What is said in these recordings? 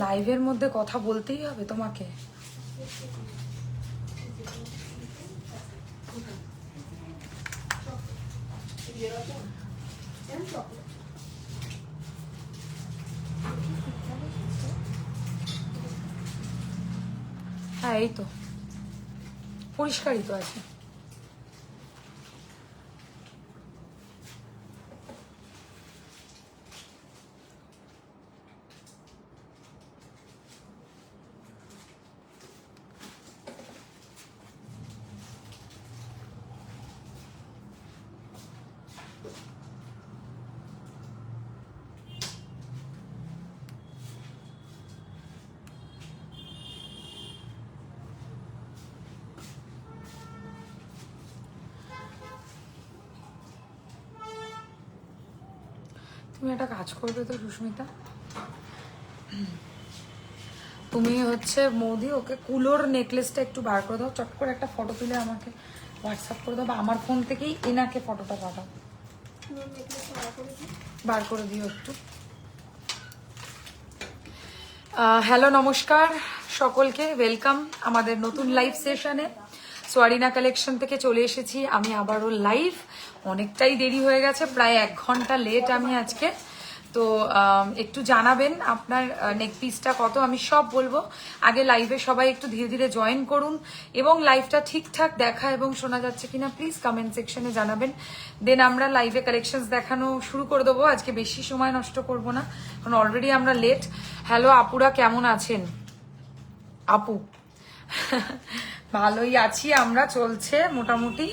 লাইভের মধ্যে কথা বলতেই হবে তোমাকে। হ্যাঁ এই তো পরিষ্কারই তো আছে। তুমি একটা কাজ করবে তো সুস্মিতা, তুমি হচ্ছে মোদি ওকে কুলোর নেকলেসটা একটু বার করে দাও, চট করে একটা ফটো তুলে আমাকে হোয়াটসঅ্যাপ করে দাও, বা আমার ফোন থেকেই এনাকে ফটোটা পাঠাও, বার করে দিও একটু। হ্যালো নমস্কার সকলকে, ওয়েলকাম আমাদের নতুন লাইভ সেশনে। সোয়ারিনা কালেকশন থেকে চলে এসেছি আমি আবারও লাইভ। অনেকটাই দেরি হয়ে গেছে, প্রায় 1 ঘন্টা লেট আমি আজকে। তো একটু জানাবেন আপনার নেক পিসটা কত, আমি সব বলবো। আগে লাইভে সবাই একটু ধীরে ধীরে জয়েন করুন, এবং লাইভটা ঠিকঠাক দেখা এবং শোনা যাচ্ছে কিনা প্লিজ কমেন্ট সেকশনে জানাবেন। দেন আমরা লাইভে কালেকশনস দেখানো শুরু করে দেবো। আজকে বেশি সময় নষ্ট করব না, কারণ অলরেডি আমরা লেট। হ্যালো আপুরা, কেমন আছেন? আপু ভালোই আছি আমরা, চলছে মোটামুটি।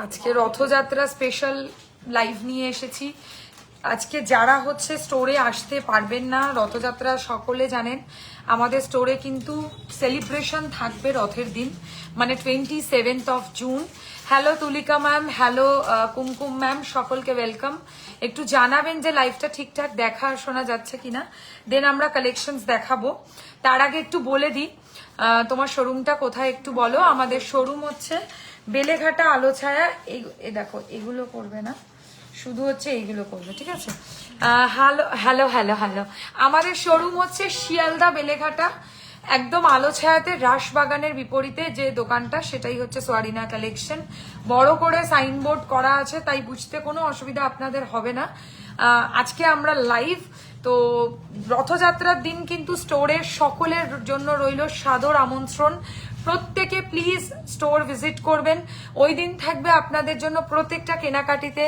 আজকে রথযাত্রা স্পেশাল লাইভ নিয়ে এসেছি। আজকে যারা হচ্ছে স্টোরে আসতে পারবেন না, রথযাত্রা সকলে জানেন আমাদের স্টোরে কিন্তু সেলিব্রেশন থাকবে রথের দিন, মানে 27th of June. Hello Tulika ma'am, hello Kumkum ma'am, সকলকে ওয়েলকাম। একটু জানাবেন যে লাইভটা ঠিকঠাক দেখা শোনা যাচ্ছে কিনা, দেন আমরা কালেকশনস দেখাবো। তার আগে একটু বলে দিই তোমার শোরুমটা কোথায় একটু বলো। আমাদের শোরুম হচ্ছে বেলেঘাটা আলো ছায়া। এই দেখো, এগুলো করবে না, শুধু হচ্ছে এইগুলো করবে, ঠিক আছে? হ্যালো হ্যালো হ্যালো হ্যালো, আমাদের শোরুম হচ্ছে শিয়ালদা বেলেঘাটা, একদম আলো ছায়াতে রাসবাগানের বিপরীতে যে দোকানটা, সেটাই হচ্ছে সোয়ারিনা কালেকশন। বড় করে সাইনবোর্ড করা আছে, তাই বুঝতে কোনো অসুবিধা আপনাদের হবে না। আজকে আমরা লাইভ তো রথযাত্রার দিন কিন্তু স্টোরের সকলের জন্য রইল সাদর আমন্ত্রণ। প্রত্যেকে প্লিজ স্টোর ভিজিট করবেন। ওই দিন থাকবে আপনাদের জন্য প্রত্যেকটা কেনাকাটিতে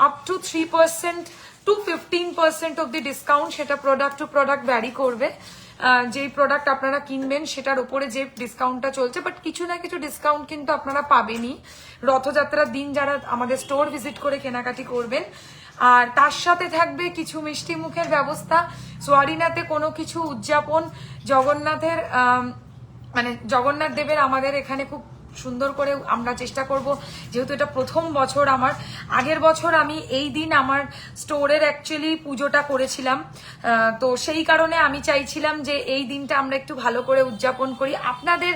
up to 3% to 15% of the discount. সেটা প্রোডাক্ট টু প্রোডাক্ট ভ্যারি করবে, যেই প্রোডাক্ট আপনারা কিনবেন সেটার উপরে যে ডিসকাউন্টটা চলছে, বাট কিছু না কিছু ডিসকাউন্ট কিন্তু আপনারা পাবেনই রথযাত্রার দিন যারা আমাদের স্টোর ভিজিট করে কেনাকাটি করবেন। আর তার সাথে থাকবে কিছু মিষ্টি মুখের ব্যবস্থা। সোয়ারিনাতে কোনো কিছু উদযাপন জগন্নাথের মানে জগন্নাথ দেবের আমাদের এখানে খুব সুন্দর করে আমরা চেষ্টা করব, যেহেতু এটা প্রথম বছর আমার। আগের বছর আমি এই দিন আমার স্টোরের অ্যাকচুয়ালি পুজোটা করেছিলাম, তো সেই কারণে আমি চাইছিলাম যে এই দিনটা আমরা একটু ভালো করে উদযাপন করি আপনাদের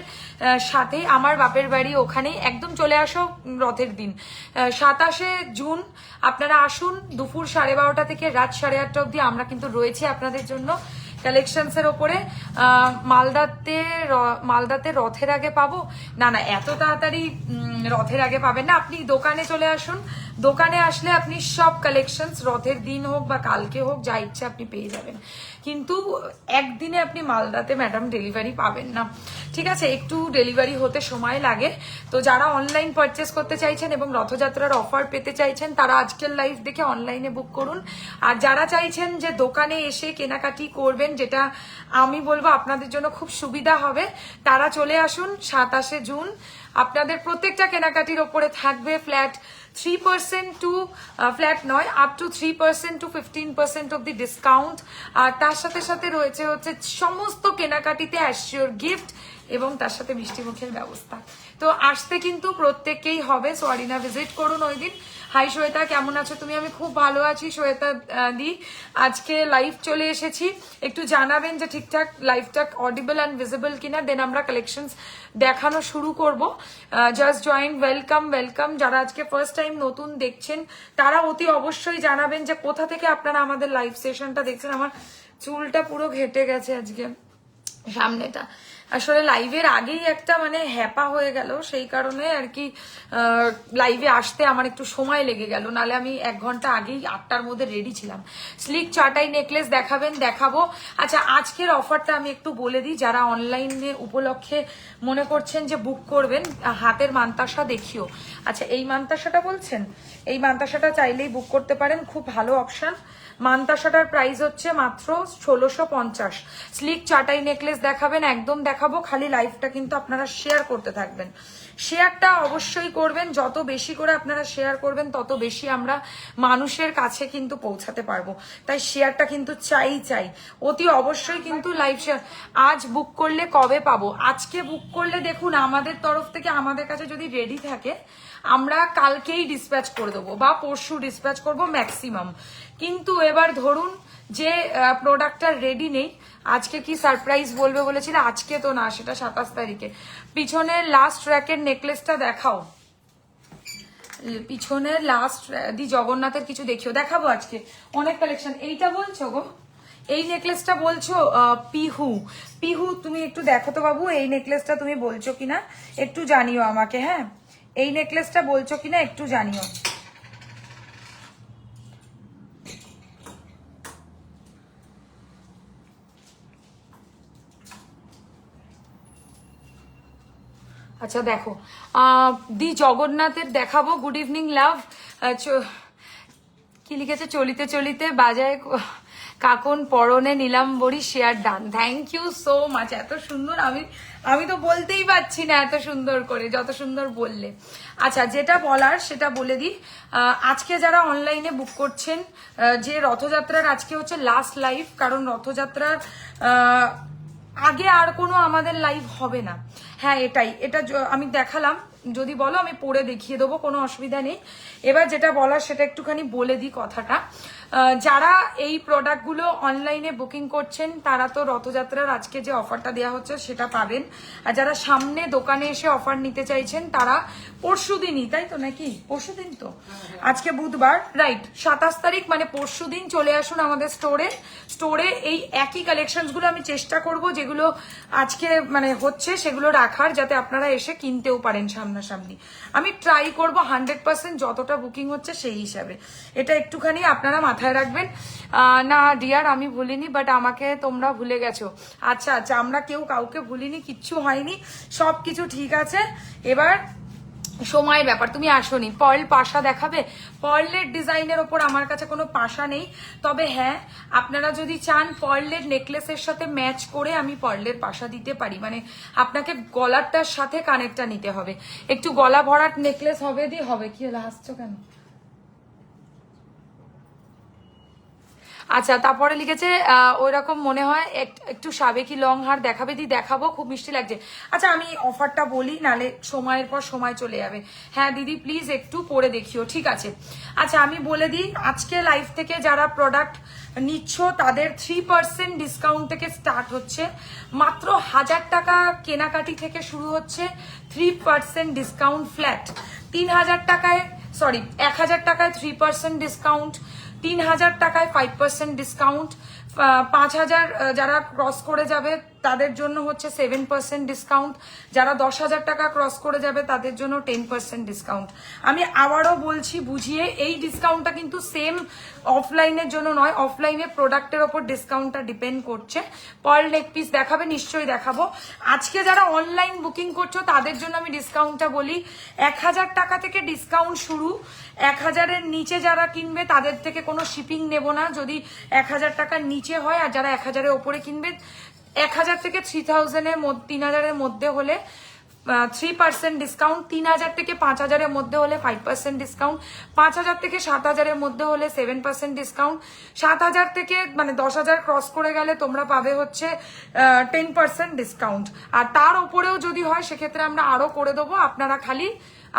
সাথে। আমার বাপের বাড়ি ওখানেই, একদম চলে আসো রথের দিন 27শে জুন। আপনারা আসুন, দুপুর 12:30 থেকে রাত 8:30 অবধি আমরা কিন্তু রয়েছি আপনাদের জন্য কালেকশনস এর ওপরে। মালদাতে রথের আগে পাবো না, না এত তাড়াতাড়ি রথের আগে পাবেন না। আপনি দোকানে চলে আসুন, দোকানে আসলে আপনি সব কালেকশনস রথের দিন হোক বা কালকে হোক, যা ইচ্ছা আপনি পেয়ে যাবেন। কিন্তু একদিনে আপনি মালদাতে ম্যাডাম ডেলিভারি পাবেন না, ঠিক আছে? একটু ডেলিভারি হতে সময় লাগে। তো যারা অনলাইন পারচেস করতে চাইছেন এবং রথযাত্রার অফার পেতে চাইছেন, তারা আজকের লাইভ দেখে অনলাইনে বুক করুন। আর যারা চাইছেন যে দোকানে এসে কেনাকাটি করবেন, যেটা আমি বলবো আপনাদের জন্য খুব সুবিধা হবে, তারা চলে আসুন 27শে জুন। আপনাদের প্রত্যেকটা কেনাকাটির ওপরে থাকবে ফ্ল্যাট 3% টু ফ্ল্যাট নয়, up to 3% to 15% of the discount. আর তার সাথে সাথে রয়েছে হচ্ছে সমস্ত কেনাকাটিতে অ্যাসিওর গিফট, এবং তার সাথে মিষ্টি মুখের ব্যবস্থা। তো আসতে কিন্তু প্রত্যেককেই হবে, সো আরিনা ভিজিট করুন ওই দিন। হাই শ্বেতা, কেমন আছো তুমি? আমি খুব ভালো আছি শ্বেতা দি। আজকে লাইভ চলে এসেছি, একটু জানাবেন যে ঠিকঠাক লাইভটা অডিবল অ্যান্ড ভিজিবল কিনা, দেন আমরা কালেকশনস দেখানো শুরু করব। Just join, welcome welcome. যারা আজকে ফার্স্ট টাইম নতুন দেখছেন তারা অতি অবশ্যই জানাবেন যে কোথা থেকে আপনারা আমাদের লাইভ সেশনটা দেখছেন। আমার চুলটা পুরো ঘেটে গেছে আজকে, সামনেটা আসলে লাইভের আগেই একটা মানে হ্যাপা হয়ে গেল, সেই কারণে আর কি লাইভে আসতে আমার একটু সময় লেগে গেল, নালে আমি 1 ঘন্টা আগেই 8টার মধ্যে রেডি ছিলাম। স্লিক চাটাই নেকলেস দেখাবেন, দেখাবো। আচ্ছা, আজকের অফারটা আমি একটু বলে দিই, যারা অনলাইনে উপলক্ষে মনে করছেন যে বুক করবেন, হাতের মান্তাসা দেখিও। আচ্ছা, এই মান্তাসাটা বলছেন, এই মান্তাসাটা চাইলেই বুক করতে পারেন, খুব ভালো অপশন। মান্তাসাটার প্রাইস হচ্ছে মাত্র 1650। স্লিক চাটাই নেকলেস দেখাবেন, একদম দেখাবো, খালি লাইভটা কিন্তু আপনারা শেয়ার করতে থাকবেন। শেয়ারটা অবশ্যই করবেন, যত বেশি করে আপনারা শেয়ার করবেন তত বেশি আমরা মানুষের কাছে কিন্তু পৌঁছাতে পারবো, তাই শেয়ারটা কিন্তু চাই অতি অবশ্যই কিন্তু লাইভ শেয়ার। আজ বুক করলে কবে পাবো? আজকে বুক করলে দেখুন আমাদের তরফ থেকে, আমাদের কাছে যদি রেডি থাকে আমরা কালকেই ডিসপ্যাচ করে দেবো বা পরশু ডিসপ্যাচ করবো ম্যাক্সিমাম। কিন্তু এবার ধরুন যে প্রোডাক্টটা রেডি নেই, আজকে কি সারপ্রাইজ বলবে বলেছিল, আজকে তো না, সেটা 27 তারিখে। পিছনের লাস্ট র্যাকের নেকলেসটা দেখাও, পিছনের লাস্ট দি জগন্নাথের কিছু দেখিও, দেখাবো আজকে অনেক কালেকশন। এইটা বলছো গো, এই নেকলেসটা বলছো? পিহু তুমি একটু দেখো তো বাবু, এই নেকলেসটা তুমি বলছো কিনা একটু জানিও আমাকে, হ্যাঁ এই নেকলেসটা বলছো কিনা একটু জানিও। আচ্ছা দেখো, দি জগন্নাথের দেখাবো। Good evening love. কি লিখেছে? চলিতে চলিতে বাজায় কাকন পরনে নিলাম বড়ি, share done. Thank you so much, এত সুন্দর, আমি তো বলতেই পারছি না এত সুন্দর করে, যত সুন্দর বললে। আচ্ছা, যেটা বলার সেটা বলে দিই। আজকে যারা অনলাইনে বুক করছেন, যে রথযাত্রার আজকে হচ্ছে লাস্ট লাইভ, কারণ রথযাত্রার আগে আর কোনো আমাদের লাইভ হবে না। হ্যাঁ এটা আমি দেখালাম, যদি বলো আমি পরে দেখিয়ে দেবো, কোনো অসুবিধা নেই। এবার যেটা বলার সেটা একটুখানি বলে দিই কথাটা। যারা এই প্রোডাক্টগুলো অনলাইনে বুকিং করছেন তারা তো রথযাত্রার আজকে যে অফারটা দেওয়া হচ্ছে সেটা পাবেন, আর যারা সামনে দোকানে এসে অফার নিতে চাইছেন তারা পরশুদিনই, তাই তো নাকি? পরশুদিন তো, আজকে বুধবার, রাইট, 27 তারিখ মানে পরশুদিন চলে আসুন আমাদের স্টোরে। এই একই কালেকশনসগুলো আমি চেষ্টা করব যেগুলো আজকে মানে হচ্ছে সেগুলো রাখার, যাতে আপনারা এসে কিনতেও পারেন সামনাসামনি। আমি ট্রাই করব 100% যতটা বুকিং হচ্ছে সেই হিসাবে, এটা একটুখানি আপনারা মাথায় রাখবেন। না ডিয়ার, আমি ভুলিনি, বাট আমাকে তোমরা ভুলে গেছো। আচ্ছা, আমরা কেউ কাউকে ভুলিনি, কিচ্ছু হয়নি, সবকিছু ঠিক আছে। এবার সময়ের ব্যাপার, তুমি আসোনি। পার্ল পাশা দেখাবে? পার্লের ডিজাইনের ওপর আমার কাছে কোনো পাশা নেই, তবে হ্যাঁ আপনারা যদি চান পার্লের নেকলেসের সাথে ম্যাচ করে আমি পার্লের পাশা দিতে পারি, মানে আপনাকে গলারটার সাথে কানেক্টটা নিতে হবে, একটু গলা ভরাট নেকলেস হবে, হবে। কি হলো, হাসছো কেন? আচ্ছা, তারপরে লিখেছে ওই রকম মনে হয় একটু সাবেকি লং হার দেখাবে? দি দেখাবো, খুব মিষ্টি লাগছে। আচ্ছা, আমি অফারটা বলি, নালে সময়ের পর সময় চলে যাবে। হ্যাঁ দিদি প্লিজ একটু পরে দেখিও, ঠিক আছে। আচ্ছা, আমি বলে দিই, আজকে লাইভ থেকে যারা প্রোডাক্ট নিচ্ছ তাদের 3% ডিসকাউন্ট থেকে স্টার্ট হচ্ছে, মাত্র 1000 টাকা কেনাকাটি থেকে শুরু হচ্ছে 3% ডিসকাউন্ট ফ্ল্যাট। 3000 টাকায়, সরি 1000 টাকায় 3% ডিসকাউন্ট, 3000 টাকায় 5% ডিসকাউন্ট, 5000 যারা ক্রস করে যাবে তাদের জন্য হচ্ছে 7% ডিসকাউন্ট, যারা 10,000 টাকা ক্রস করে যাবে তাদের জন্য 10% ডিসকাউন্ট। আমি আবারও বলছি বুঝিয়ে, এই ডিসকাউন্টটা কিন্তু সেম অফলাইনের জন্য নয়, অফলাইনে প্রোডাক্টের ওপর ডিসকাউন্টটা ডিপেন্ড করছে। পার্ল নেক পিস দেখাবে? নিশ্চয়ই দেখাবো। আজকে যারা অনলাইন বুকিং করছো তাদের জন্য আমি ডিসকাউন্টটা বলি, 1000 টাকা থেকে ডিসকাউন্ট শুরু, 1000-এর নিচে যারা কিনবে তাদের থেকে কোনো শিপিং নেব না যদি 1000 টাকার নিচে হয়, আর যারা 1000-এর ওপরে কিনবে 1000 থেকে 3000-এর মধ্যে, 3000-এর মধ্যে হলে 3% ডিসকাউন্ট, 3000 থেকে 5000-এর মধ্যে হলে 5% ডিসকাউন্ট, 5000 থেকে 7000-এর মধ্যে হলে 7% ডিসকাউন্ট, 7000 থেকে মানে 10000 ক্রস করে গেলে তোমরা পাবে হচ্ছে 10% ডিসকাউন্ট। আর তার উপরেও যদি হয় সেক্ষেত্রে আমরা আরো করে দেবো। আপনারা খালি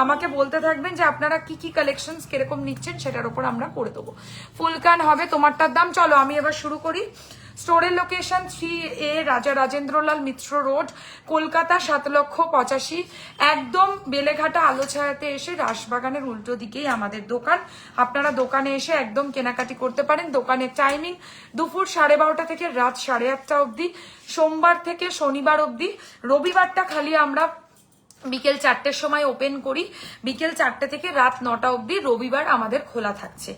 আমাকে বলতে থাকবেন যে আপনারা কি কি কালেকশন কিরকম নিচ্ছেন, সেটার উপর আমরা করে দেবো। ফুলকান হবে তোমারটার দাম। চলো আমি এবার শুরু করি। স্টোরের লোকেশন 3A রাজা রাজেন্দ্রলাল মিত্র রোড, কলকাতা 7,85,000। একদম বেলেঘাটা আলো ছায়াতে এসে রাসবাগানের উল্টো দিকেই আমাদের দোকান। আপনারা দোকানে এসে একদম কেনাকাটি করতে পারেন। দোকানের টাইমিং দুপুর 12:30 থেকে রাত 8:30 অবধি, সোমবার থেকে শনিবার অবধি। রবিবারটা খালি আমরা বিকেল 4টের সময় ওপেন করি, বিকেল 4টে থেকে রাত 9টা অবধি রবিবার আমাদের খোলা থাকছে।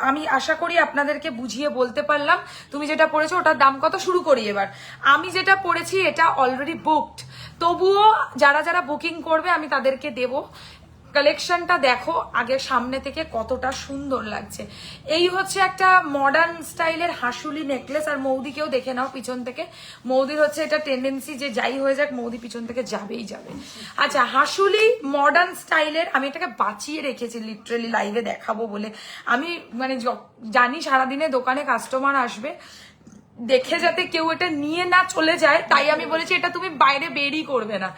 আমি আশা করি আপনাদেরকে বুঝিয়ে বলতে পারলাম। তুমি যেটা পড়েছো ওটার দাম কত, শুরু করি এবার। আমি যেটা পড়েছি এটা অলরেডি বুকড, তবুও যারা যারা বুকিং করবে আমি তাদেরকে দেব। কালেকশনটা দেখো আগে সামনে থেকে কতটা সুন্দর লাগছে। এই হচ্ছে একটা মডার্ন স্টাইলের হাসুলি নেকলেস। আর মৌদিকেও দেখে নাও পিছন থেকে। মৌদির হচ্ছে এটা টেন্ডেন্সি যে যাই হয়ে যাক মৌদি পিছন থেকে যাবেই যাবে। আচ্ছা, হাসুলি মডার্ন স্টাইলের। আমি এটাকে বাঁচিয়ে রেখেছি লিটারেলি লাইভে দেখাবো বলে। আমি মানে জানি সারাদিনে দোকানে কাস্টমার আসবে, দেখে যাতে কেউ এটা নিয়ে না চলে যায়, তাই আমি বলেছি এটা তুমি বাইরে বেরই করবে না।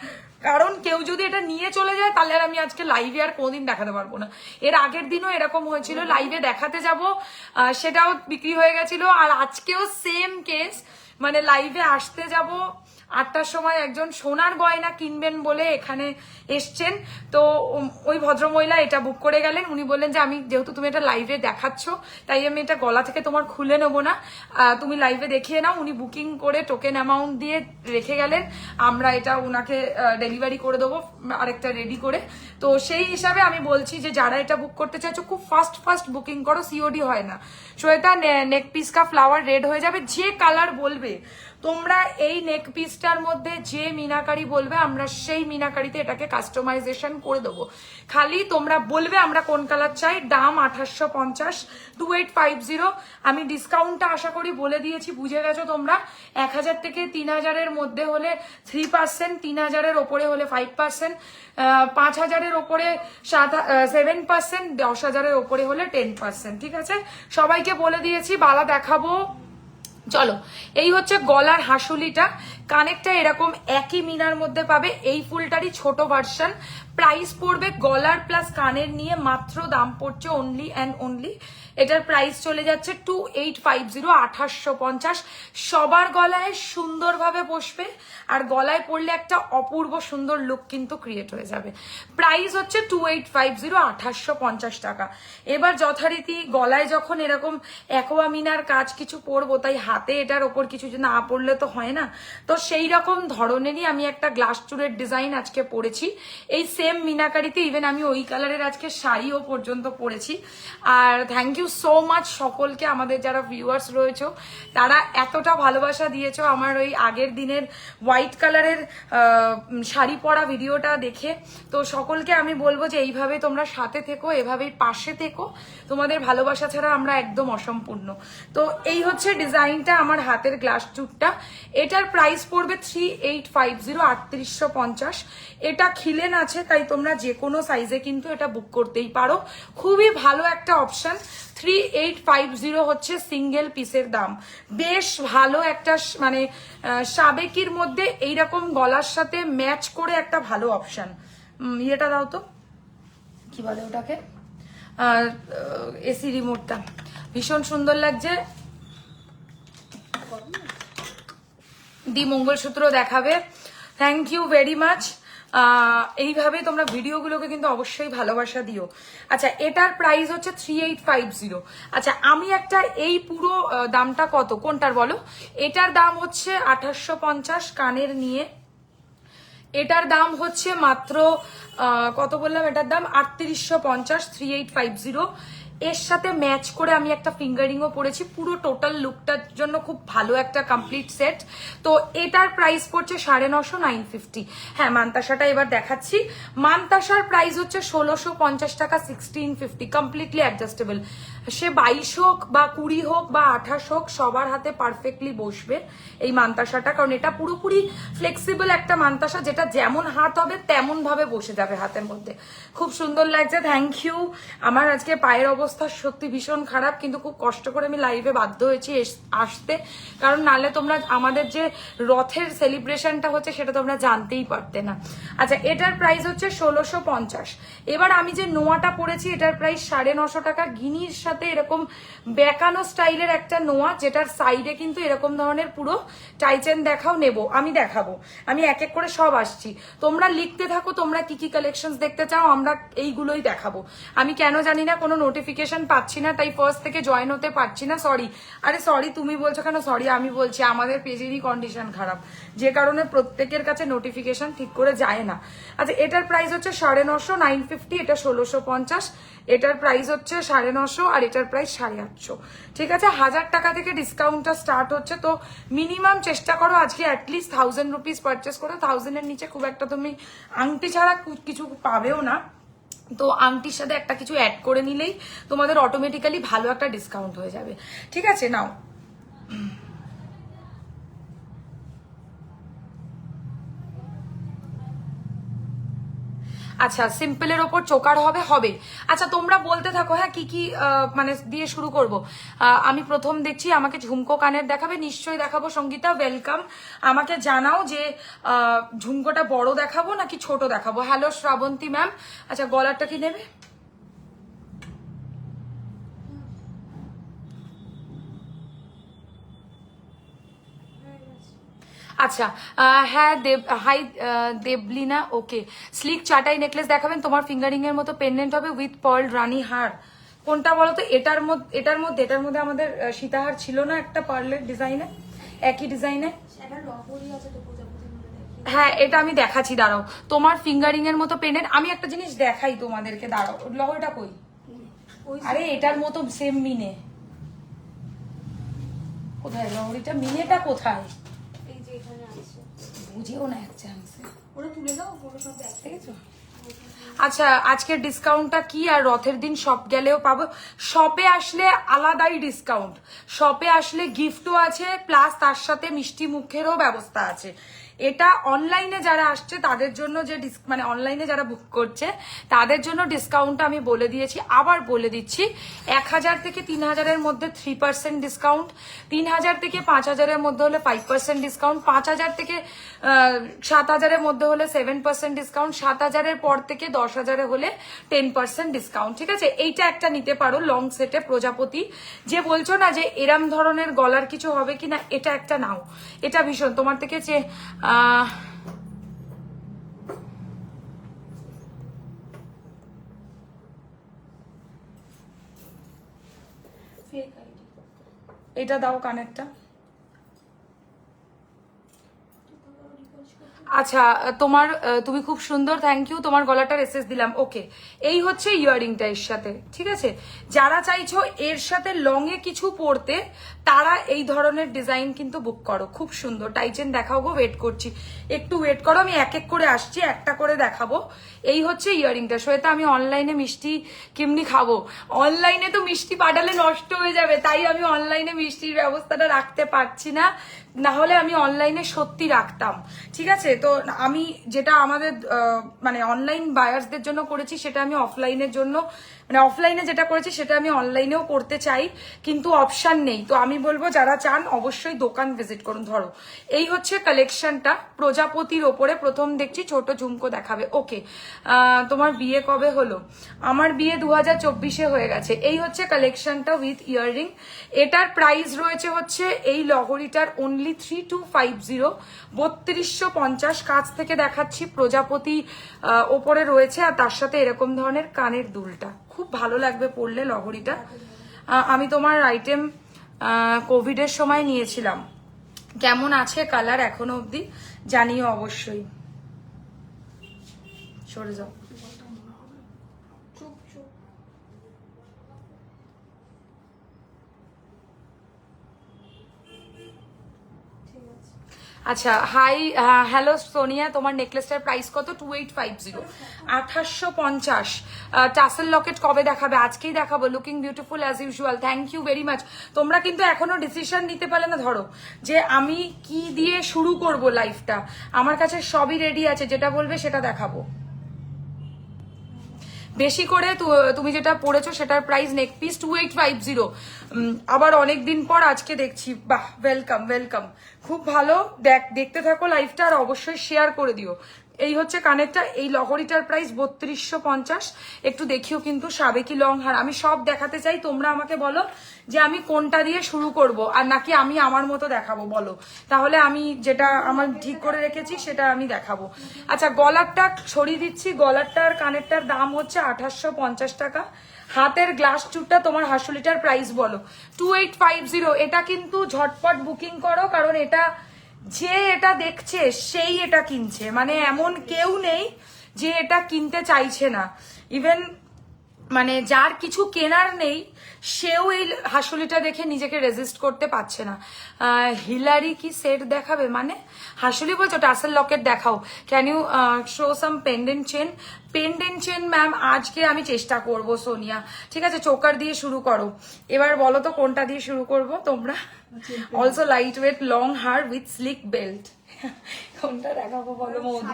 কারণ কেউ যদি এটা নিয়ে চলে যায় তাহলে আর আমি আজকে লাইভে আর কোনোদিন দেখাতে পারবো না। এর আগের দিনও এরকম হয়েছিল, লাইভে দেখাতে যাব সেটাও বিক্রি হয়ে গেছিল। আর আজকেও সেম কেস, মানে লাইভে আসতে যাব 8টার সময় একজন সোনার গয়না কিনবেন বলে এখানে এসছেন। তো ওই ভদ্রমহিলা এটা বুক করে গেলেন। উনি বললেন যে আমি যেহেতু তুমি এটা লাইভে দেখাচ্ছ তাই আমি এটা গলা থেকে তোমার খুলে নেবো না, তুমি লাইভে দেখিয়ে নাও। উনি বুকিং করে টোকেন অ্যামাউন্ট দিয়ে রেখে গেলেন, আমরা এটা ওনাকে ডেলিভারি করে দেবো আরেকটা রেডি করে। তো সেই হিসাবে আমি বলছি যে যারা এটা বুক করতে চাইছো খুব ফাস্ট বুকিং করো, সিওডি হয় না। শ্বেতা নেক পিস কা ফ্লাওয়ার রেড হয়ে যাবে, যে কালার বলবে তোমরা এই নেক পিসটার মধ্যে যে মিনাকারি বলবে আমরা সেই মিনাকারিতে এটাকে কাস্টমাইজেশন করে দেবো। খালি তোমরা বলবে আমরা কোন কালার চাই। দাম 2850, 2850। আমি ডিসকাউন্টটা আশা করি বলে দিয়েছি, বুঝে গেছো তোমরা। 1000 থেকে 3000-এর মধ্যে হলে 3%, 3000-এর ওপরে হলে 5%, 5000-এর ওপরে 7%, 10,000-এর ওপরে হলে 10%। ঠিক আছে, সবাইকে বলে দিয়েছি। বালা দেখাবো। চলো, এই হচ্ছে গলার হাসুলিটা। কানেরটা এরকম একই মিনার মধ্যে পাবে। এই ফুলটারই ছোট ভার্সন। প্রাইস পড়বে গলার প্লাস কানের নিয়ে মাত্র দাম পড়ছে অনলি অ্যান্ড অনলি, এটার প্রাইস চলে যাচ্ছে 2850, 2850। সবার গলায় সুন্দরভাবে বসবে আর গলায় পড়লে একটা অপূর্ব সুন্দর লুক কিন্তু ক্রিয়েট হয়ে যাবে। প্রাইস হচ্ছে 2850, 2850 টাকা। এবার যথারীতি গলায় যখন এরকম অ্যাকোয়ামিনার কাজ কিছু পরবো, তাই হাতে এটার ওপর কিছু না পরলে তো হয় না। তো সেই রকম ধরনেরই আমি একটা গ্লাস চুড়ের ডিজাইন আজকে পরেছি, এই সেম মিনাকারিতে। ইভেন আমি ওই কালারের আজকে শাড়িও পর্যন্ত পরেছি। আর থ্যাংক ইউ সো মাচ সকলকে, আমাদের যারা ভিউয়ার্স রয়েছে তারা এতটা ভালোবাসা দিয়েছো আমার ওই আগের দিনের হোয়াইট কালারের শাড়ি পরা ভিডিওটা দেখে। তো সকলকে আমি বলবো যে এইভাবে তোমরা সাথে থেকো, এভাবেই পাশে থেকো। তোমাদের ভালোবাসা ছাড়া আমরা একদম অসম্পূর্ণ। তো এই হচ্ছে ডিজাইনটা আমার হাতের গ্লাস চুটটা। এটার প্রাইস পড়বে 3850, 3850। এটা খিলেন আছে, তাই তোমরা যে কোনো সাইজে কিন্তু এটা বুক করতেই পারো। খুবই ভালো একটা অপশন। 3850 হচ্ছে সিঙ্গেল পিসের দাম। বেশ ভালো একটা মানে সাবেকির মধ্যে এইরকম গলার সাথে ম্যাচ করে একটা ভালো অপশন। ইয়েটা দাও তো, কি বলে ওটাকে, এসি রিমোটটা। ভীষণ সুন্দর লাগছে। দি মঙ্গলসূত্র দেখাবে। Thank you very much. এইভাবে তোমরা ভিডিওগুলোকে কিন্তু অবশ্যই ভালোবাসা দিও। আচ্ছা, এটার প্রাইস হচ্ছে 3850। আচ্ছা, আমি একটা এই পুরো দামটা কত কোনটার বলো? এটার দাম হচ্ছে 2850 কানের নিয়ে। এটার দাম হচ্ছে মাত্র কত বললাম, এটার দাম 3850, 3850। এর সাথে ম্যাচ করে আমি একটা ফিঙ্গারিংও পরেছি, পুরো টোটাল লুকটার জন্য খুব ভালো একটা কমপ্লিট সেট। তো এটার প্রাইস পড়ছে 950, 950। হ্যাঁ, মান্তাসাটা এবার দেখাচ্ছি। মান্তাসার প্রাইস হচ্ছে 1650 টাকা, 1650, কমপ্লিটলি অ্যাডজাস্টেবল। সে 22 হোক বা 20 হোক বা 28 হোক, সবার হাতে পারফেক্টলি বসবে এই মান্তাসাটা, কারণ এটা পুরোপুরি ফ্লেক্সিবল একটা মান্তাসা, যেটা যেমন হাত হবে তেমন ভাবে বসে যাবে হাতের মধ্যে। খুব সুন্দর লাগছে, থ্যাংক ইউ। আমার আজকে পায়ের অবস্থা সত্যি ভীষণ খারাপ, কিন্তু খুব কষ্ট করে আমি লাইভে বাধ্য হয়েছি আসতে, কারণ নালে তোমরা আমাদের যে রথের সেলিব্রেশনটা হচ্ছে সেটা তোমরা জানতেই পারতে না। আচ্ছা, এটার প্রাইস হচ্ছে 1650। এবার আমি যে নোয়াটা পরেছি এটার প্রাইস 950 টাকা। গিনির সাথে এরকম বেকানো স্টাইলের একটা নোয়া, যেটার সাইডে কিন্তু এরকম ধরনের পুরো টাইচেন দেখাও নেব, আমি দেখাবো, আমি এক এক করে সব আসছি। তোমরা লিখতে থাকো তোমরা কি কি কালেকশন দেখতে চাও, আমরা এইগুলোই দেখাবো। আমি কেন জানি না কোনো নোটিফিকেশন পাচ্ছি না, তাই ফার্স্ট থেকে জয়েন হতে পারছি না, সরি। আরে সরি তুমি বলছো কেন, সরি আমি বলছি, আমাদের পেজেরই কন্ডিশন খারাপ, যে কারণে প্রত্যেকের কাছে নোটিফিকেশন ঠিক করে যায় না। আচ্ছা, এটার প্রাইস হচ্ছে 950, 950, এটা 1650, এটার প্রাইস হচ্ছে 950, আর এটার প্রাইস 850। ঠিক আছে, 1000 টাকা থেকে ডিসকাউন্টটা স্টার্ট হচ্ছে। তো মিনিমাম চেষ্টা করো আজকে অ্যাটলিস্ট 1000 রুপিস পারচেস করো। 1000 এর নিচে খুব একটা তুমি আংটি ছাড়া কিছু পাবেও না, তো আংটির সাথে একটা কিছু অ্যাড করে নিলেই তোমাদের অটোমেটিক্যালি ভালো একটা ডিসকাউন্ট হয়ে যাবে। ঠিক আছে, নাও। আচ্ছা, সিম্পলের ওপর চোকার হবে হবে। আচ্ছা, তোমরা বলতে থাকো হ্যাঁ কি কি মানে দিয়ে শুরু করব। আমি প্রথম দেখছি আমাকে ঝুমকো কানের দেখাবে, নিশ্চয়ই দেখাবো। সঙ্গীতা ওয়েলকাম। আমাকে জানাও যে ঝুমকোটা বড় দেখাবো নাকি ছোট দেখাবো। Hello Shrabanti ma'am. আচ্ছা, গলারটা কি নেবে? আচ্ছা, হ্যাঁ হাই দেবলিনা, ওকে। স্লিক চাটাই নেকলেস দেখাবেন, তোমার ফিঙ্গারিং এর মতো পেন্ডেন্ট হবে উইথ পার্ল রানী হার। কোনটা বলো তো? এটার মধ্যে আমাদের সীতাহার ছিল না একটা পার্লের ডিজাইনে, একই ডিজাইনে? হ্যাঁ, এটা আমি দেখাচ্ছি, দাঁড়াও। তোমার ফিঙ্গারিং এর মতো পেন্ডেন্ট, আমি একটা জিনিস দেখাই তোমাদেরকে, দাঁড়াও। লহটা কই? আরে এটার মতো সেম মিনে কোথায়? লহরিটা মিনেটা কোথায়? বুঝেও না এক চান্সে, ওরা তুলে দাও, ওরা সব দেখেছো। আচ্ছা, আজকের ডিসকাউন্টটা কি? আর রথের দিন শপ গেলেও পাবো। শপে আসলে আলাদাই ডিসকাউন্ট, শপে আসলে গিফটও আছে, প্লাস তার সাথে মিষ্টি মুখেরও ব্যবস্থা আছে। এটা অনলাইনে যারা আসছে তাদের জন্য যে মানে অনলাইনে যারা বুক করছে তাদের জন্য ডিসকাউন্টটা আমি বলে দিয়েছি, আবার বলে দিচ্ছি। 1000 থেকে 3000-এর মধ্যে 3% ডিসকাউন্ট, 3000 থেকে 5000-এর মধ্যে হলে 5% ডিসকাউন্ট, 5000 থেকে 7000-এর মধ্যে হলে 7% ডিসকাউন্ট, 7000-এর পর থেকে 10,000-এ হলে 10% ডিসকাউন্ট। ঠিক আছে, এইটা একটা নিতে পারো লং সেটে প্রজাপতি। যে বলছো না যে এরম ধরনের গলার কিছু হবে কিনা, এটা একটা নাও, এটা ভীষণ তোমার থেকে যে এটা দাও কানেরটা। আচ্ছা, তুমি খুব সুন্দর, থ্যাংক ইউ। তোমার গলাটার এসএস দিলাম, ওকে। এই হচ্ছে ইয়াররিংটা এর সাথে। ঠিক আছে, যারা চাইছো এর সাথে লং এ কিছু পরতে তারা এই ধরনের ডিজাইন কিন্তু বুক করো, খুব সুন্দর। টাইচেন দেখাও গো, ওয়েট করছি, একটু ওয়েট করো, আমি এক এক করে আসছি, একটা করে দেখাবো। এই হচ্ছে ইয়াররিংটা। শ্বেতা, আমি অনলাইনে মিষ্টি কেমনি খাবো? অনলাইনে তো মিষ্টি পাঠালে নষ্ট হয়ে যাবে, তাই আমি অনলাইনে মিষ্টির ব্যবস্থাটা রাখতে পারছি না, না হলে আমি অনলাইনে সত্যি রাখতাম। ঠিক আছে, তো আমি যেটা আমাদের মানে অনলাইন বায়ার্সদের জন্য করেছি সেটা আমি অফলাইনের জন্য, মানে অফলাইনে যেটা করেছি সেটা আমি অনলাইনেও করতে চাই, কিন্তু অপশন নেই। তো আমি বলবো যারা চান অবশ্যই দোকান ভিজিট করুন। ধরো এই হচ্ছে কালেকশনটা প্রজাপতির ওপরে। প্রথম দেখছি ছোট ঝুমকো দেখাবে, ওকে। তোমার বিয়ে কবে হলো? আমার বিয়ে 2024-এ হয়ে গেছে। এই হচ্ছে কালেকশনটা উইথ ইয়াররিং। এটার প্রাইস রয়েছে হচ্ছে এই লহরিটার অনলি 3250, 3250। কাছ থেকে দেখাচ্ছি, প্রজাপতি ওপরে রয়েছে, আর তার সাথে এরকম ধরনের কানের দুলটা খুব ভালো লাগবে পরলে লহরিটা। আমি তোমার আইটেম কোভিডের সময় নিয়েছিলাম, কেমন আছে কালার এখনো অবধি জানিও অবশ্যই। সরে যাও। আচ্ছা হাই, হ্যালো সোনিয়া, তোমার নেকলেসটার প্রাইস কত? 2850, 2850। টাসেল লকেট কবে দেখাবে? আজকেই দেখাবো। Looking beautiful as usual, thank you very much. তোমরা কিন্তু এখনো ডিসিশন নিতে পারলে না, ধরো যে আমি কি দিয়ে শুরু করব লাইফটা। আমার কাছে সবই রেডি আছে, যেটা বলবে সেটা দেখাবো। বেশি করে তুমি যেটা পড়েছো সেটার প্রাইস নেক পিস 2850। আবার অনেক দিন পর আজকে দেখছি, বাহ, ওয়েলকাম ওয়েলকাম, খুব ভালো। দেখতে থাকো লাইভটা, আর অবশ্যই শেয়ার করে দিও। এই হচ্ছে কানেরটা, এই লহরিটার প্রাইস 3250। একটু দেখিও কিন্তু সাবেকি লং হার, আমি সব দেখাতে চাই। তোমরা আমাকে বলো যে আমি কোনটা দিয়ে শুরু করব, আর নাকি আমি আমার মতো দেখাবো, বলো। তাহলে আমি যেটা আমার ঠিক করে রেখেছি সেটা আমি দেখাবো। আচ্ছা, গলারটা সরিয়ে দিচ্ছি। গলারটা আর কানেরটার দাম হচ্ছে 2850 টাকা। হাতের গ্লাস চুটটা তোমার হাসুলিটার প্রাইস বলো। 2850। এটা কিন্তু ঝটপট বুকিং করো, কারণ এটা যে এটা দেখছে সেই এটা কিনছে, মানে এমন কেউ নেই যে এটা কিনতে চাইছে না। ইভেন মানে যার কিছু কেনার নেই সেও এই হাসুলিটা দেখে নিজেকে রেজিস্ট করতে পারছে না। হিলারি কি সেট দেখাবে মানে? হাসুলি বলছো? টাসেল লকেট দেখাও। Can you show some pendant chain? Pendant chain ma'am আজকে আমি চেষ্টা করব সোনিয়া। ঠিক আছে, চোকার দিয়ে শুরু করো। এবার বলো তো কোনটা দিয়ে শুরু করব তোমরা? Also light weight long her with slick belt. কোনটা দেখাবো বলো মৌদি?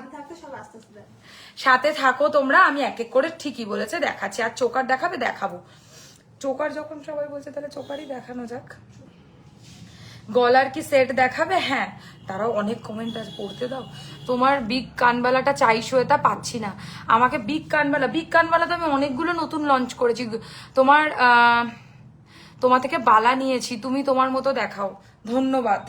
সাথে থাকো তোমরা, আমি এক এক করে ঠিকই বলেছে দেখাচ্ছি। আর চোকার দেখাবে? দেখাবো। চোকার যখন সবাই বলছে তাহলে চোকারই দেখানো যাক। গলার কি সেট দেখাবে? হ্যাঁ, তারাও অনেক কমেন্ট আছে, পড়তে দাও। তোমার বিগ কানবালাটা চাই শ্বেতা, পাচ্ছি না। আমাকে বিগ কানবালা তো আমি অনেকগুলো নতুন লঞ্চ করেছি। তোমার থেকে বালা নিয়েছি, তুমি তোমার মতো দেখাও। ধন্যবাদ।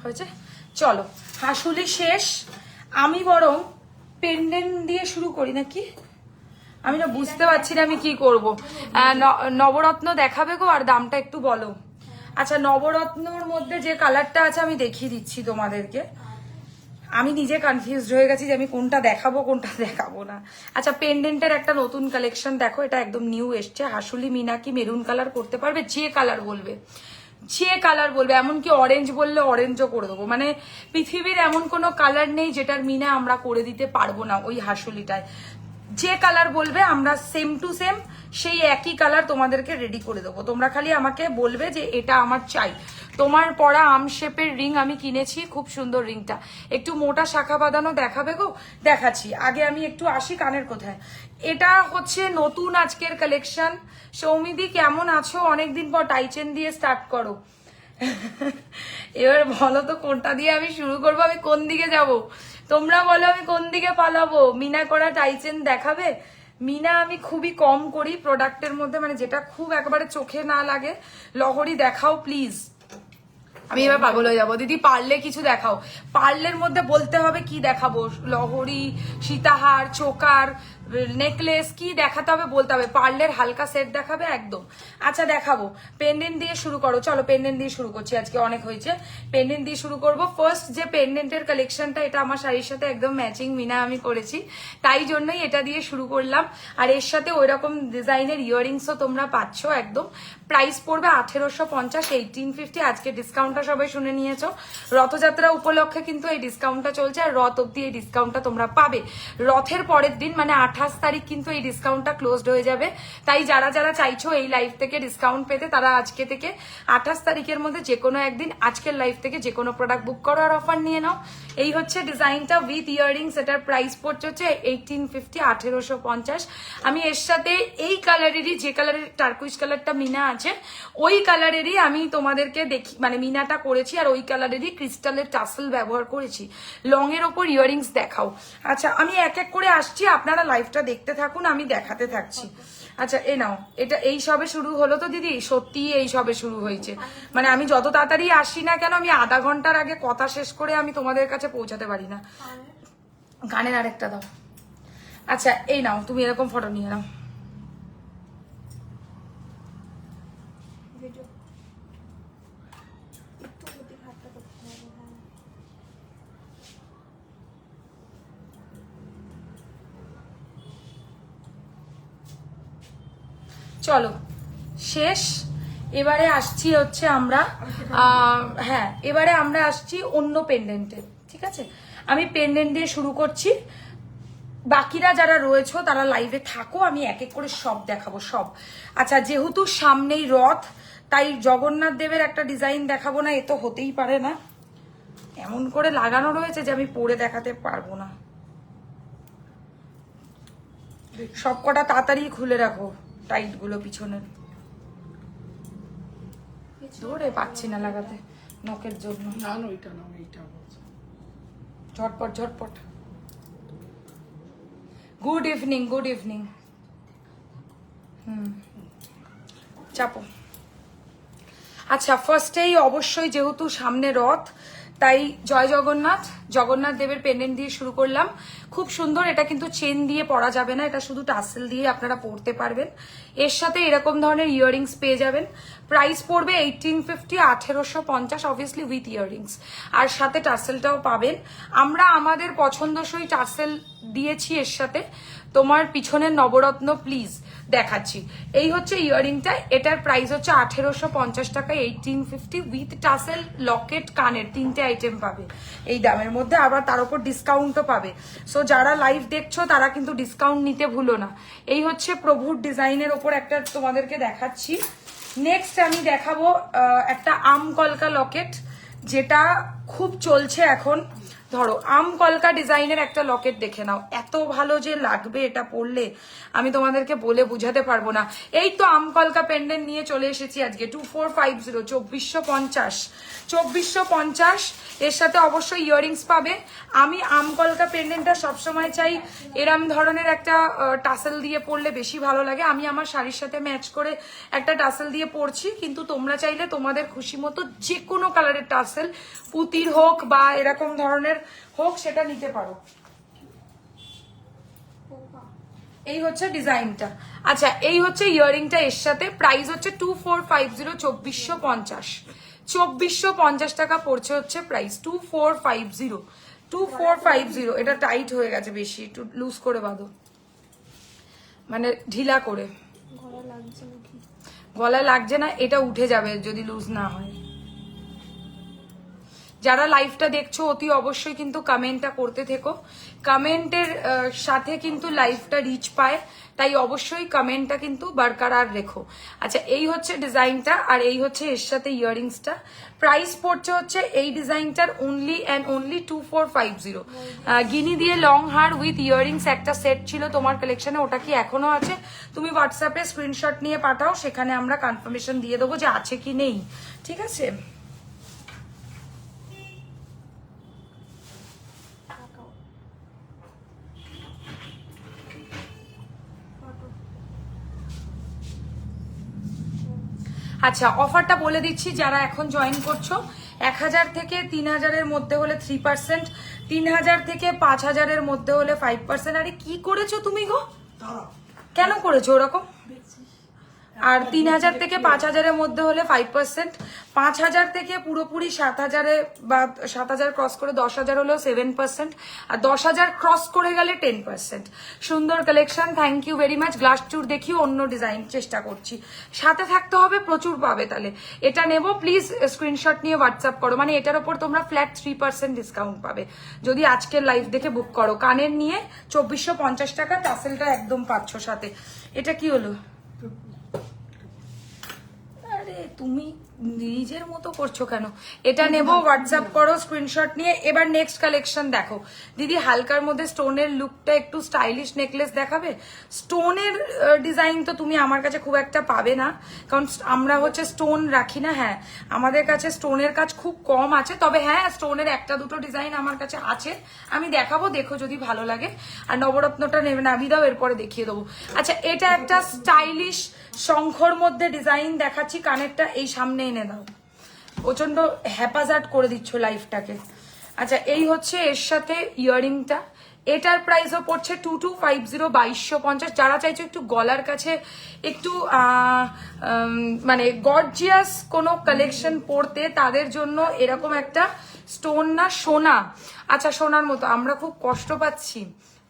হয়েছে, চলো হাসুলি শেষ। আমি বরং পেন্ডেন্ট দিয়ে শুরু করি নাকি? আমি না বুঝতে পারছি না আমি কি করব। নবরত্ন দেখাবে গো, আর দামটা একটু বলো। আচ্ছা, নবরত্নর মধ্যে যে কালারটা আছে আমি দেখিয়ে দিচ্ছি তোমাদেরকে। আমি নিজে কনফিউজড হয়ে গেছি যে আমি কোনটা দেখাবো কোনটা দেখাবো না। আচ্ছা, পেন্ডেন্টের একটা নতুন কালেকশন দেখো, এটা একদম নিউ এসছে। হাসুলি মিনাকি মেরুন কালার করতে পারবে, যে কালার বলবে, যে কালার বলবে। এমনকি অরেঞ্জ বললে অরেঞ্জও করে দেবো। মানে পৃথিবীর এমন কোনো কালার নেই যেটার মিনা আমরা করে দিতে পারবো না ওই হাসুলিটায়। যে কালার বলবে আমরা সেম টু সেম সেই একই কালার তোমাদেরকে রেডি করে দেবো। তোমরা খালি আমাকে বলবে যে এটা আমার চাই। তোমার পরা আম শেপের রিং আমি কিনেছি, খুব সুন্দর রিংটা। একটু মোটা শাখা বাঁধানো দেখাবে গো? দেখাচ্ছি। আগে আমি একটু আসি কানের কোথায়। এটা হচ্ছে নতুন আজকের কালেকশন। সৌমিদি কেমন আছো? অনেকদিন পর টাইচেন দিয়ে স্টার্ট করো। এবার বলো তো কোনটা দিয়ে আমি শুরু করবো, আমি কোন দিকে যাব? তোমরা বলো আমি কোন দিকে পালাবো। মিনা করা টাইচেন দেখাবে? মিনা আমি খুবই কম করি প্রোডাক্টের মধ্যে, মানে যেটা খুব একবারে চোখে না লাগে। লহরি দেখাও প্লিজ। আমি এবার পাগল হয়ে যাবো। দিদি পার্লে কিছু দেখাও। পার্লের মধ্যে বলতে হবে কি দেখাবো। লহরি, সীতাহার, চোকার, নেকলেস, কি দেখাতে হবে বলতে হবে। পার্লের হালকা সেট দেখাবে একদম। আচ্ছা দেখাবো। পেন্ডেন্ট দিয়ে শুরু করো, চলো পেন্ডেন্ট দিয়ে শুরু করছি। আজকে অনেক হয়েছে, পেন্ডেন্ট দিয়ে শুরু করব। ফার্স্ট যে পেন্ডেন্টের কালেকশনটা, এটা আমার শাড়ির সাথে একদম ম্যাচিং মিনা আমি করেছি, তাই জন্যই এটা দিয়ে শুরু করলাম। আর এর সাথে ওই রকম ডিজাইনের ইয়াররিংসও তোমরা পাচ্ছ একদম। প্রাইস পড়বে 1850, 1850। আজকে ডিসকাউন্টটা সবাই শুনে নিয়েছো। রথযাত্রা উপলক্ষে কিন্তু এই ডিসকাউন্টটা চলছে, আর রথ অব্দি এই ডিসকাউন্টটা তোমরা পাবে। রথের পরের দিন মানে 28 তারিখ কিন্তু এই ডিসকাউন্টটা ক্লোজড হয়ে যাবে। তাই যারা যারা চাইছো এই লাইভ থেকে ডিসকাউন্ট পেতে, তারা আজকে থেকে 28 তারিখের মধ্যে যে কোনো একদিন আজকের লাইভ থেকে যে কোনো প্রোডাক্ট বুক করো আর অফার নিয়ে নাও। এই হচ্ছে ডিজাইনটা উইথ ইয়াররিংস। এটার প্রাইস পড়ছে হচ্ছে 1850, 1850। আমি এর সাথে এই কালারেরই, যে কালারের টার্কুইজ কালারটা মিনা আছে, ওই কালারেরই আমি তোমাদেরকে দেখি, মানে মিনাটা করেছি, আর ওই কালারেরই ক্রিস্টালের টাসেল ব্যবহার করেছি। লং এর ওপর ইয়াররিংস দেখাও। আচ্ছা, আমি এক এক করে আসছি, আপনারা লাইভটা দেখতে থাকুন, আমি দেখাতে থাকছি। আচ্ছা, এ নাও। এটা এই সবে শুরু হলো তো দিদি? সত্যি এই সবে শুরু হয়েছে। মানে আমি যত তাড়াতাড়ি আসি না কেন, আমি আধা ঘন্টার আগে কথা শেষ করে আমি তোমাদের কাছে পৌঁছাতে পারি না। গানের আরেকটা দাও। আচ্ছা, এই নাও, তুমি এরকম ফটো নিয়ে নাও। চলো শেষ। এবারে আসছি হচ্ছে আমরা হ্যাঁ এবারে আমরা আসছি অন্য পেন্ডেন্টে, ঠিক আছে? আমি পেন্ডেন্ট দিয়ে শুরু করছি, বাকিরা যারা রয়েছে তারা লাইভে থাকো, আমি এক এক করে সব দেখাবো সব। আচ্ছা, যেহেতু সামনেই রথ, তাই জগন্নাথ দেবের একটা ডিজাইন দেখাবো না? এ তো হতেই পারে না, এমন করে লাগানো রয়েছে যে আমি পরে দেখাতে পারবো না। সব কটা তাড়াতাড়ি খুলে রাখো টাইট গুলো পিছনের। ধরে পাচ্ছি না লাগাতে নখের জন্য। ঝটপট ঝটপট। Good evening, good evening. চাপো। আচ্ছা, ফার্স্টেই অবশ্যই যেহেতু সামনে রথ, তাই জয় জগন্নাথ, জগন্নাথ দেবের পেন্ডেন্ট দিয়ে শুরু করলাম। খুব সুন্দর, এটা কিন্তু চেন দিয়ে পরা যাবে না, এটা শুধু টাসেল দিয়ে আপনারা পরতে পারবেন। এর সাথে এরকম ধরনের ইয়াররিংস পেয়ে যাবেন। প্রাইস পড়বে 1850, 1850, অবভিয়াসলি উইথ ইয়াররিংস, আর সাথে টাসেলটাও পাবেন। আমরা আমাদের পছন্দসই টাসেল দিয়েছি এর সাথে। তোমার পিছনের নবরত্ন প্লিজ দেখাচ্ছি। এই হচ্ছে ইয়াররিংটা, এটার প্রাইস হচ্ছে 1850 টাকা, 1850 উইথ টাসেল, লকেট, কানের, 3টে আইটেম পাবে এই দামের মধ্যে, আবার তার উপর ডিসকাউন্টও পাবে। সো যারা লাইভ দেখছো তারা কিন্তু ডিসকাউন্ট নিতে ভুলো না। এই হচ্ছে প্রভুর ডিজাইনের ওপর একটা তোমাদেরকে দেখাচ্ছি। নেক্সট আমি দেখাবো একটা আম কলকা লকেট, যেটা খুব চলছে এখন। ধরো আম কলকা ডিজাইনের একটা লকেট দেখে নাও, এত ভালো যে লাগবে এটা পরলে আমি তোমাদেরকে বলে বুঝাতে পারবো না। এই তো আম কলকা পেন্ডেন্ট নিয়ে চলে এসেছি আজকে 2450, 2450, 2450। এর সাথে অবশ্যই ইয়াররিংস পাবে। আমি আম কলকা পেন্ডেন্টটা সবসময় চাই এরম ধরনের একটা টাসেল দিয়ে পরলে বেশি ভালো লাগে। আমি আমার শাড়ির সাথে ম্যাচ করে একটা টাসেল দিয়ে পরছি, কিন্তু তোমরা চাইলে তোমাদের খুশি মতো যে কোনো কালারের টাসেল, পুতির হোক বা এরকম ধরনের হোক, সেটা নিতে পারো। এই হচ্ছে ডিজাইনটা। আচ্ছা, এই হচ্ছে ইয়াররিংটা, এর সাথে প্রাইস হচ্ছে 2450, 2450, 2450 টাকা পড়ছে হচ্ছে প্রাইস, 2450, 2450। এটা টাইট হয়ে গেছে বেশি, একটু লুজ করে বাঁধো, মানে ঢিলা করে। গলায় লাগছে না, এটা উঠে যাবে যদি লুজ না হয়। যারা লাইভটা দেখছো অতি অবশ্যই কিন্তু কমেন্টটা করতে থেকো, কমেন্টের সাথে কিন্তু লাইভটা রিচ পায়, তাই অবশ্যই কমেন্টটা কিন্তু বরকরার রেখো। আচ্ছা, এই হচ্ছে ডিজাইনটা, আর এই হচ্ছে এর সাথে ইয়াররিংসটা। প্রাইস পড়ছে হচ্ছে এই ডিজাইনটার অনলি অ্যান্ড অনলি 2450। গিনি দিয়ে লং হার উইথ ইয়াররিংস একটা সেট ছিল তোমার কালেকশনে, ওটা কি এখনো আছে? তুমি হোয়াটসঅ্যাপে স্ক্রিনশট নিয়ে পাঠাও, সেখানে আমরা কনফার্মেশন দিয়ে দেবো যে আছে কি নেই, ঠিক আছে? আচ্ছা, অফারটা বলে দিচ্ছি যারা এখন জয়েন করছো। 1000 থেকে 3000-এর মধ্যে হলে 3%, 3000 থেকে 5000-এর মধ্যে হলে 5%। আরে কি করেছো তুমি গো, কেন করেছো ওরকম? আর 3000 থেকে 5000-এর মধ্যে হলে 5%, 5000 থেকে পুরোপুরি 7000-এ বা 7000 ক্রস করে 10000 হলেও 7%, আর 10000 ক্রস করে গেলে 10%। সুন্দর collection, thank you very much. Glass চুর দেখিও অন্য ডিজাইন চেষ্টা করছি, সাথে থাকতে হবে, প্রচুর পাবে। তাহলে এটা নেব, প্লিজ স্ক্রিনশট নিয়ে হোয়াটসঅ্যাপ করো, মানে এটার ওপর তোমরা ফ্ল্যাট 3% ডিসকাউন্ট পাবে যদি আজকের লাইভ দেখে বুক করো। কানের নিয়ে 2450 টাকা, টাসেলটা একদম পাচ্ছ সাথে। এটা কি হলো? তুমি নিজের মতো করছো কেন? এটা নেব, হোয়াটসঅ্যাপ করো স্ক্রিনশট নিয়ে। এবার নেক্সট কালেকশন দেখো দিদি, হালকার মধ্যে স্টোনের লুকটা, একটু স্টাইলিশ নেকলেস দেখাবে। স্টোনের ডিজাইন তো তুমি আমার কাছে খুব একটা পাবে না, কারণ আমরা হচ্ছে স্টোন রাখি না। হ্যাঁ, আমাদের কাছে স্টোনের কাজ খুব কম আছে, তবে হ্যাঁ স্টোনের একটা দুটো ডিজাইন আমার কাছে আছে, আমি দেখাবো, দেখো যদি ভালো লাগে। আর নবরত্নটা নেবে নাবি দাও, এরপরে দেখিয়ে দেবো। আচ্ছা, এটা একটা স্টাইলিশ শঙ্খর মধ্যে ডিজাইন দেখাচ্ছি, কানেরটা এই সামনে এনে দাও, প্রচন্ড হ্যাপাজার্ট করে দিচ্ছ লাইফটাকে। আচ্ছা, এই হচ্ছে এর সাথে ইয়াররিংটা, এটার প্রাইসও পড়ছে 2250, 2250। যারা চাইছো একটু গলার কাছে একটু মানে গর্জিয়াস কোনো কালেকশন পরতে, তাদের জন্য এরকম একটা স্টোন না সোনা, আচ্ছা সোনার মতো, আমরা খুব কষ্ট পাচ্ছি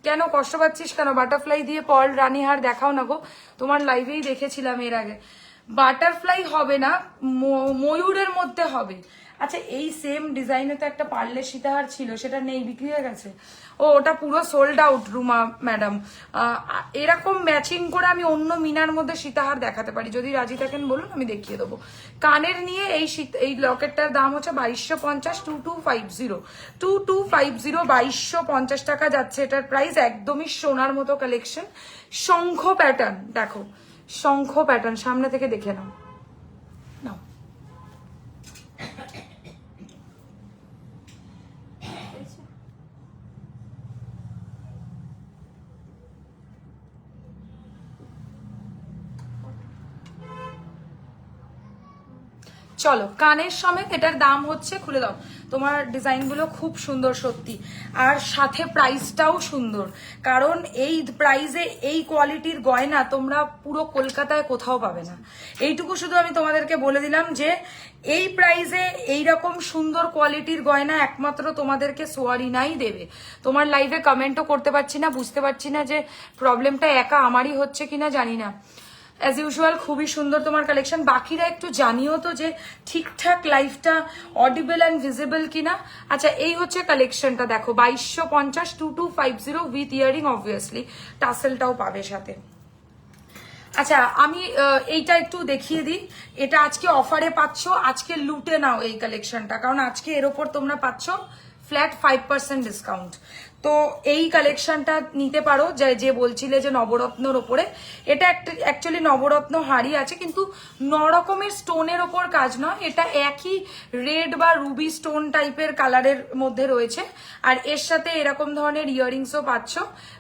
কেন কষ্ট পাচ্ছিস কেন? বাটারফ্লাই দিয়ে পার্ল রানীহার দেখাও না গো, তোমার লাইভেই দেখেছিলাম এর আগে। বাটারফ্লাই হবে না, ময়ূরের মধ্যে হবে। আচ্ছা এই সেম ডিজাইনে তো একটা পার্লের সীতাহার ছিল, সেটা নেই, বিক্রি হয়ে গেছে? ও ওটা পুরো সোল্ড আউট রুমা ম্যাডাম। এরকম ম্যাচিং করে আমি অন্য মিনার মধ্যে সীতাহার দেখাতে পারি, যদি রাজি থাকেন বলুন, আমি দেখিয়ে দেবো। কানের নিয়ে এই লকেটটার দাম হচ্ছে 2250, 2250, 2250 টাকা যাচ্ছে এটার প্রাইস। একদমই সোনার মতো কালেকশন, শঙ্খ প্যাটার্ন। দেখো শঙ্খ প্যাটার্ন, সামনে থেকে দেখে নাও। নাও চলো, কানের সমেত এটার দাম হচ্ছে, খুলে দাও, তোমার ডিজাইনগুলো খুব সুন্দর সত্যি, আর সাথে প্রাইসটাও সুন্দর। কারণ এই প্রাইসে এই কোয়ালিটির গয়না তোমরা পুরো কলকাতায় কোথাও পাবে না। এইটুকু শুধু আমি তোমাদেরকে বলে দিলাম যে এই প্রাইসে এইরকম সুন্দর কোয়ালিটির গয়না একমাত্র তোমাদেরকে সোয়ারিনাই দেবে। তোমার লাইভে কমেন্টও করতে পারছি না, বুঝতে পারছি না যে প্রবলেমটা একা আমারই হচ্ছে কিনা, জানি না। অ্যাজ ইউজুয়াল খুবই সুন্দর তোমার কালেকশন। বাকিরা একটু জানিও তো যে ঠিকঠাক লাইফটা অডিবল অ্যান্ড ভিজিবল কিনা। আচ্ছা এই হচ্ছে কালেকশনটা, দেখো 2250, 2250 উইথ ইয়ারিং, অবভিয়াসলি টাসেলটাও পাবে সাথে। আচ্ছা আমি এইটা একটু দেখিয়ে দিই, এটা আজকে অফারে পাচ্ছ, আজকে লুটে নাও এই কালেকশনটা, কারণ আজকে এর ওপর তোমরা পাচ্ছ ফ্ল্যাট 5% ডিসকাউন্ট। তো এই কালেকশনটা নিতে পারো, যে বলছিলে যে নবরত্নর ওপরে, এটা অ্যাকচুয়ালি নবরত্ন হাড়ি আছে, কিন্তু নরকমের স্টোনের ওপর কাজ নয়, এটা একই রেড বা রুবি স্টোন টাইপের কালারের মধ্যে রয়েছে, আর এর সাথে এরকম ধরনের ইয়াররিংসও পাচ্ছ।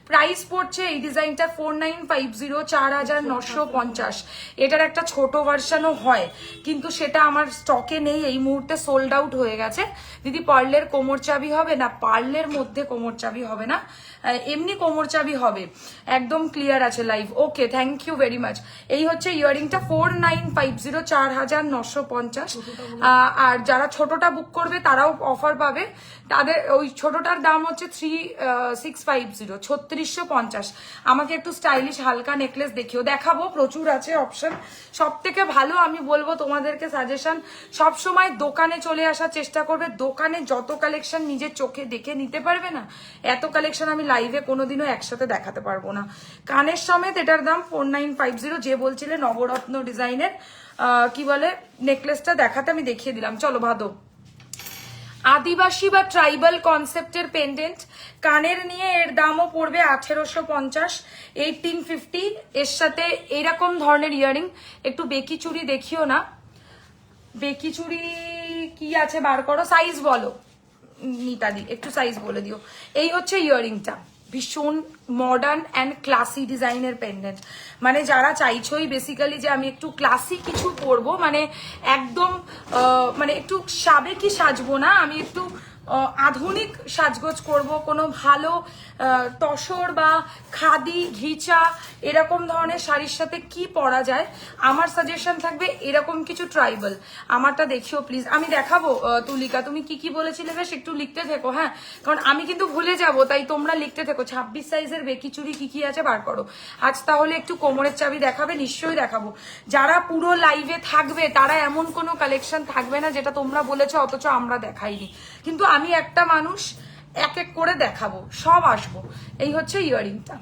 প্রাইস পড়ছে এই ডিজাইনটা 4950, 4950। এটার একটা ছোট ভার্সনও হয়, কিন্তু সেটা আমার স্টকে নেই, এই মুহূর্তে সোল্ড আউট হয়ে গেছে। দিদি পার্লের কোমর চাবি হবে না? পার্লের মধ্যে কোমর চাবি হবে না, এমনি কোমর চাবি হবে, একদম ক্লিয়ার আছে live. Okay, thank you very much. এই হচ্ছে ইয়াররিংটা 4950, 4950। আর যারা ছোটটা বুক করবে তারাও অফার পাবে, তাদের ওই ছোটটার দাম হচ্ছে 3650, 3650। আমাকে একটু স্টাইলিশ হালকা নেকলেস দেখাবো, প্রচুর আছে অপশন। সব থেকে ভালো আমি বলবো তোমাদেরকে সাজেশন, সবসময় দোকানে চলে আসার চেষ্টা করবে। দোকানে যত কালেকশন নিজের চোখে দেখে নিতে পারবে না, এত কালেকশন আমি লাইভে কোনোদিনও একসাথে দেখাতে পারবো না। কানের সমেত এটার দাম 4950। যে বলছিলে নবরত্ন ডিজাইনের কি বলে নেকলেসটা দেখাতে, আমি দেখিয়ে দিলাম। চলো ভাদো, আদিবাসী বা ট্রাইবাল কনসেপ্টের পেন্ডেন্ট কানের নিয়ে এর দামও পড়বে 1850, 1850। এর সাথে এরকম ধরনের ইয়ারিং, একটু বেকি চুড়ি দেখিও না, বেকি চুড়ি কি আছে বার করো, সাইজ বলো নিতাদি, একটু সাইজ বলে দিও। এই হচ্ছে ইয়ারিংটা, ভীষণ মডার্ন অ্যান্ড ক্লাসি ডিজাইনের পেন্ডেন্ট। মানে যারা চাইছোই বেসিক্যালি যে আমি একটু ক্লাসি কিছু পরবো, মানে একদম মানে একটু সাবেকি সাজবো না, আমি একটু আধুনিক সাজগোজ করব, কোনো ভালো তসর বা খাদি ঘিচা এরকম ধরনের শাড়ির সাথে কি পরা যায়, আমার সাজেশন থাকবে এরকম কিছু ট্রাইবাল। আমারটা দেখিও প্লিজ, আমি দেখাবো। তুলিকা তুমি কি কি বলেছিলে বেশ একটু লিখতে থেকো, হ্যাঁ, কারণ আমি কিন্তু ভুলে যাব, তাই তোমরা লিখতে থেকো। 26 সাইজের বেকি চুড়ি কি কি আছে বার করো। আজ তাহলে একটু কোমরের চাবি দেখাবে, নিশ্চয়ই দেখাবো। যারা পুরো লাইভে থাকবে তারা এমন কোনো কালেকশন থাকবে না যেটা তোমরা বলেছো অথচ আমরা দেখাইনি, কিন্তু আমি একটা মানুষ এক এক করে দেখাবো, সব আসবো। এই হচ্ছে ইয়ারিংটা।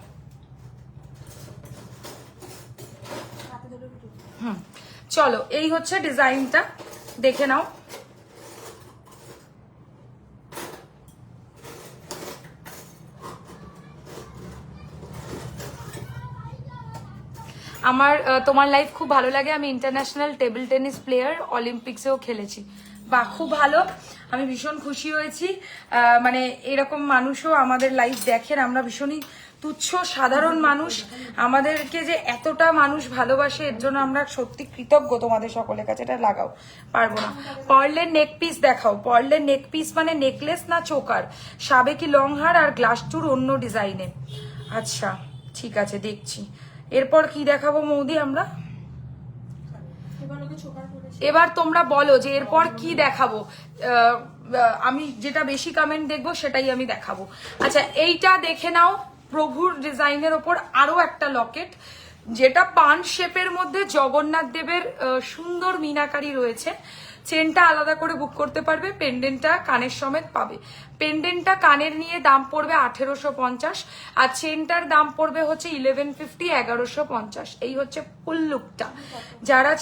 চলো এই হচ্ছে ডিজাইনটা, দেখে নাও। আমার তোমার লাইফ খুব ভালো লাগে, আমি ইন্টারন্যাশনাল টেবিল টেনিস প্লেয়ার, অলিম্পিক্সেও খেলেছি। বা খুব ভালো, আমি ভীষণ খুশি হয়েছি। মানে এরকম মানুষও আমাদের লাইফ দেখেন, আমরা ভীষণই তুচ্ছ সাধারণ মানুষ, আমাদেরকে যে এতটা মানুষ ভালোবাসে এর জন্য আমরা সত্যি কৃতজ্ঞ তোমাদের সকলের কাছে। এটা লাগাও, পারবো না। পার্লের নেক পিস দেখাও। পার্লের নেক পিস মানে নেকলেস না চোকার, সাবেকি লং হার আর গ্লাস টুর অন্য ডিজাইনে। আচ্ছা ঠিক আছে, দেখছি। এরপর কি দেখাবো মৌদি আমরা? এবার তোমরা বলো যে এরপর কি দেখাবো। আমি যেটা বেশি কমেন্ট দেখবো সেটাই আমি দেখাবো। আচ্ছা এইটা দেখে নাও, প্রভুর ডিজাইনের ওপর আরো একটা লকেট, যেটা পান শেপের মধ্যে জগন্নাথ দেবের সুন্দর মিনাকারি রয়েছে। চেনটা আলাদা করে বুক করতে পারবে, পেন্ডেন্টটা কানের সমেত পাবে। পেন্ডেন্টটা কানের নিয়ে দাম পড়বে 1850, আর চেনটার দাম পড়বে হচ্ছে 1150, 1150। এই হচ্ছে ফুল লুকটা। যারা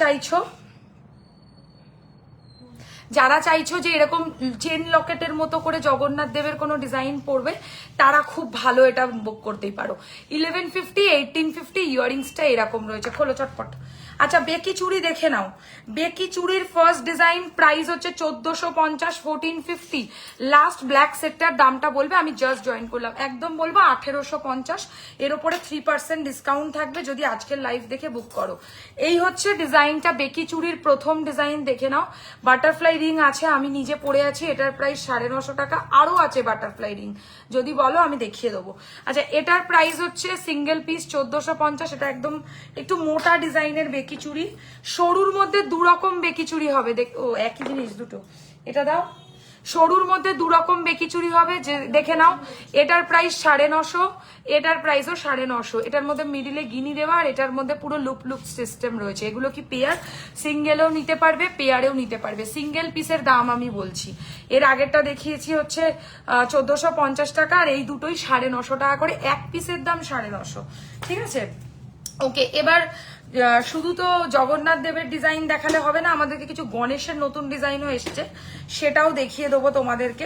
চাইছো যে এরকম চেন লকেটের মতো করে জগন্নাথ দেবের কোনো ডিজাইন পড়বে, তারা খুব ভালো এটা বুক করতেই পারো। 1150, 1850 ইয়ারিংসটা এরকম রয়েছে। খোলো চটপট। আচ্ছা, বেকি চুড়ি দেখে নাও। বেকি চুড়ির ফার্স্ট ডিজাইন প্রাইস হচ্ছে 1450, 1450। লাস্ট ব্ল্যাক সেটটার দামটা বলবে, আমি জাস্ট জয়েন করলাম, একদম বলবো 1850। এর উপরে 3% ডিসকাউন্ট থাকবে যদি আজকের লাইভ দেখে বুক করো। এই হচ্ছে ডিজাইনটা, বেকি চুড়ির প্রথম ডিজাইন দেখে নাও। বাটারফ্লাই রিং আছে, আমি নিজে পরে আছি, এটার প্রাইস 950 টাকা। আরো আছে বাটারফ্লাই রিং, যদি বলো আমি দেখিয়ে দেবো। আচ্ছা, এটার প্রাইস হচ্ছে সিঙ্গেল পিস 1450। এটা একদম একটু মোটা ডিজাইনের বেকি চুড়ি, সরুর মধ্যে দুরকম বেকি চুড়ি হবে। ও একই জিনিস দুটো, এটা দাও। সরুর মধ্যে দুরকম বেকি চুড়ি হবে, যে দেখে নাও। এটার প্রাইস 950, এটার প্রাইসও 950। এটার মধ্যে মিডিলে গিনি দেওয়া, আর এটার মধ্যে পুরো লুপ লুপ সিস্টেম রয়েছে। এগুলো কি পেয়ার, সিঙ্গেলও নিতে পারবে, পেয়ারেও নিতে পারবে। সিঙ্গেল পিসের দাম আমি বলছি, এর আগেরটা দেখিয়েছি হচ্ছে 1450 টাকা, আর এই দুটোই 950 টাকা করে। এক পিসের দাম 950, ঠিক আছে? ওকে, এবার শুধু তো জগন্নাথ দেবের ডিজাইন দেখালে হবে না, আমাদেরকে কিছু গণেশের নতুন ডিজাইনও এসছে, সেটাও দেখিয়ে দেবো তোমাদেরকে।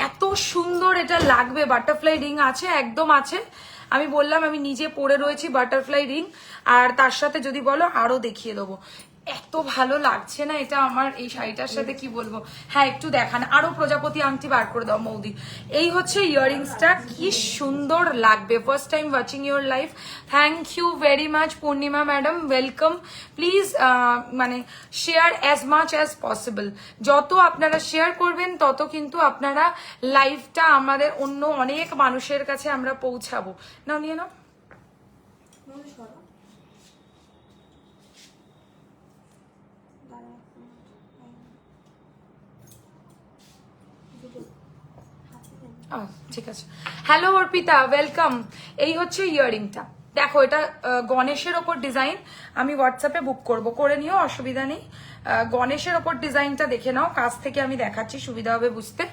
এত সুন্দর এটা লাগবে। বাটারফ্লাই রিং আছে, একদম আছে। আমি বললাম আমি নিজে পরে রয়েছি বাটারফ্লাই রিং, আর তার সাথে যদি বলো আরো দেখিয়ে দেবো। এত ভালো লাগছে না এটা আমার এই শাড়িটার সাথে, কি বলবো। হ্যাঁ, একটু দেখান, আরো প্রজাপতি আংটি বার করে দাও মৌদি। এই হচ্ছে ইয়াররিংসটা, কি সুন্দর লাগবে। First time watching your live, thank you very much Purnima madam, welcome. Please মানে share as much as possible. যত আপনারা শেয়ার করবেন তত কিন্তু আপনারা লাইভটা আমাদের অন্য অনেক মানুষের কাছে আমরা পৌঁছাবো। নাও, নিয়ে নাও। ঠিক আছে। Hello Arpita, welcome. এই হচ্ছে ইয়াররিংটা, দেখো এটা গণেশের ওপর ডিজাইন। আমি হোয়াটসঅ্যাপে বুক করে নিও, অসুবিধা নেই। গণেশের ওপর ডিজাইনটা দেখে নাও, কাছ থেকে আমি দেখাচ্ছি, সুবিধা হবে বুঝতে।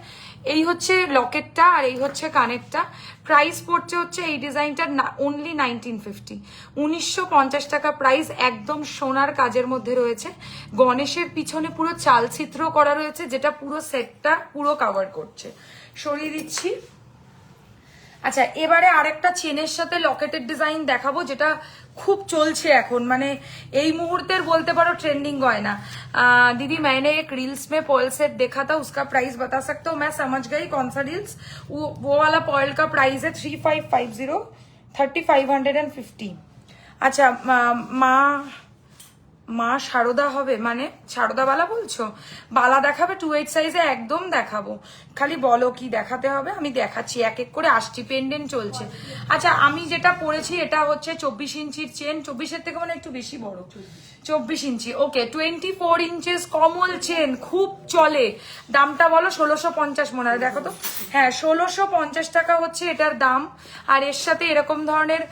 এই হচ্ছে লকেটটা, আর এই হচ্ছে কানেরটা। প্রাইস পড়ছে হচ্ছে এই ডিজাইনটার অনলি 1950, 1950 টাকা প্রাইস। একদম সোনার কাজের মধ্যে রয়েছে। গণেশের পিছনে পুরো চালচিত্র করা রয়েছে, যেটা পুরো সেটটা পুরো কভার করছে। সরিয়ে দিচ্ছি। আচ্ছা, এবারে আরেকটা চেনের সাথে লকেটের ডিজাইন দেখাবো, যেটা খুব চলছে এখন, মানে এই মুহূর্তের বলতে পারো ট্রেন্ডিং गयना। दीदी मैंने एक रील्स में पर्ल सेट देखा था, उसका प्राइस बता सकते हो? मैं समझ गई कौन सा रील्स। वो वाला पर्ल का प्राइस है 3550, 3550। अच्छा, মা সারদা হবে মানে সারদা বালা বলছো? বালা দেখাবে 28 সাইজে, একদম দেখাবো। খালি বলো কি দেখাতে হবে, আমি দেখাচ্ছি, এক এক করে আসছি। পেন্ডেন্ট চলছে। আচ্ছা, আমি যেটা পরেছি এটা হচ্ছে 24 ইঞ্চির চেন, 24-এর থেকে মানে একটু বেশি বড়, 24 ইঞ্চি। ওকে, 24 ইঞ্চেস কমল চেন, খুব চলে। দামটা বলো? 1650 মনে হয়, দেখো তো। হ্যাঁ, 1650 টাকা হচ্ছে এটার দাম। আর এর সাথে এরকম ধরনের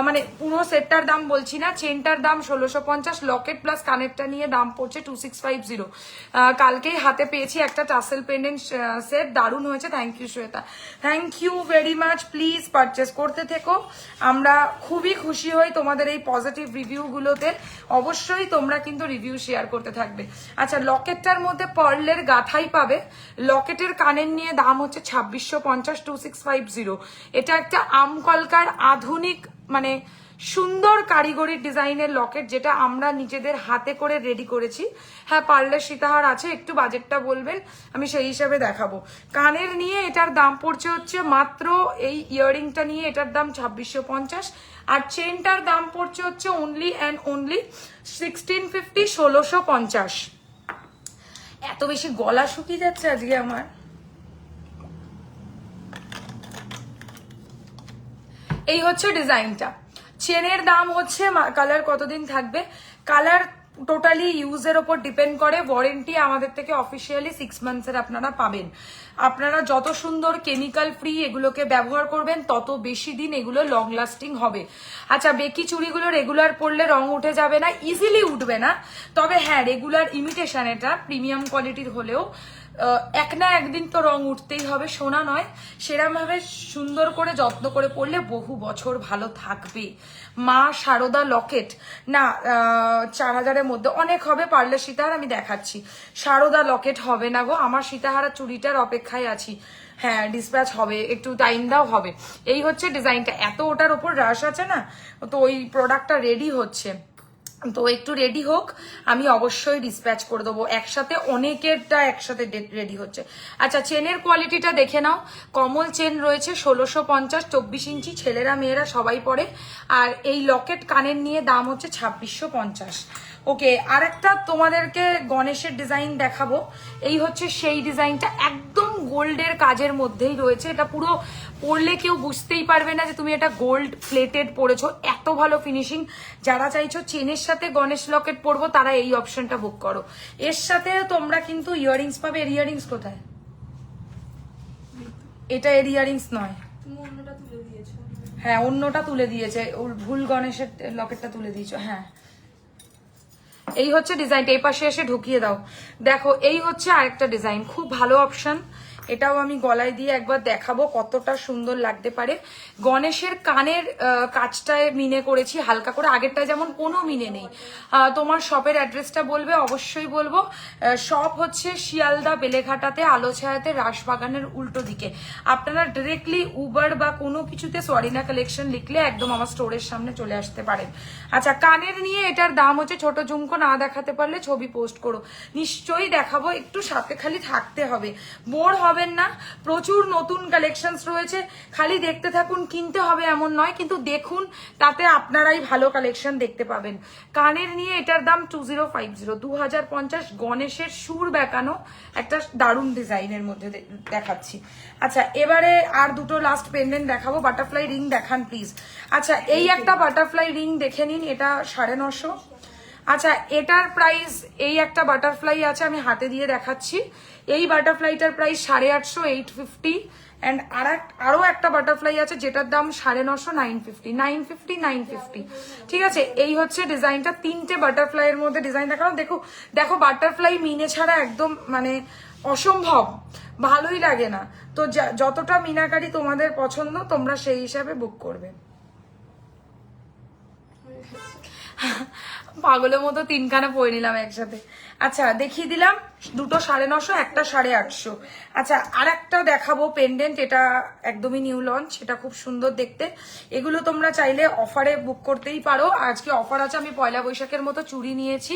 মানে পুরো সেটটার দাম বলছি না, চেনটার দাম 1650, লকেট প্লাস কানেরটা নিয়ে দাম পড়ছে 2650। কালকেই হাতে পেয়েছি একটা টাসেল পেন্ডেন্ট সেট, দারুণ হয়েছে। Thank you Shweta, thank you very much. Please purchase করতে থেকো, আমরা খুবই খুশি হই তোমাদের এই পজিটিভ রিভিউগুলোতে। অবশ্যই তোমরা কিন্তু রিভিউ শেয়ার করতে থাকবে। আচ্ছা, লকেটটার মধ্যে পার্লের গাথাই পাবে। লকেটের কানের নিয়ে দাম হচ্ছে 2650, 2650। এটা একটা আমকলকার আধুনিক মানে সুন্দর কারিগরির ডিজাইনের লকেট, যেটা আমরা নিজেদের হাতে করে রেডি করেছি। হ্যাঁ, পার্লের সীতাহার আছে, একটু বাজেটটা বলবেন, আমি সেই হিসাবে দেখাবো। কানের নিয়ে এটার দাম পড়ছে হচ্ছে মাত্র, এই ইয়াররিংটা নিয়ে এটার দাম 2650, আর চেনটার দাম পড়ছে হচ্ছে অনলি অ্যান্ড অনলি 1650, 1650। এত বেশি গলা শুকিয়ে যাচ্ছে আজকে আমার। এই হচ্ছে ডিজাইনটা। চেনের দাম হচ্ছে, কালার কতদিন থাকবে? কালার টোটালি ইউজের ওপর ডিপেন্ড করে। ওয়ারেন্টি আমাদের থেকে অফিসিয়ালি 6 মান্থসের আপনারা পাবেন। আপনারা যত সুন্দর কেমিক্যাল ফ্রি এগুলোকে ব্যবহার করবেন তত বেশি দিন এগুলো লং লাস্টিং হবে। আচ্ছা, বেকি চুড়িগুলো রেগুলার পরলে রং উঠে যাবে না, ইজিলি উঠবে না, তবে হ্যাঁ রেগুলার ইমিটেশন, এটা প্রিমিয়াম কোয়ালিটির হলেও এক না একদিন তো রং উঠতেই হবে, সোনা নয়। সেরকম ভাবে সুন্দর করে যত্ন করে পরলে বহু বছর ভালো থাকবে। মা শারদা লকেট না 4000-এর মধ্যে অনেক হবে, পারলে সীতাহার আমি দেখাচ্ছি। শারদা লকেট হবে না গো, আমার সীতাহারা চুড়িটার অপেক্ষায় আছি। হ্যাঁ ডিসপ্যাচ হবে, একটু টাইম দাও, হবে। এই হচ্ছে ডিজাইনটা, এত ওটার ওপর রাশ আছে না, তো ওই প্রোডাক্টটা রেডি হচ্ছে, তো একটু রেডি হোক, আমি অবশ্যই ডিসপ্যাচ করে দেবো। একসাথে অনেকেরটা একসাথে রেডি হচ্ছে। আচ্ছা, চেনের কোয়ালিটিটা দেখে নাও। কমল চেন রয়েছে 1650, 24 ইঞ্চি, ছেলেরা মেয়েরা সবাই পরে। আর এই লকেট কানের নিয়ে দাম হচ্ছে 2650। ওকে, আরেকটা তোমাদেরকে গণেশের ডিজাইন দেখাবো। এই হচ্ছে সেই ডিজাইনটা, একদম গোল্ডের কাজের মধ্যেই রয়েছে। এটা পুরো পরলে কেউ বুঝতেই পারবে না যে তুমি এটা গোল্ড প্লেটেড পরেছো, এত ভালো ফিনিশিং। যারা চাইছো চেনের সাথে গণেশ লকেট পরবো তারা এই অপশনটা বুক করো। এর সাথে তোমরা কিন্তু ইয়াররিংস পাবে। এর ইয়াররিংস কোথায়? এটা এর ইয়াররিংস নয়, হ্যাঁ অন্যটা তুলে দিয়েছে, ওর ভুল গণেশের লকেটটা তুলে দিয়েছো। হ্যাঁ এই হচ্ছে ডিজাইনটা, এই পাশে এসে ঢুকিয়ে দাও। দেখো এই হচ্ছে আরেকটা ডিজাইন, খুব ভালো অপশন। এটাও আমি গলায় দিয়ে একবার দেখাবো কতটা সুন্দর লাগতে পারে। গণেশের কানের কাজটায় মিনে করেছি হালকা করে, আগেরটা যেমন কোনো মিনে নেই। তোমার শপের অ্যাড্রেসটা বলবে? অবশ্যই বলবো। শপ হচ্ছে শিয়ালদা বেলেঘাটাতে, আলোছায়াতে, রাসবাগানের উল্টো দিকে। আপনারা ডিরেক্টলি উবার বা কোনো কিছুতে সোয়ারিনা কালেকশন লিখলে একদম আমার স্টোরের সামনে চলে আসতে পারেন। আচ্ছা, কানের নিয়ে এটার দাম হচ্ছে, ছোট ঝুমকো না দেখাতে পারলে ছবি পোস্ট করো, নিশ্চয়ই দেখাবো, একটু সাথে খালি থাকতে হবে, বোর হবেন না। প্রচুর নতুন কালেকশনস রয়েছে, খালি দেখতে থাকুন, কিনতে হবে এমন নয়, কিন্তু দেখুন, তাতে আপনারাই ভালো কালেকশন দেখতে পাবেন। কানের নিয়ে এটার দাম 2050, 2050। গণেশের সুর বেঁকানো একটা দারুণ ডিজাইনের মধ্যে দেখাচ্ছি। আচ্ছা, এবারে আর দুটো লাস্ট পেন্ডেন্ট দেখাবো। বাটারফ্লাই রিং দেখান প্লিজ। আচ্ছা, এই একটা বাটারফ্লাই রিং দেখে নিন, এটা 950। আচ্ছা, এটার প্রাইস, এই একটা বাটারফ্লাই আছে আমি হাতে দিয়ে দেখাচ্ছি, এই বাটারফ্লাইটার প্রাইস 850, 850। অ্যান্ড আরো একটা বাটারফ্লাই আছে যেটার দাম 950, 950, 950, 950। ঠিক আছে, এই হচ্ছে ডিজাইনটা। তিনটে বাটারফ্লাই এর মধ্যে ডিজাইন দেখানো। দেখো দেখো, বাটারফ্লাই মিনে ছাড়া একদম মানে অসম্ভব, ভালোই লাগে না। তো যতটা মিনাকারি তোমাদের পছন্দ তোমরা সেই হিসাবে বুক করবে। পাগলের মতো তিনখানা পরে নিলাম একসাথে। আচ্ছা, দেখিয়ে দিলাম দুটো 950, একটা 850। আচ্ছা, আর একটা দেখাবো পেন্ডেন্ট, এটা একদমই নিউ লঞ্চ, এটা খুব সুন্দর দেখতে। এগুলো তোমরা চাইলে অফারে বুক করতেই পারো। আজকে অফার আছে, আমি পয়লা বৈশাখের মতো চুড়ি নিয়েছি,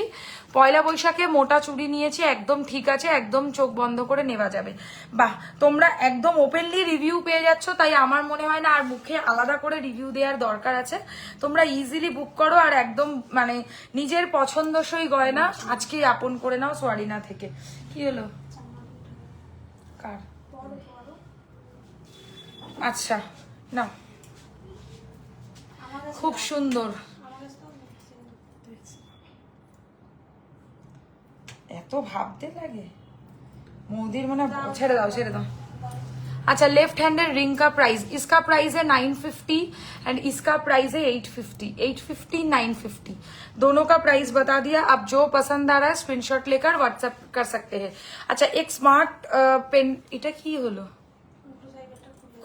পয়লা বৈশাখে মোটা চুড়ি নিয়েছি, একদম ঠিক আছে, একদম চোখ বন্ধ করে নেওয়া যাবে। বাহ, তোমরা একদম ওপেনলি রিভিউ পেয়ে যাচ্ছ, তাই আমার মনে হয় না আর মুখে আলাদা করে রিভিউ দেওয়ার দরকার আছে। তোমরা ইজিলি বুক করো, আর একদম মানে নিজের পছন্দসই গয়না আজকেই আপন করে নাও সোয়ারিনা থেকে। কি হলো কার? আচ্ছা না, খুব সুন্দর, এত ভাবতে লাগে মোদির, মানে ছেড়ে দাও ছেড়ে দাও। अच्छा, लेफ्ट हैंडेड रिंग का प्राइस, इसका प्राइस है 950 एंड इसका प्राइस है 850, 850, 950, दोनों का प्राइस बता दिया। अब जो पसंद आ रहा है स्क्रीनशॉट लेकर व्हाट्सएप कर सकते हैं। अच्छा, एक स्मार्ट पेन, এটা কি হলো,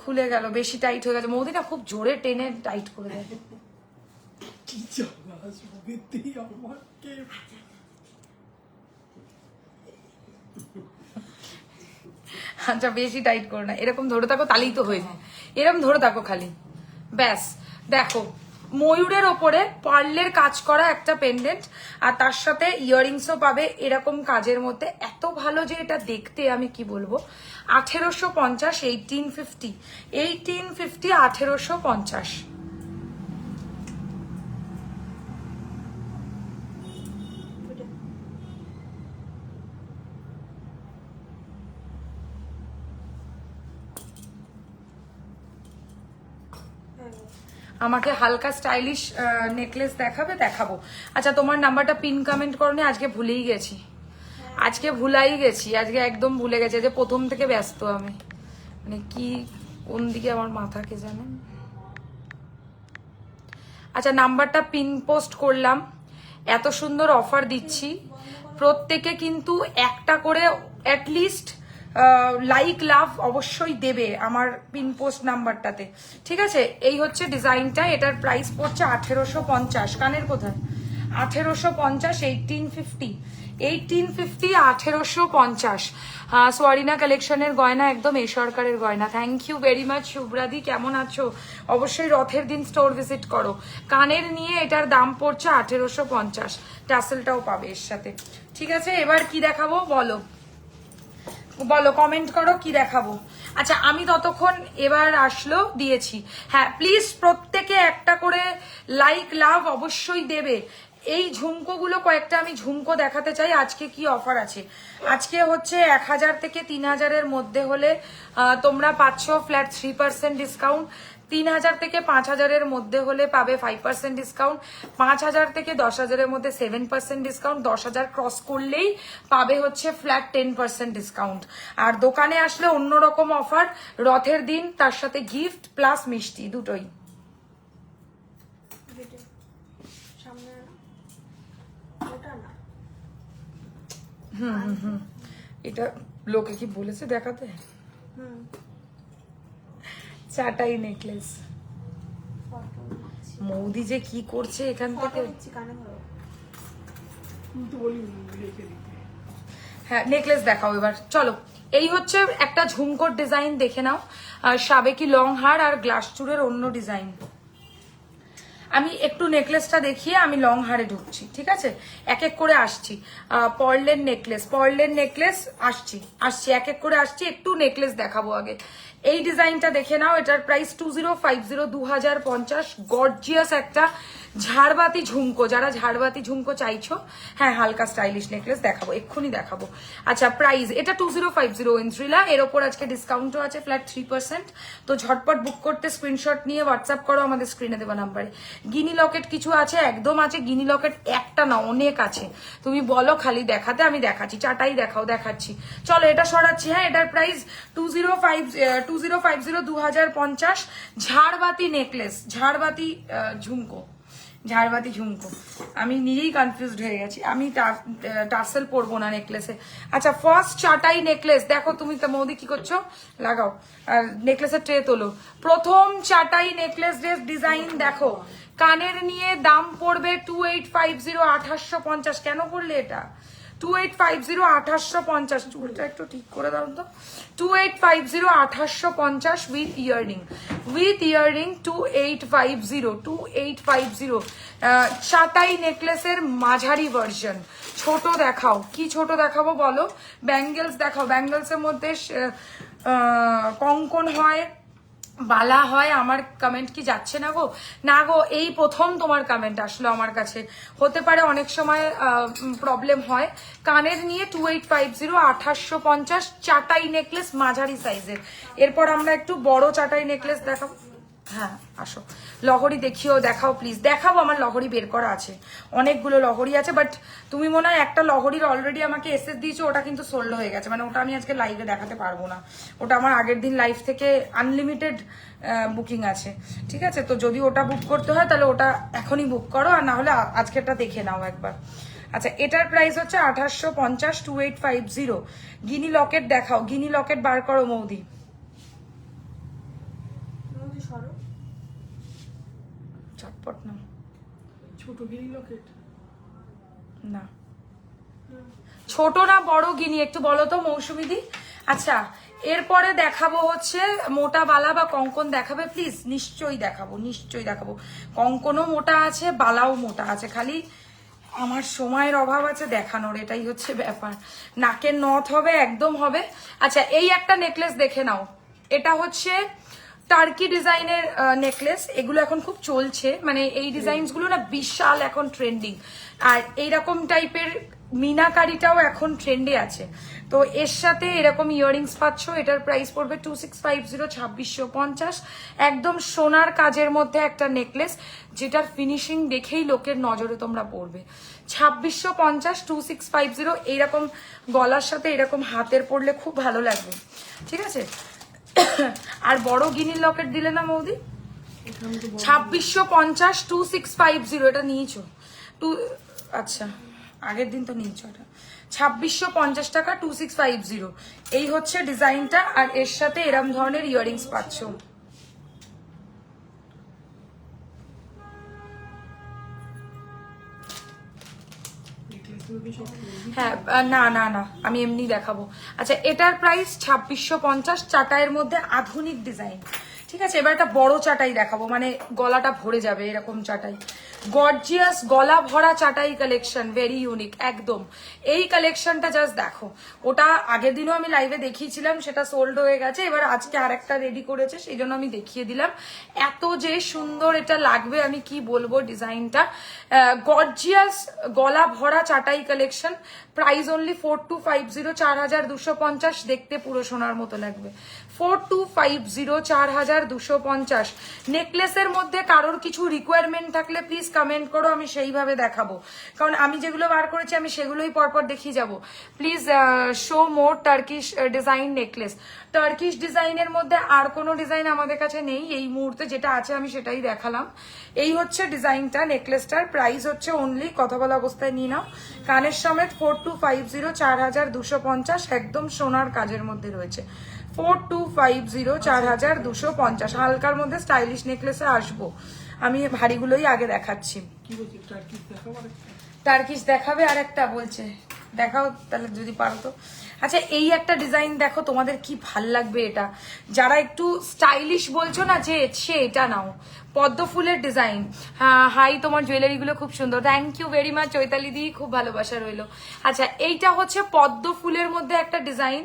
খুলে গেল, বেশি টাইট হয়ে গেছে। মৌদি না খুব জোরে টেনে টাইট করে দেয়। আচ্ছা, বেশি টাইট করো না, এরকম ধরে থাকো তাহলেই তো হয়ে যায়, এরকম ধরে থাকো খালি, ব্যাস। দেখো, ময়ূরের ওপরে পার্লের কাজ করা একটা পেন্ডেন্ট, আর তার সাথে ইয়াররিংসও পাবে এরকম কাজের মধ্যে। এত ভালো যে এটা দেখতে, আমি কি বলবো। 1850, 1850, 1850, 1850। আমাকে হালকা স্টাইলিশ নেকলেস দেখাবো। আচ্ছা তোমার নাম্বারটা পিন কমেন্ট করনি, আজকে ভুলেই গেছি, আজকে একদম ভুলে গেছি, যে প্রথম থেকে ব্যস্ত আমি, মানে কি কোন দিকে আমার মাথা কে জানে। আচ্ছা নাম্বারটা পিন পোস্ট করলাম, এত সুন্দর অফার দিচ্ছি, প্রত্যেকে কিন্তু একটা করে অ্যাটলিস্ট লাইক লাভ অবশ্যই দেবে আমার পিন পোস্ট নাম্বারটাতে, ঠিক আছে। এই হচ্ছে ডিজাইনটা, এটার প্রাইস পড়ছে 1850। কানের কোথায়? 1850, 1850, 1850। সোয়ারিনা কালেকশনের গয়না, একদম এ সরকারের গয়না। থ্যাংক ইউ ভেরি মাচ শুভ্রাদি, কেমন আছো? অবশ্যই রথের দিন স্টোর ভিজিট করো। কানের নিয়ে এটার দাম পড়ছে 1850, টাসেলটাও পাবে এর সাথে, ঠিক আছে। এবার কি দেখাবো বলো, কমেন্ট করো কি দেখাবো। আচ্ছা আমি ততক্ষণ এবার আসলো দিয়েছি, হ্যাঁ প্লিজ প্রত্যেকে একটা করে লাইক লাভ অবশ্যই দেবে। এই ঝুমকোগুলো কয়েকটা আমি ঝুমকো দেখাতে চাই। আজকে কি অফার আছে, আজকে হচ্ছে 1000 থেকে 3000-এর মধ্যে হলে তোমরা পাচ্ছ ফ্ল্যাট 3% ডিসকাউন্ট। 3000 থেকে 5000-এর মধ্যে হলে পাবে 5% ডিসকাউন্ট। 5000 থেকে 10000-এর মধ্যে 7% ডিসকাউন্ট। 10000 ক্রস করলেই পাবে হচ্ছে ফ্ল্যাট 10% ডিসকাউন্ট। আর দোকানে আসলে অন্যরকম অফার, রথের দিন, তার সাথে গিফট প্লাস মিষ্টি দুটোই। এটা লোকে কি বলেছে দেখাতে? চাটাই নেকলেস। মৌদি যে কি করছে এখান থেকে, হ্যাঁ নেকলেস দেখাও এবার, চলো। এই হচ্ছে একটা ঝুমকোর ডিজাইন, দেখে নাও, সাবেকি লং হার আর গ্লাস চুড়ের অন্য ডিজাইন। আমি একটু নেকলেসটা দেখিয়ে আমি লং হারে ঢুকছি, ঠিক আছে, এক এক করে আসছি। পার্লের নেকলেস আসছি এক এক করে আসছি। একটু নেকলেস দেখাবো আগে। এই ডিজাইনটা দেখে নাও, এটার প্রাইস 2050, 2050। গর্জিয়াস একটা ঝাড়বাতি ঝুমকো, যারা ঝাড়বাতি ঝুমকো চাইছো, হ্যাঁ হালকা স্টাইলিশ নেকলেস দেখাবো, এক্ষুনি দেখাবো। আচ্ছা প্রাইস এটা 2050 ইন্দ্রিলা, এর ওপর আজকে ডিসকাউন্টও আছে ফ্ল্যাট 3%। তো ঝটপট বুক করতে স্ক্রিনশট নিয়ে হোয়াটসঅ্যাপ করো আমাদের স্ক্রিনে দেওয়া নাম্বারে। গিনি লকেট কিছু আছে, একদম আছে। গিনি লকেট একটা না অনেক আছে, তুমি বলো খালি দেখাতে, আমি দেখাচ্ছি। চাটাই দেখাও, দেখাচ্ছি। চলো এটা সরাচ্ছি, হ্যাঁ এটার প্রাইস 2050, 2050। ঝাড়বাতি নেকলেস, ঝাড়বাতি ঝুমকো, আমি নিজেই কনফিউজড হয়ে গেছি। আমি টার্সেল পরবো না নেকলেসে। আচ্ছা ফার্স্ট চাটাই নেকলেস দেখো, তুমি তো মৌদি কি করছো, লাগাও আর নেকলেসের ট্রে তোলো। প্রথম চাটাই নেকলেস ডিজাইন দেখো, কানের নিয়ে দাম পড়বে 2850, 2850। কেন করলে এটা 2850, 2850? চুলটা একটু ঠিক করে দাও তো। 2850, 2850 উইথ ইয়াররিং 2850। চাটাই নেকলেসের মাঝারি ভার্সন, ছোট দেখাও। কি ছোট দেখাবো বলো? ব্যাঙ্গেলস দেখাও, ব্যাঙ্গেলসের মধ্যে কঙ্কন হয়, বালা হয়। আমার কমেন্ট কি যাচ্ছে না গো? না গো, এই প্রথম তোমার কমেন্ট আসলো আমার কাছে, হতে পারে অনেক সময় প্রবলেম হয়। কানের নিয়ে 2850, 2850 চাটাই নেকলেস মাঝারি সাইজের। এরপর আমরা একটু বড় চাটাই নেকলেস দেখাবো। হ্যাঁ আসো, লহরি দেখাও প্লিজ, দেখাবো। আমার লহরি বের করা আছে, অনেকগুলো লহরি আছে, বাট তুমি মনে হয় একটা লহরির অলরেডি আমাকে এসএস দিয়েছো, ওটা কিন্তু সোল্ড হয়ে গেছে, মানে ওটা আমি আজকে লাইভে দেখাতে পারবো না। ওটা আমার আগের দিন লাইভ থেকে আনলিমিটেড বুকিং আছে, ঠিক আছে। তো যদি ওটা বুক করতে হয় তাহলে ওটা এখনই বুক করো, আর না হলে আজকেরটা দেখে নাও একবার। আচ্ছা এটার প্রাইস হচ্ছে 2850, 2850। গিনি লকেট দেখাও, গিনি লকেট বার করো মৌদি। চটপট না, ছোট গিনি লকেট না, ছোট না বড় গিনি, একটু বলো তো মৌসুমিদি। আচ্ছা এরপরে দেখাবো হচ্ছে মোটা বালা বা কঙ্কন দেখাবে প্লিজ? নিশ্চয়ই দেখাবো। কঙ্কনও মোটা আছে, বালাও মোটা আছে, খালি আমার সময়ের অভাব আছে দেখানোর, এটাই হচ্ছে ব্যাপার। নাকের নথ হবে, একদম হবে। আচ্ছা এই একটা নেকলেস দেখে নাও, এটা হচ্ছে টার্কি ডিজাইনের নেকলেস। এগুলো এখন খুব চলছে, মানে এই ডিজাইনস গুলো না বিশাল এখন ট্রেন্ডিং। আর এইরকম টাইপের মিনাকারিটাও এখন ট্রেন্ডে আছে। তো এর সাথে এরকম ইয়াররিংস পাচ্ছ, এটার প্রাইস পড়বে 2650, 2650। একদম সোনার কাজের মধ্যে একটা নেকলেস, যেটার ফিনিশিং দেখেই লোকের নজরে তোমরা পড়বে। 2650, 2650। এইরকম গলার সাথে এরকম হাতের পরলে খুব ভালো লাগবে, ঠিক আছে। আর বড় গিনির লকেট দিলে না বৌদি? 2650, 2650। এটা নিয়েছো আচ্ছা, আগের দিন তো নিয়েছো। এটা 2650 টাকা, 2650। এই হচ্ছে ডিজাইনটা, আর এর সাথে এরম ধরনের ইয়াররিংস পাচ্ছ। হ্যাঁ, না না না, আমি এমনি দেখাবো। আচ্ছা, এটার প্রাইস 2650, চাটাইয়ের মধ্যে আধুনিক ডিজাইন, ঠিক আছে। এবার একটা বড় চাটাই দেখাবো, মানে গলাটা ভরে যাবে এরকম চাটাই। গর্জিয়াস গলা ভরা চাটাই কালেকশন, ভেরি ইউনিক একদম। এই কালেকশনটা জাস্ট দেখো, ওটা আগের দিনও আমি লাইভে দেখিয়েছিলাম, সেটা সোল্ড হয়ে গেছে। এবার আজকে আরেকটা রেডি করেছে, সেই জন্য আমি দেখিয়ে দিলাম। এত যে সুন্দর এটা লাগবে আমি কি বলবো ডিজাইনটা। গর্জিয়াস গলা ভরা চাটাই কালেকশন, প্রাইস অনলি 4250, 4250। দেখতে পুরো সোনার মতো লাগবে। 4250, 4250। নেকলেসের মধ্যে কারোর কিছু রিকোয়ারমেন্ট থাকলে প্লিজ কমেন্ট করো, আমি সেইভাবে দেখাবো। কারণ আমি যেগুলো বার করেছি আমি সেগুলোই পরপর দেখিয়ে যাব। Please show more Turkish design necklace. Turkish ডিজাইনের মধ্যে আর কোনো ডিজাইন আমাদের কাছে নেই এই মুহূর্তে, যেটা আছে আমি সেটাই দেখালাম। এই হচ্ছে ডিজাইনটা, নেকলেসটার প্রাইস হচ্ছে অনলি, কথা বলা অবস্থায় নিয়ে নাও, কানের সমেত 4250, 4250। একদম সোনার কাজের মধ্যে রয়েছে। 4250, 4250। হালকার মধ্যে স্টাইলিশ নেকলেসে আসবো। আমি ভারীগুলোই আগে দেখাচ্ছি। টার্কিশ দেখাবে আর একটা বলছে, দেখাও তাহলে যদি পারো তো। আচ্ছা, এই একটা ডিজাইন দেখো, তোমাদের কি ভাল লাগবে এটা। যারা একটু স্টাইলিশ বলছো না যে সে এটা নাও, পদ্ম ফুলের ডিজাইন। হাই, তোমার জুয়েলারি গুলো খুব সুন্দর, thank you very much Chaitali di, খুব ভালোবাসা রইলো। আচ্ছা, এইটা হচ্ছে পদ্ম ফুলের মধ্যে একটা ডিজাইন,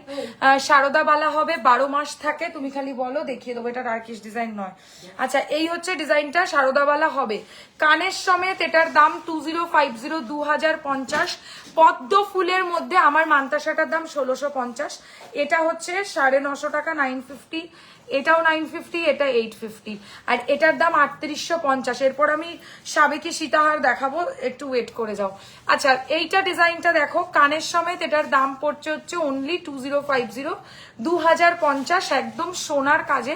সারদা বালা হবে, 12 মাস থাকে। তুমি খালি বলো, দেখিয়ে দেবো। এটা টার্কিশ ডিজাইন নয়। আচ্ছা, এই হচ্ছে ডিজাইনটা, সারদা বালা হবে, কানের সমেত। এটার দাম 2050, 2050। পদ্ম ফুলের মধ্যে আমার মান্তাসাটার দাম 1650। এটা হচ্ছে 950 টাকা, 950। এটাও 950, এটা 850, আর এটার দাম 3850। এরপর আমি সাবেকি সীতাহার দেখাবো, একটু ওয়েট করে যাও। আচ্ছা, এইটা ডিজাইনটা দেখো, কানের সমেত। এটার দাম পড়ছে হচ্ছে অনলি 2050, 2050। একদম সোনার কাজে,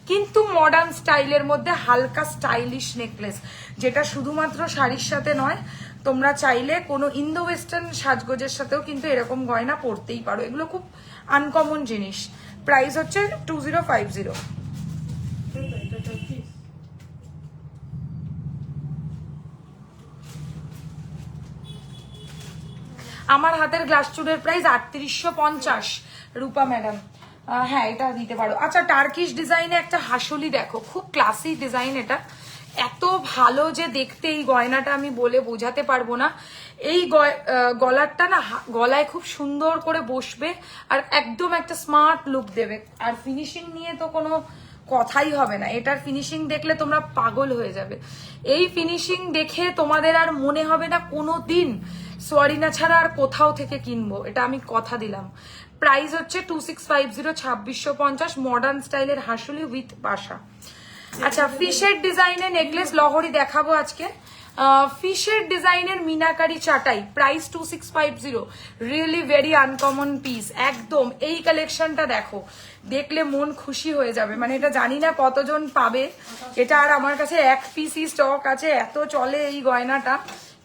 কিন্তু মডার্ন স্টাইলের মধ্যে হালকা স্টাইলিশ নেকলেস, যেটা শুধুমাত্র শাড়ির সাথে নয়, তোমরা চাইলে কোনো ইন্দো ওয়েস্টার্ন সাজগোজের সাথেও কিন্তু এরকম গয়না পরতেই পারো। এগুলো খুব আনকমন জিনিস। প্রাইস হচ্ছে 2050। আমার হাতের গ্লাস চুড়ের প্রাইস 3850, রূপা ম্যাডাম। হ্যাঁ, এটা দিতে পারো। আচ্ছা, টার্কিশ ডিজাইনে একটা হাসুলি দেখো, খুব ক্লাসি ডিজাইন। এটা এত ভালো যে দেখতে, এই গয়নাটা আমি বলে বোঝাতে পারবো না। এই গলারটা না গলায় খুব সুন্দর করে বসবে, আর একদম একটা স্মার্ট লুক দেবে। আর ফিনিশিং নিয়ে তো কোনো কথাই হবে না, এটার ফিনিশিং দেখলে তোমরা পাগল হয়ে যাবে। এই ফিনিশিং দেখে তোমাদের আর মনে হবে না কোনো দিন সোয়ারিনা ছাড়া আর কোথাও থেকে কিনবো, এটা আমি কথা দিলাম। প্রাইস হচ্ছে 2650, 2650। মডার্ন স্টাইলের হাসুলি উইথ বাসা। আচ্ছা, ফিশের ডিজাইনের নেকলেস লহরি দেখাবো আজকে। ফিশের ডিজাইনের মিনাকারি চাটাই, price 2650। Really very uncommon piece একদম। এই কালেকশনটা দেখো, দেখলে মন খুশি হয়ে যাবে। মানে এটা জানি না কতজন পাবে, এটা আর আমার কাছে এক পিসই স্টক আছে, এত চলে এই গয়নাটা।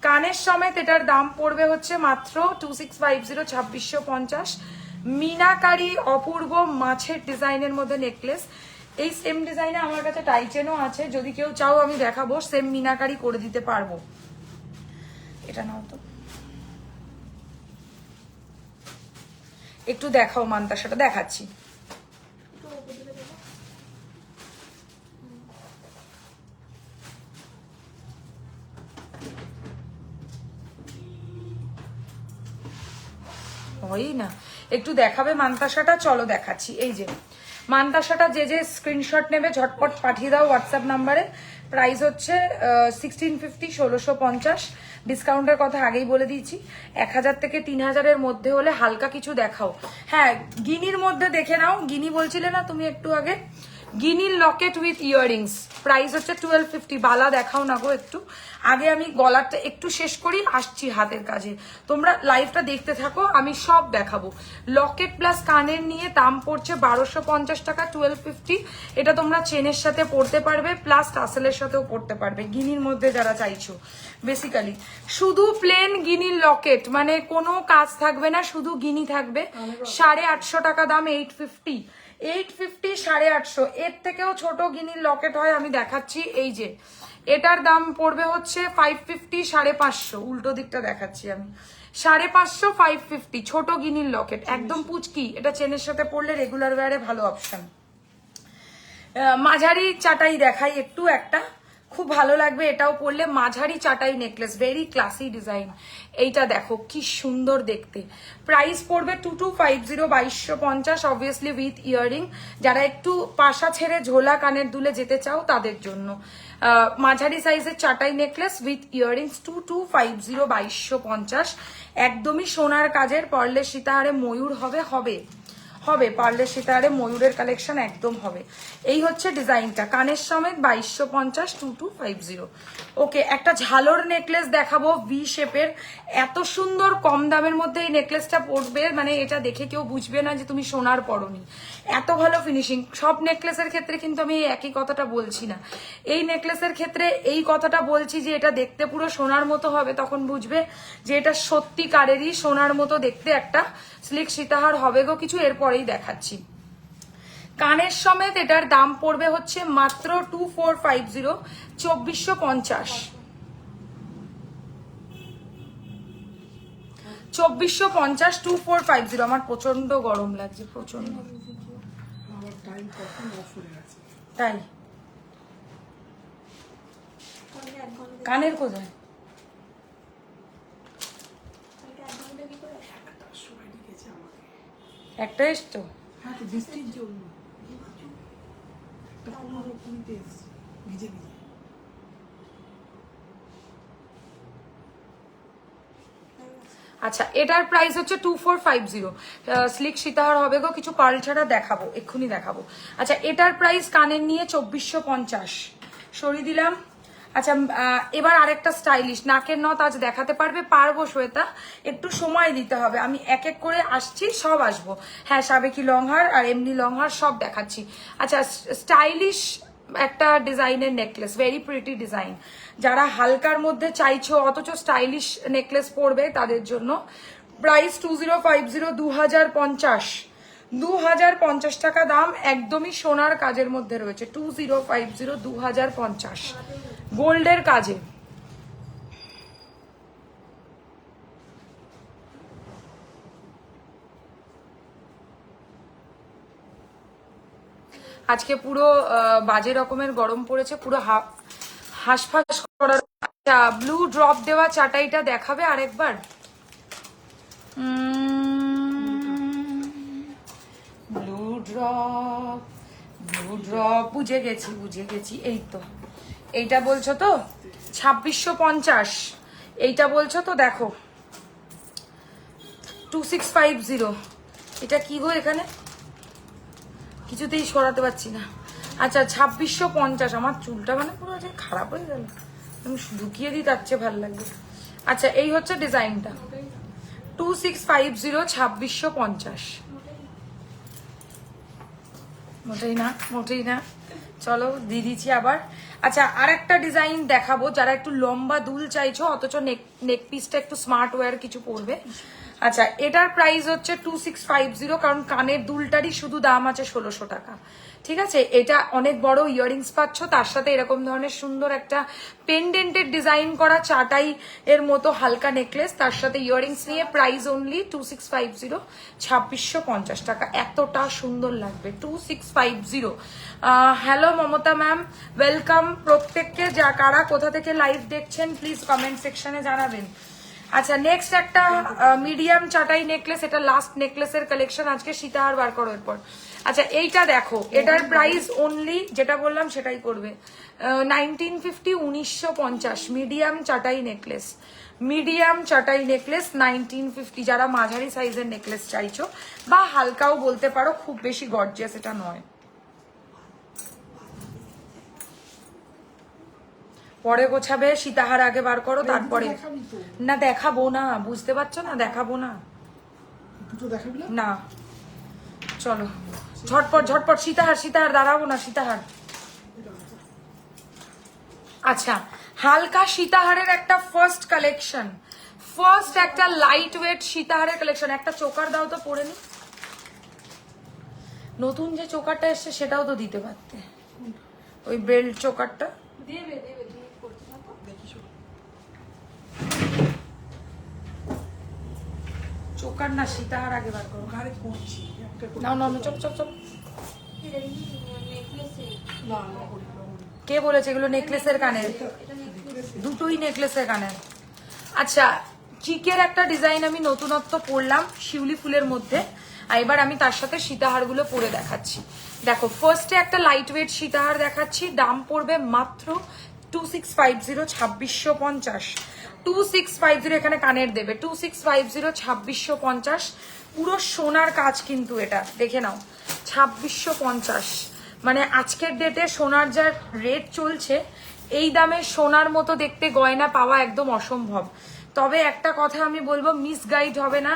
কানের সমেত এটার দাম পড়বে হচ্ছে মাত্র 2650, 2650। মিনাকারি অপূর্ব মাছের ডিজাইনের মধ্যে নেকলেস। এই সেম ডিজাইনে আমার কাছে টাইচেনও আছে, যদি কেউ চাও আমি দেখাবো, সেম মিনাকারি করে দিতে পারবো। এটা নাও তো, একটু দেখাও মান্তাসাটা, দেখাচ্ছি। হয় না, একটু দেখাবে মান্তাসাটা, চলো দেখাচ্ছি। এই যে মানতাসাটা যে স্ক্রিনশট নেবে ঝটপট পাঠিয়ে দাও হোয়াটসঅ্যাপ নাম্বারে। প্রাইস হচ্ছে 1650, 1650। ডিসকাউন্টের কথা আগেই বলে দিয়েছি। 1000 থেকে 3000-এর মধ্যে হলে হালকা কিছু দেখাও। হ্যাঁ, গিনির মধ্যে দেখে নাও। গিনি বলছিলে না তুমি একটু আগে, গিনির লকেট উইথ ইয়াররিংস, প্রাইস হচ্ছে 1250। বালা দেখাও না গো একটু, আগে আমি গলাটা একটু শেষ করি, আসছি হাতের কাজে। তোমরা লাইভটা দেখতে থাকো, আমি সব দেখাবো। লকেট প্লাস কানের নিয়ে দাম পড়ছে 1250 টাকা, 1250। এটা তোমরা চেনের সাথে পরতে পারবে, প্লাস টাসেলের সাথেও পরতে পারবে। গিনির মধ্যে যারা চাইছো, বেসিক্যালি শুধু প্লেন গিনির লকেট, মানে কোনো কাজ থাকবে না, শুধু গিনি থাকবে। 850 টাকা দাম, 850, 850, 850। এর থেকেও ছোট গিনির লকেট হয়, আমি দেখাচ্ছি। এই যে এটার দাম পড়বে হচ্ছে 550, 550। উল্টো দিকটা দেখাচ্ছি আমি, 550, 550 ছোট গিনির লকেট, একদম পুচকি। এটা চেনের সাথে পড়লে রেগুলার ওয়্যারে ভালো অপশন। মাঝারি চাটাই দেখাই একটু, একটা খুব ভালো লাগবে এটাও পরলে। মাঝারি চাটাই নেকলেস, ভেরি ক্লাসি ডিজাইন। এইটা দেখো কি সুন্দর দেখতে। প্রাইস পড়বে 2250, 2250, অবভিয়াসলি উইথ ইয়াররিং। যারা একটু পাশা ছেড়ে ঝোলা কানের দুলে যেতে চাও তাদের জন্য মাঝারি সাইজের চাটাই নেকলেস উইথ ইয়াররিংস, 2250, 2250। একদমই সোনার কাজের, পার্লের সীতাহারে ময়ূর হবে হবে হবে পার্লের সীতাহারে ময়ূরের কালেকশন একদম হবে। এই হচ্ছে ডিজাইনটা, কানের সমেত 2250, 2250। ওকে, একটা ঝালর নেকলেস দেখাবো ভি শেপের। এত সুন্দর কম দামের মধ্যে এই নেকলেসটা পড়বে, মানে এটা দেখে কেউ বুঝবে না যে তুমি সোনার পরনি। এত ভালো ফিনিশিং। সব নেকলেসের ক্ষেত্রে কিন্তু আমি একই কথাটা বলছি না, এই নেকলেসের ক্ষেত্রে এই কথাটা বলছি যে এটা দেখতে পুরো সোনার মতো হবে, তখন বুঝবে যে এটা সত্যিকারেরই সোনার মতো দেখতে একটা স্লিক সীতাহার হবে গো কিছু। এরপরেই দেখাচ্ছি। কানের সমেত এটার দাম পড়বে হচ্ছে মাত্র 2450, 2450, 2450, 2450। আমার প্রচন্ড গরম লাগছে, প্রচন্ড। আমার টাইম কখন অফ হয়ে গেছে। তাই কানের কোথায়? একটার সময় লিখেছে আমাকে। একটা এসতো। হ্যাঁ, তো বৃষ্টির জন্য একটা 15-20 এসছে, ভিজে ভিজে। আচ্ছা, এটার প্রাইস হচ্ছে 2450। স্লিক সীতাহার হবে গো কিছু, পার্ল ছাড়া দেখাবো, এক্ষুনি দেখাবো। আচ্ছা, এটার প্রাইস কানের নিয়ে 2450 সরিয়ে দিলাম। আচ্ছা, এবার আরেকটা স্টাইলিশ নাকের নথ আজ দেখাতে পারবো শ্বেতা, একটু সময় দিতে হবে। আমি এক এক করে আসছি, সব আসবো। হ্যাঁ, সাবেকি লংহার আর এমনি লংহার সব দেখাচ্ছি। আচ্ছা, স্টাইলিশ একটা ডিজাইনের নেকলেস, ভেরি প্রিটি ডিজাইন। যারা হালকার মধ্যে চাইছো অথচ স্টাইলিশ নেকলেস পরবে তাদের জন্য প্রাইস 2050, 2050, 2050 টাকা দাম। একদমই সোনার কাজের মধ্যে রয়েছে, 2050, 2050 গোল্ডের কাজে। আজকে পুরো বাজে রকমের গরম পড়েছে, পুরো হাঁসফাঁস করার। আচ্ছা, ব্লু ড্রপ দেওয়া চাটাইটা দেখাবে আরেকবার। ব্লু ড্রপ, বুঝে গেছি। এই তো, এইটা বলছো তো 2650, এইটা বলছো তো, দেখো 2650। এটা কি গো, এখানে কিছুতেই সরাতে পারছি না। আচ্ছা, 2650। আমার চুলটা মানে পুরো খারাপ হয়ে গেল, আমি ঢুকিয়ে দিই, তার চেয়ে ভালো লাগবে। আচ্ছা, এই হচ্ছে ডিজাইনটা, 2650, 2650। মোটেই না। চলো দিয়ে দিচ্ছি আবার। আচ্ছা, আর একটা ডিজাইন দেখাবো যারা একটু লম্বা দুল চাইছো অথচ নেক পিসটা একটু স্মার্ট ওয়্যার কিছু পরবে। আচ্ছা, এটার প্রাইস হচ্ছে 2650, কারণ কানের দুলটারই শুধু দাম আছে 1600 টাকা। ঠিক আছে, এটা অনেক বড় ইয়াররিংস পাচ্ছ, তার সাথে এরকম ধরনের সুন্দর একটা পেন্ডেন্টের ডিজাইন করা চাটাই এর মতো হালকা নেকলেস, তার সাথে ইয়াররিংস নিয়ে প্রাইস অনলি 2650, 2650 টাকা। এতটা সুন্দর লাগবে, 2650। হ্যালো মমতা ম্যাম, ওয়েলকাম প্রত্যেককে। কারা কোথা থেকে লাইভ দেখছেন প্লিজ কমেন্ট সেকশনে জানাবেন। আচ্ছা নেক্সট একটা মিডিয়াম চাটাই নেকলেস, এটা লাস্ট নেকলেসের কালেকশন আজকে, সীতাহার বার করো এরপর। আচ্ছা এইটা দেখো, এটার প্রাইস অনলি যেটা বললাম সেটাই করবে, 1950, 1950 মিডিয়াম চাটাই নেকলেস, মিডিয়াম চাটাই নেকলেস 1950। যারা মাঝারি সাইজের নেকলেস চাইছো বা হালকাও বলতে পারো, খুব বেশি গর্জিয়াস এটা নয়। পরে গোছাবে, সীতাহার আগে বার করো তারপরে। দেখাবি তো? না দেখাবো না, বুঝতে পারছো না, দেখাবো না। দুটো দেখাবি না? না চলো ঝটপট ঝটপট, সীতাহার সীতাহার দাঁড়াবো না, সীতাহার। আচ্ছা হালকা সীতাহারের একটা ফার্স্ট কালেকশন, ফার্স্ট একটা লাইট ওয়েট সীতাহারের কালেকশন। একটা চোকার দাও তো পরে নি, নতুন যে চোকারটা এসছে সেটাও তো দিতে পারতে, ওই বেল্ট চোকারটা। চোকার না, সীতাহার আগে বার করো। ঘরে করছি একটা করে। নাও নাও নাও, চপ চপ চপ। না না করি না, করি। কে বলেছে এগুলো নেকলেসের কানের? দুটোই নেকলেসের কানের। আচ্ছা চিকের একটা ডিজাইন আমি নতুনত্ব পরলাম শিউলি ফুলের মধ্যে, আর এবার আমি তার সাথে সীতাহারগুলো পরে দেখাচ্ছি। দেখো ফার্স্টে একটা লাইট ওয়েট সীতাহার দেখাচ্ছি, দাম পড়বে মাত্র 2650, 2650, 2650। এখানে কানের দেবে 2650, 2650। পুরো সোনার কাজ কিন্তু এটা, দেখে নাও 2650। মানে আজকের ডেটে সোনার যা রেট চলছে, এই দামে সোনার মতো দেখতে গয়না পাওয়া একদম অসম্ভব। তবে একটা কথা আমি বলবো, মিসগাইড হবে না,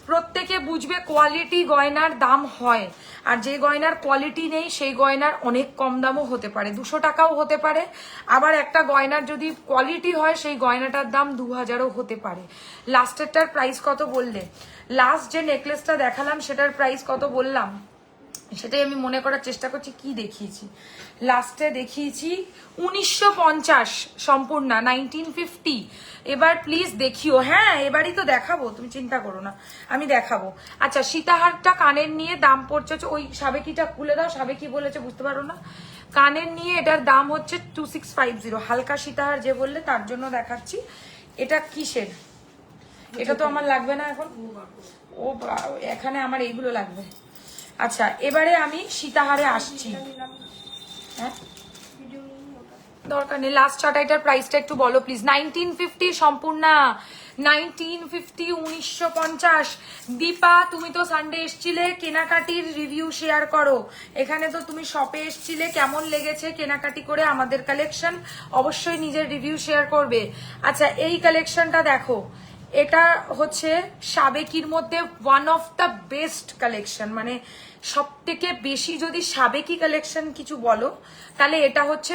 প্রত্যেকে বুঝবে কোয়ালিটি গয়নার দাম হয়, আর যে গয়নার কোয়ালিটি নেই সেই গয়নার অনেক কম দামও হতে পারে, 200 টাকাও হতে পারে। আবার একটা গয়নার যদি কোয়ালিটি হয় সেই গয়নাটার দাম 2000ও হতে পারে। লাস্টেরটার প্রাইস কত বললে? লাস্ট যে নেকলেসটা দেখালাম সেটার প্রাইস কত বললাম সেটাই আমি মনে করার চেষ্টা করছি, কি দেখিয়েছি লাস্টে? দেখিয়েছি 1950 সম্পূর্ণ, 1950। এবার প্লিজ দেখিও, হ্যাঁ এবারই তো দেখাবো, তুমি চিন্তা করো না, আমি দেখাবো। আচ্ছা সীতাহারটা কানের নিয়ে দাম পড়ছে হচ্ছে, ওই সাবেকিটা খুলে দাও, সাবেকি বলেছে বুঝতে পারো না। কানের নিয়ে এটার দাম হচ্ছে 2650। হালকা সীতাহার যে বললে তার জন্য দেখাচ্ছি। এটা কিসের? এটা তো আমার লাগবে না এখন, ও এখানে আমার এইগুলো লাগবে। আচ্ছা এবারে আমি সীতাহারে আসছি। হ্যাঁ দরকার নেই, লাস্ট চাটাইটার প্রাইসটা একটু বলো প্লিজ। 1950 সম্পূর্ণ, 1950, 1950। দীপা তুমি তো সানডে এসছিলে, কেনাকাটির রিভিউ শেয়ার করো। এখানে তো তুমি শপে এসছিলে, কেমন লেগেছে কেনাকাটি করে আমাদের কালেকশন, অবশ্যই নিজের রিভিউ শেয়ার করবে। আচ্ছা এই কালেকশনটা দেখো, এটা হচ্ছে সাবেকির মধ্যে one of the best collection, মানে সব থেকে বেশি যদি সাবেকি কালেকশন কিছু বলো তাহলে এটা হচ্ছে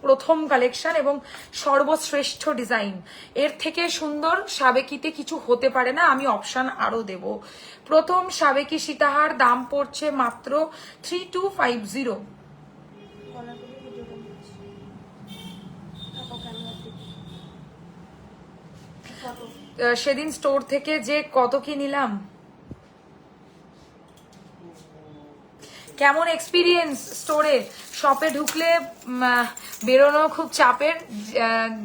প্রথম কালেকশন এবং সর্বশ্রেষ্ঠ ডিজাইন। এর থেকে সুন্দর সাবেকিতে কিছু হতে পারে না, আমি অপশন আরো দেব। প্রথম সাবেকি সীতাহার দাম পড়ছে মাত্র 3250। সেদিন স্টোর থেকে যে কত কি নিলাম, কেমন এক্সপিরিয়েন্স স্টোরে? শপে ঢুকলে বেরোনো খুব চাপের,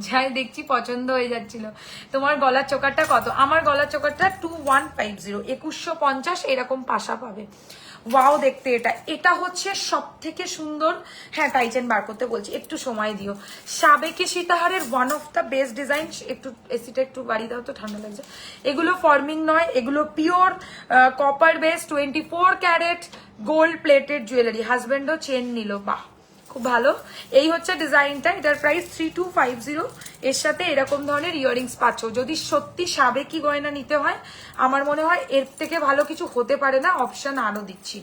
যাই দেখছি পছন্দ হয়ে যাচ্ছিল। তোমার গলার চোকারটা কত? আমার গলার চোকারটা 2150, 2150 এরকম পাশা পাবে। ওয়াও দেখতে এটা, এটা হচ্ছে সব থেকে সুন্দর। হ্যাঁ টাইচেন বার করতে বলছি, একটু সময় দিও। সাবেকি সীতাহারের one of the best design. একটু এসিটা একটু বাড়ি দাও তো, ঠান্ডা লাগছে। এগুলো ফর্মিং নয়, এগুলো pure copper base 24 carat gold plated jewellery. হাজবেন্ডও চেন নিল, বাহ খুব ভালো। এই হচ্ছে ডিজাইনটা, এটার প্রাইস 3250। এর সাথে এরকম ধরনের ইয়াররিংস পাচ্ছ। যদি সত্যি সাবেকি গয়না নিতে হয় আমার মনে হয় এর থেকে ভালো কিছু হতে পারে না। অপশন আরো দিচ্ছি,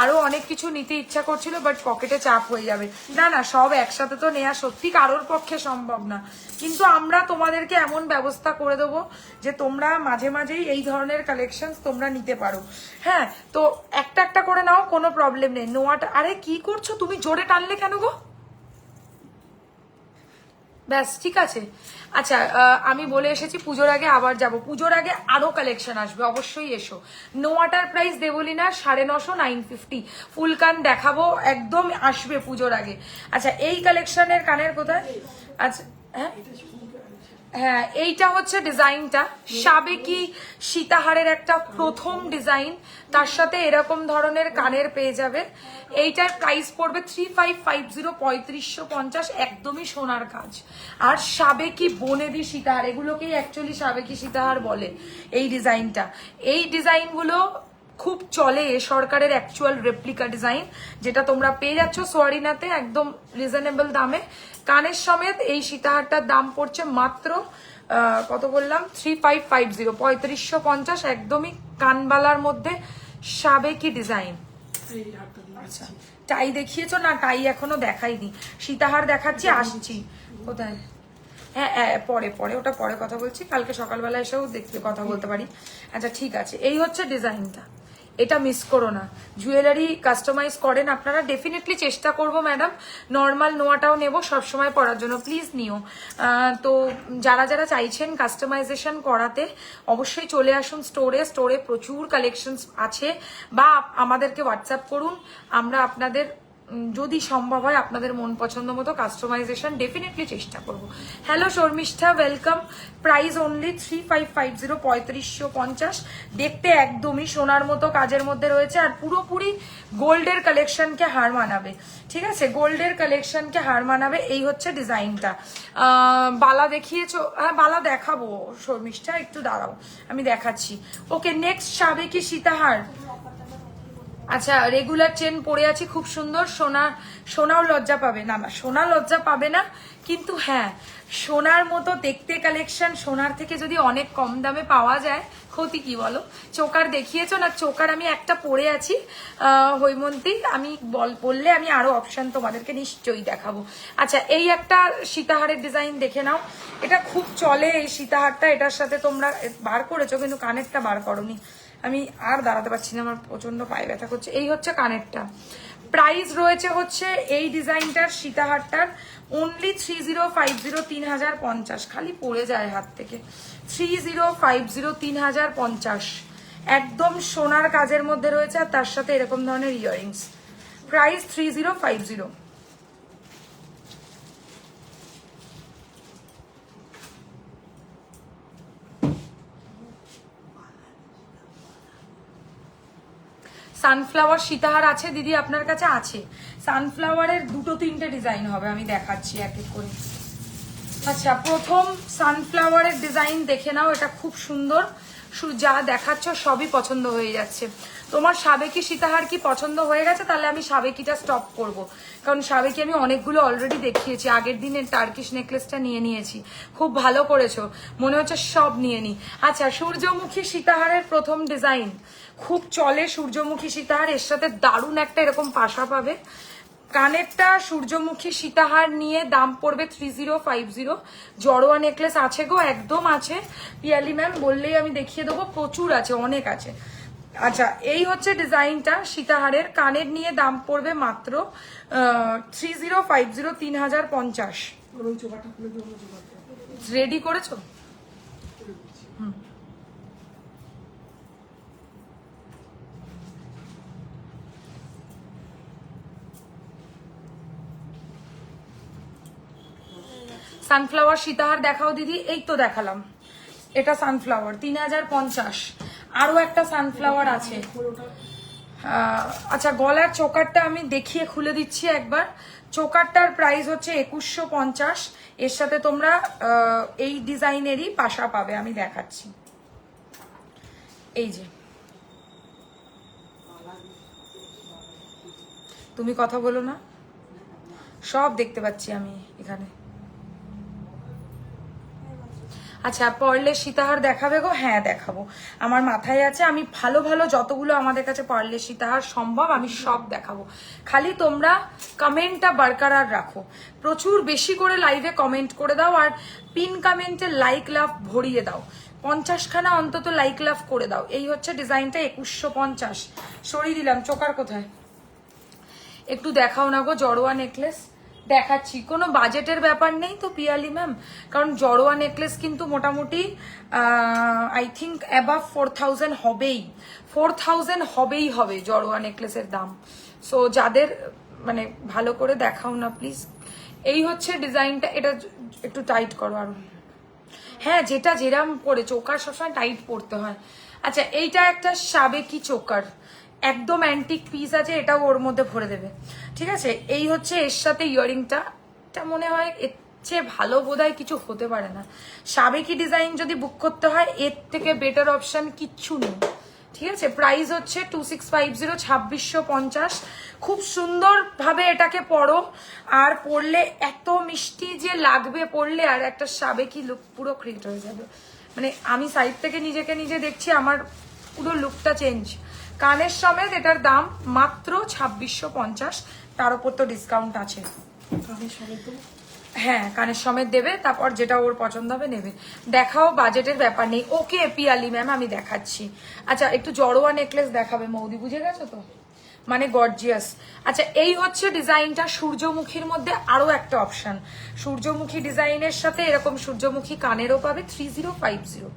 আরো অনেক কিছু নিতে ইচ্ছা করছিল বাট পকেটে চাপ হয়ে যাবে। না না সব একসাথে তো নেওয়া সত্যি কারোর পক্ষে সম্ভব না, কিন্তু আমরা তোমাদেরকে এমন ব্যবস্থা করে দেবো যে তোমরা মাঝে মাঝেই এই ধরনের কালেকশন তোমরা নিতে পারো। হ্যাঁ তো একটা একটা করে নাও, কোনো প্রবলেম নেই। নোয়াটা, আরে কি করছো তুমি, জোরে টানলে কেন গো? ব্যাস ঠিক আছে। আচ্ছা আমি বলে এসেছি পুজোর আগে আবার যাব, পুজোর আগে আরো কালেকশন আসবে, অবশ্যই এসো। নোয়াটার প্রাইস দেবলি না 950, 950। ফুলকান দেখাবো একদম, আসবে পুজোর আগে। আচ্ছা এই কালেকশনের কানের কোথায়? আচ্ছা হ্যাঁ হ্যাঁ, এইটা হচ্ছে ডিজাইনটা, সাবেকি সীতাহারের একটা প্রথম ডিজাইন, তার সাথে এরকম ধরনের কানের পেয়ে যাবে। এইটার প্রাইস পড়বে 3550, 3550, একদমই সোনার কাজ। আর সাবেকি বনেদি সীতাহার, এগুলোকেই অ্যাকচুয়ালি সাবেকি সীতাহার বলে এই ডিজাইনটা। এই ডিজাইনগুলো খুব চলে, সরকারের অ্যাকচুয়াল রেপ্লিকা ডিজাইন, যেটা তোমরা পেয়ে যাচ্ছ সোয়ারিনাতে একদম রিজনেবল দামে। কানের সমেত এই সীতাহারটার দাম পড়ছে মাত্র কত বললাম, 3550, 3550, একদমই কানবালার মধ্যে সাবেকি ডিজাইন। এই হারটা দিয়ে আচ্ছা, টাই দেখিয়েছো না? টাই এখনো দেখাইনি, সীতাহার দেখাচ্ছি, আসছি। কোথায়? হ্যাঁ হ্যাঁ, পরে পরে, ওটা পরে কথা বলছি, কালকে সকালবেলা এসেও দেখতে কথা বলতে পারি। আচ্ছা ঠিক আছে, এই হচ্ছে ডিজাইনটা, এটা মিস করো না। জুয়েলারি কাস্টমাইজ করেন আপনারা, ডেফিনেটলি চেষ্টা করব ম্যাডাম নর্মাল নোয়াটাও নেব সবসময় পরার জন্য, প্লিজ নিও। তো যারা যারা চাইছেন কাস্টমাইজেশন করাতে অবশ্যই চলে আসুন স্টোরে, স্টোরে প্রচুর কালেকশনস আছে, বা আমাদেরকে হোয়াটসঅ্যাপ করুন, আমরা আপনাদের যদি সম্ভব হয় আপনাদের মন পছন্দ মতো কাস্টমাইজেশন ডেফিনেটলি চেষ্টা করব। Hello Sharmishtha, welcome. Price only 3550, 3550। দেখতে একদমই সোনার মতো কাজের মধ্যে রয়েছে, আর পুরোপুরি গোল্ডের কালেকশনকে হার মানাবে। ঠিক আছে, গোল্ডের কালেকশনকে হার মানাবে। এই হচ্ছে ডিজাইনটা। বালা দেখিয়েছো? হ্যাঁ, বালা দেখাবো শর্মিষ্ঠা, একটু দাঁড়াও আমি দেখাচ্ছি। ওকে, নেক্সট সাবেকি সীতাহার। আচ্ছা, রেগুলার চেন পরে আছি, খুব সুন্দর। সোনাও লজ্জা পাবে না, না সোনা লজ্জা পাবে না, কিন্তু হ্যাঁ সোনার মতো দেখতে কালেকশন সোনার থেকে যদি অনেক কম দামে পাওয়া যায়, ক্ষতি কি বলো? চোকার দেখিয়েছো না? চোকার আমি একটা পরে আছি হৈমন্তী, আমি বললে আমি আরো অপশন তোমাদেরকে নিশ্চয়ই দেখাবো। আচ্ছা, এই একটা সীতাহারের ডিজাইন দেখে নাও, এটা খুব চলে এই সীতাহারটা, এটার সাথে তোমরা বার করেছো কিন্তু কানেরটা বার করোনি। আমি আর দাঁড়াতে পারছি না, আমার প্রচন্ড পায়ে ব্যথা করছে। এই হচ্ছে কানেরটা। প্রাইস রয়েছে হচ্ছে এই ডিজাইনটার সীতাহারটার অনলি 3050, 3050, খালি পড়ে যায় হাত থেকে। 3050, 3050, একদম সোনার কাজের মধ্যে রয়েছে, আর তার সাথে এরকম ধরনের ইয়াররিংস। প্রাইস 3050। সানফ্লাওয়ার সীতাহার আছে দিদি আপনার কাছে? আছে। সানফ্লাওয়ারের দুটো তিনটে ডিজাইন হবে, আমি দেখাচ্ছি এক এক করে। আচ্ছা, প্রথম সানফ্লাওয়ারের ডিজাইন দেখে নাও, এটা খুব সুন্দর। যা দেখাচ্ছ সবই পছন্দ হয়ে যাচ্ছে। তোমার সাবেকি সীতাহার কি পছন্দ হয়ে গেছে? তাহলে আমি সাবেকিটা স্টপ করব, কারণ সাবেকি আমি অনেকগুলো অলরেডি দেখিয়েছি। আগের দিনের টার্কিশ নেকলেসটা নিয়ে নিয়েছি, খুব ভালো করেছো, মনে হচ্ছে সব নিয়ে নি। আচ্ছা, সূর্যমুখী সীতাহারের প্রথম ডিজাইন, খুব চলে সূর্যমুখী সীতাহার, এর সাথে দারুণ একটা এরকম পাশা পাবে। কানেরটা সূর্যমুখী সীতাহার নিয়ে দাম পড়বে 3050। জড়োয়া নেকলেস আছে গো, একদম আছে। পিয়ালি ম্যাম বললেই আমি দেখিয়ে দেবো, প্রচুর আছে, অনেক আছে। আচ্ছা, এই হচ্ছে ডিজাইনটা সীতাহারের, কানের নিয়ে দাম পড়বে মাত্র 3050, 3050। ওই চোখাটা খুলে দিয়ে অন্য চোখাটা রেডি করেছো? সানফ্লাওয়ার সীতাহার দেখাও দিদি। এই তো দেখালাম, এটা সানফ্লাওয়ার 3050। আরো একটা সানফ্লাওয়ার আছে। আচ্ছা, গলার চোকারটা আমি দেখিয়ে খুলে দিচ্ছি একবার। চোকারটার প্রাইস হচ্ছে 2150। এর সাথে তোমরা এই ডিজাইনেরই পাশা পাবে, আমি দেখাচ্ছি। এই যে, তুমি কথা বলো না, সব দেখতে পাচ্ছি আমি এখানে। আচ্ছা, পার্লের সীতাহার দেখাবে গো? হ্যাঁ দেখাবো, আমার মাথায় আছে। আমি ভালো ভালো যতগুলো আমাদের কাছে পার্লের সীতাহার সম্ভব আমি সব দেখাবো, খালি তোমরা কমেন্টটা বরকরার রাখো, প্রচুর বেশি করে লাইভে কমেন্ট করে দাও, আর পিন কমেন্টে লাইক লাভ ভরিয়ে দাও, 50খানা অন্তত লাইক লাভ করে দাও। এই হচ্ছে ডিজাইনটা 2150। সরিয়ে দিলাম। চোকার কোথায় একটু দেখাও না গো? জড়োয়া নেকলেস দেখাচ্ছি, কোনো বাজেটের ব্যাপার নেই তো পিয়ালি ম্যাম, কারণ জড়োয়া নেকলেস কিন্তু মোটামুটি আই থিঙ্ক অ্যাবাভ 4000 হবেই, 4000 হবেই হবে জড়োয়া নেকলেসের দাম। সো যাদের মানে ভালো করে দেখাও না প্লিজ। এই হচ্ছে ডিজাইনটা, এটা একটু টাইট করো আরো। হ্যাঁ, যেটা যেরাম পরে চোকার সবসময় টাইট পরতে হয়। আচ্ছা, এইটা একটা সাবেকি চোকার, একদম অ্যান্টিক পিস আছে, এটাও ওর মধ্যে ভরে দেবে। ঠিক আছে, এই হচ্ছে এর সাথে ইয়ারিংটা। এটা মনে হয় এর চেয়ে ভালো বোধহয় কিছু হতে পারে না। সাবেকি ডিজাইন যদি বুক করতে হয় এর থেকে বেটার অপশন কিচ্ছু নেই। ঠিক আছে, প্রাইস হচ্ছে 2650, 2650। খুব সুন্দরভাবে এটাকে পরো, আর পরলে এত মিষ্টি যে লাগবে পরলে, আর একটা সাবেকি লুক পুরো ক্রিয়েট হয়ে যাবে। মানে আমি সাইড থেকে নিজেকে নিজে দেখছি, আমার পুরো লুকটা চেঞ্জ। কানের সমেত এটার দাম মাত্র 2650, তার উপর তো ডিসকাউন্ট আছে। কানের সমেত তো হ্যাঁ, কানের সমেত দেবে, তারপর যেটা ওর পছন্দ হবে নেবে। দেখাও, বাজেটের ব্যাপার নেই। ওকে পিয়ালি ম্যাম, আমি দেখাচ্ছি। আচ্ছা, একটু জড়োয়া নেকলেস দেখাবে মৌদি, বুঝে গেছো তো, মানে গর্জিয়াস। আচ্ছা, এই হচ্ছে ডিজাইনটা সূর্যমুখীর মধ্যে আরো একটা অপশন। সূর্যমুখী ডিজাইনের সাথে এরকম সূর্যমুখী কানেরও পাবে 3050।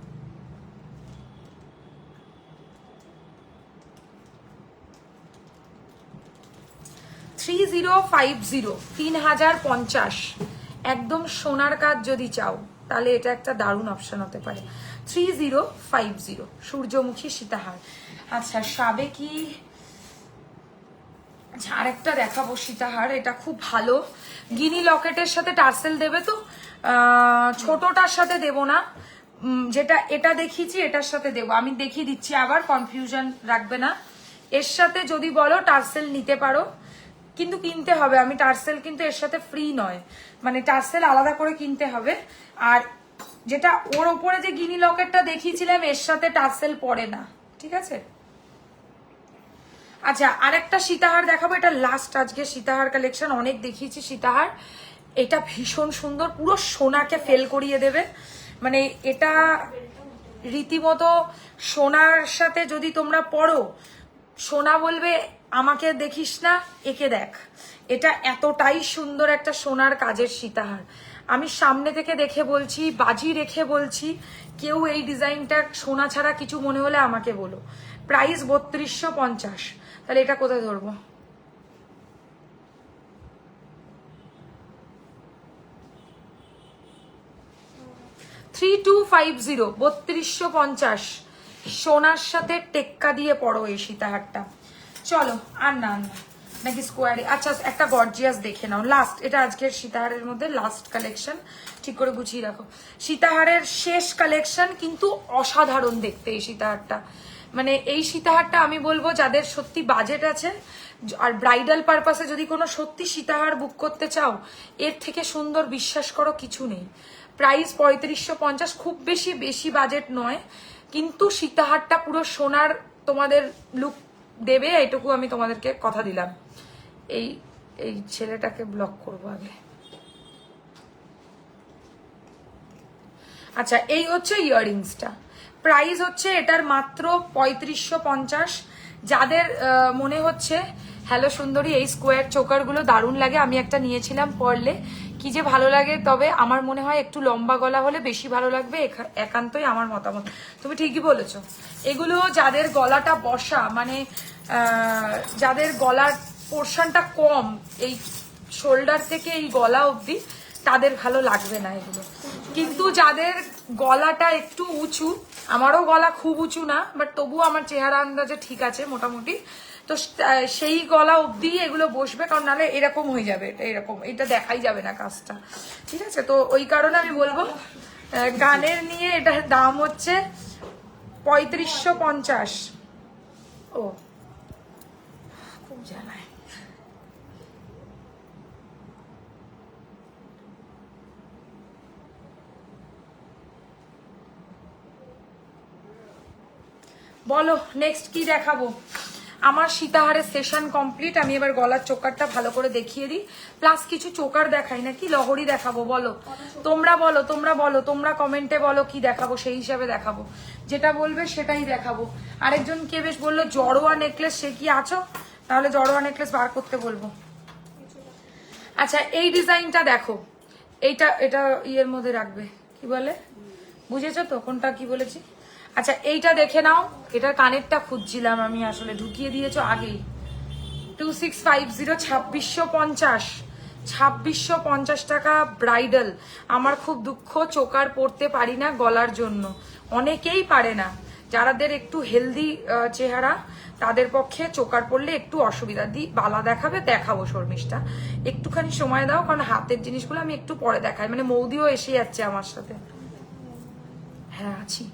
3050, একদম সোনার কাজ যদি চাও তাহলে এটা একটা দারুণ অপশন হতে পারে। 3050 সূর্যমুখী সীতাহার। আচ্ছা, সাবেকি আরেকটা দেখাবো সীতাহার, এটা খুব ভালো। গিনি লকেটের সাথে টার্সেল দেবে তো, ছোটটার সাথে দেব না, যেটা এটা দেখিয়েছি এটার সাথে দেবো। আমি দেখিয়ে দিচ্ছি, আবার কনফিউশন রাখবে না। এর সাথে যদি বলো টার্সেল নিতে পারো, কিন্তু কিনতে হবে। আমি টার্সেল কিন্তু এর সাথে ফ্রি নয়, মানে টার্সেল আলাদা করে কিনতে হবে। আর যেটা ওর ওপরে যে গিনি লকেটটা দেখিয়েছিলাম এর সাথে টার্সেল পড়ে না। ঠিক আছে, আচ্ছা আরেকটা সীতাহার দেখাবো, এটা লাস্ট আজকে সীতাহার কালেকশন, অনেক দেখিয়েছি সীতাহার। এটা ভীষণ সুন্দর, পুরো সোনাকে ফেল করিয়ে দেবে। মানে এটা রীতিমতো সোনার সাথে যদি তোমরা পড়ো, সোনা বলবে আমাকে দেখিস না, একে দেখ। এটা এতটাই সুন্দর একটা সোনার কাজের সীতাহার। আমি সামনে থেকে দেখে বলছি, বাজি রেখে বলছি, কেউ এই ডিজাইনটা সোনা ছাড়া কিছু মনে হলে আমাকে বলো। প্রাইস 3250। তাহলে এটা কোথায় ধরবো? $3250, 3250 সোনার সাথে টেক্কা দিয়ে পড়ো এই সীতাহারটা। চলো, আর না নাকি স্কোয়ারে। আচ্ছা, একটা গর্জিয়াস দেখে নাও, লাস্ট। এটা আজকের সীতাহারের মধ্যে লাস্ট কালেকশন, ঠিক করে গুছিয়ে রাখো। সীতাহারের শেষ কালেকশন, কিন্তু অসাধারণ দেখতে এই সীতাহারটা। মানে এই সীতাহারটা আমি বলবো যাদের সত্যি বাজেট আছে আর ব্রাইডাল পারপাসে যদি কোনো সত্যি সীতাহার বুক করতে চাও, এর থেকে সুন্দর বিশ্বাস করো কিছু নেই। প্রাইস 3550, খুব বেশি বাজেট নয়, কিন্তু সীতাহারটা পুরো সোনার তোমাদের লুক দেবে, এটুকু আমি তোমাদেরকে কথা দিলাম। এই এই ছেলেটাকে ব্লক করবো আগে। আচ্ছা, এই হচ্ছে ইয়াররিংসটা, প্রাইস হচ্ছে এটার মাত্র 3550। যাদের মনে হচ্ছে হ্যালো সুন্দরী, এই স্কোয়ার চোকারগুলো দারুণ লাগে, আমি একটা নিয়েছিলাম, পরলে কি যে ভালো লাগে, তবে আমার মনে হয় একটু লম্বা গলা হলে বেশি ভালো লাগবে, একান্তই আমার মতামত। তুমি ঠিকই বলেছো। এগুলো যাদের গলাটা বসা, মানে যাদের গলার পোর্শনটা কম, এই শোল্ডার থেকে এই গলা অবধি, তাদের ভালো লাগবে না এগুলো। কিন্তু যাদের গলাটা একটু উঁচু, আমারও গলা খুব উঁচু না, বাট তবুও আমার চেহারা আন্দাজে ঠিক আছে মোটামুটি, তো সেই গলা অবধি এগুলো বসবে, কারণ নাহলে এরকম হয়ে যাবে, এটা এরকম, এটা দেখাই যাবে না কাজটা। ঠিক আছে, তো ওই কারণে আমি বলবো গানের নিয়ে এটার দাম হচ্ছে 3550। ও খুব জানায়। বলো নেক্সট কি দেখাবো? আমার সীতাহারের সেশন কমপ্লিট। আমি এবার গলার চোকারটা ভালো করে দেখিয়ে দিই, প্লাস কিছু চোকার দেখাই নাকি লহরি দেখাবো? বলো তোমরা, তোমরা কমেন্টে বলো কি দেখাবো, সেই হিসাবে দেখাবো। যেটা বলবে সেটাই দেখাবো। আরেকজন কে বেশ বললো জড়োয়া নেকলেস, সে কি আছো? তাহলে জড়োয়া নেকলেস বার করতে বলবো। আচ্ছা, এই ডিজাইনটা দেখো, এটা ইয়ের মধ্যে রাখবে, কি বলে বুঝেছো তো কোনটা কি বলেছি? আচ্ছা, এইটা দেখে নাও, এটার কানেরটা খুঁজছিলাম আমি, আসলে ঢুকিয়ে দিয়েছো আগেই। 2650, 2650 2650 টাকা ব্রাইডাল। আমার খুব দুঃখ, চোকার পরতে পারি না গলার জন্য। অনেকেই পারে না, যারাদের একটু হেলদি চেহারা তাদের পক্ষে চোকার পরলে একটু অসুবিধা। বালা দেখাবে, দেখাবো শর্মিষ্ঠা, একটুখানি সময় দাও, কারণ হাতের জিনিসগুলো আমি একটু পরে দেখাই। মানে মৌদিও এসে যাচ্ছে আমার সাথে। হ্যাঁ আছি।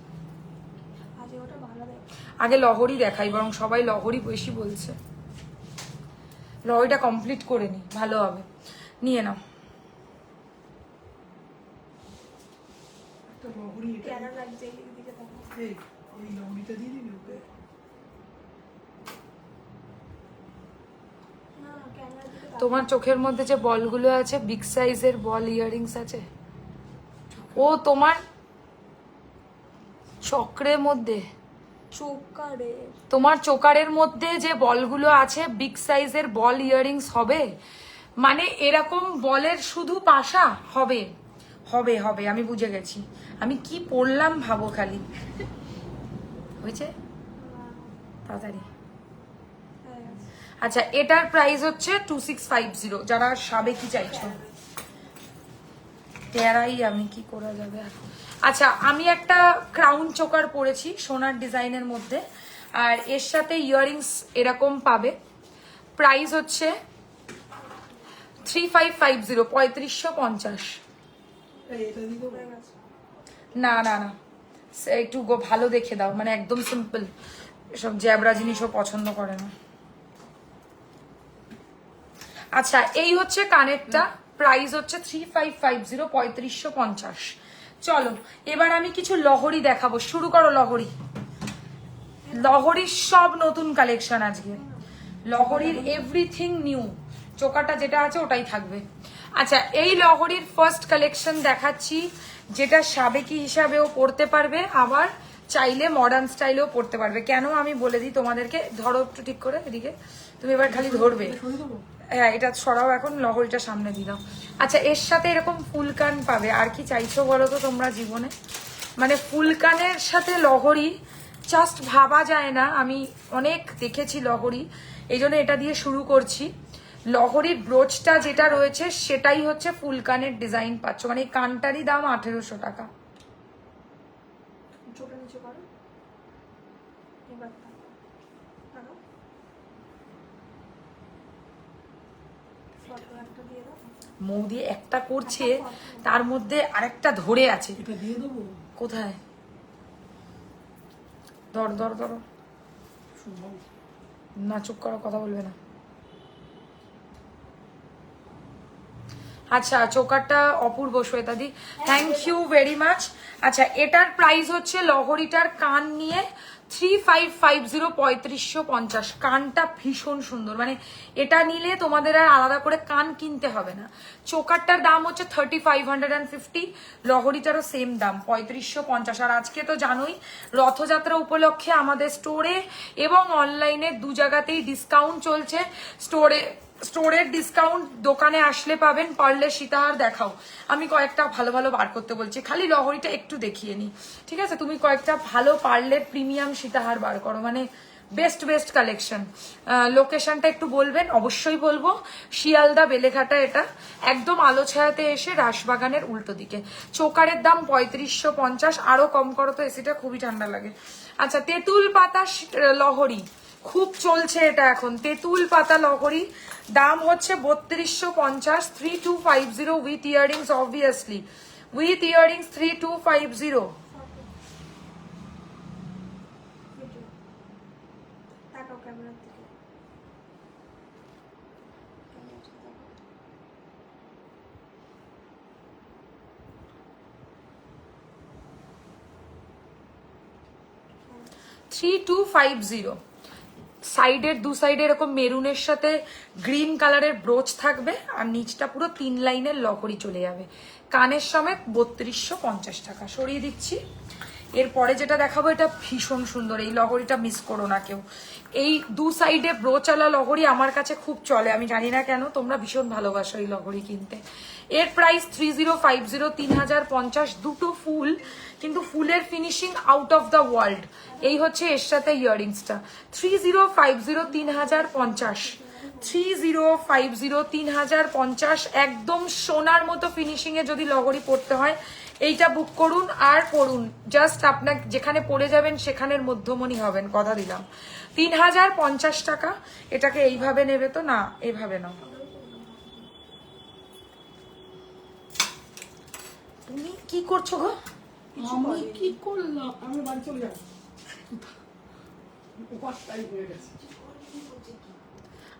আগে লহরি দেখাই, বরং সবাই লহরি বেশি বলছে। লহরিটা কমপ্লিট করে নি, ভালো হবে। নিয়ে নাও। একটা লহরি এটা এই এই লহরিটা দিয়ে দিবি ওকে। তোমার চোখের মধ্যে যে বলগুলো আছে, বিগ সাইজের বল ইয়াররিংস আছে। ও তোমার চক্রের মধ্যে, তোমার চোকারের মধ্যে যে বলগুলো আছে, বিগ সাইজের বল ইয়াররিংস হবে। মানে এরকম বলের শুধু পাশা হবে, হবে হবে, আমি বুঝে গেছি। আমি কি পড়লাম ভাবো খালি। হয়েছে তাড়াতাড়ি। আচ্ছা, এটার প্রাইস হচ্ছে 2650। যারা সাবেকি চাইছো, তেরাই আমি কি করা যাবে। আচ্ছা, আমি একটা ক্রাউন চোকার পরেছি সোনার ডিজাইনের মধ্যে, আর এর সাথে ইয়াররিংস এরকম পাবে। প্রাইস হচ্ছে 3550, 3550। এই এটা দিয়ে দেবো। না না না, একটু ভালো দেখে দাও, মানে একদম সিম্পল, সব জ্যাবরা জিনিসও পছন্দ করে না। আচ্ছা, এই হচ্ছে কানেরটা, প্রাইস হচ্ছে 3550, 3550। চলো এবার আমি কিছু লহরি দেখাবো। শুরু করো লহরি। লহরির সব নতুন কালেকশন আজকে, লহরির এভরিথিং নিউ। চোকাটা যেটা আছে ওটাই থাকবে। আচ্ছা, এই লহরির ফার্স্ট কালেকশন দেখাচ্ছি, যেটা সাবেকি হিসাবেও পড়তে পারবে, আবার চাইলে মডার্ন স্টাইলেও পড়তে পারবে। কেন আমি বলে দিই তোমাদেরকে, ধরো একটু ঠিক করে এদিকে, তুমি এবার খালি ধরবে। হ্যাঁ, এটা সরাও, এখন লহরিটা সামনে দিয়ে দাও। আচ্ছা, এর সাথে এরকম ফুলকান পাবে। আর কি চাইছো বলো তো তোমরা জীবনে? মানে ফুলকানের সাথে লহরি জাস্ট ভাবা যায় না। আমি অনেক দেখেছি লহরি, এই জন্য এটা দিয়ে শুরু করছি। লহরির ব্রোচটা যেটা রয়েছে সেটাই হচ্ছে ফুলকানের ডিজাইন পাচ্ছ। মানে এই কানটারই দাম 1800 টাকা। মৌদি একটা করছে, তার মধ্যে আরেকটা ধরে আছে। এটা দিয়ে দেবো। কোথায়? ধর ধর ধরো না, চুপ করো, কথা বলবে না। আচ্ছা, চোকারটা অপূর্ব শ্বেতাদি, থ্যাংক ইউ ভেরি মাচ। আচ্ছা, এটার প্রাইস হচ্ছে লহরিটার কান নিয়ে 3550, 3550। কানটা ভীষণ সুন্দর, মানে এটা নিলে তোমাদের আর আলাদা করে কান কিনতে হবে না। চোকারটার দাম হচ্ছে 3550, লহরিটারও সেম দাম 3550। আর আজকে তো জানোই রথযাত্রা উপলক্ষে আমাদের স্টোরে এবং অনলাইনে দু জায়গাতেই ডিসকাউন্ট চলছে। স্টোরের ডিসকাউন্ট দোকানে আসলে পাবেন। পারলে সীতাহার দেখাও, আমি কয়েকটা ভালো ভালো বার করতে বলছি, খালি লহরিটা একটু দেখিয়ে নি, ঠিক আছে? তুমি কয়েকটা ভালো পার্লের প্রিমিয়াম সীতাহার বার করো, মানে বেস্ট বেস্ট কালেকশন। লোকেশনটা একটু বলবেন? অবশ্যই বলবো, শিয়ালদা বেলেঘাটা। এটা একদম আলো ছায়াতে এসে রাসবাগানের উল্টো দিকে। চোকারের দাম 3550। আরো কম করো তো, এসিটা খুবই ঠান্ডা লাগে। আচ্ছা, তেঁতুল পাতা লহরি খুব চলছে এটা এখন। তেঁতুল পাতা লহরি দাম হচ্ছে 3250, 3250 with earrings, obviously with earrings 3250। সাইডের দু সাইডে এরকম মেরুনের সাথে গ্রিন কালারের ব্রোচ থাকবে, আর নিচটা পুরো 3 লাইনের লহরি চলে যাবে। কানের সমেত 3250 টাকা। সরিয়ে দিচ্ছি। এরপরে যেটা দেখাবো এটা ভীষণ সুন্দর, এই লহরিটা মিস করো না কেউ। এই দু সাইডে ব্রোচালা লহরি আমার কাছে খুব চলে, আমি জানি না কেন, তোমরা ভীষণ ভালোবাসো এই লহরি কিনতে। এর প্রাইস 3050, 3050। দুটো ফুল, কিন্তু ফুলের finishing out of the world. এই হচ্ছে এর সাথে ইয়াররিংসটা 3050, 3050। 3050, 3050, একদম সোনার মতো ফিনিশিং এ যদি লহরি পড়তে হয় এইটা বুক করুন আর পড়ুন। জাস্ট আপনার যেখানে পড়ে যাবেন সেখানের মধ্যমণি হবেন, কথা দিলাম। 3050 টাকা। এটাকে এইভাবে নেবে তো না, এইভাবে নাও। তুমি কি করছো গো? আমি কি করলাম? আমি বাড়ি চলে যাবো। উপাসটাই হয়ে গেছে।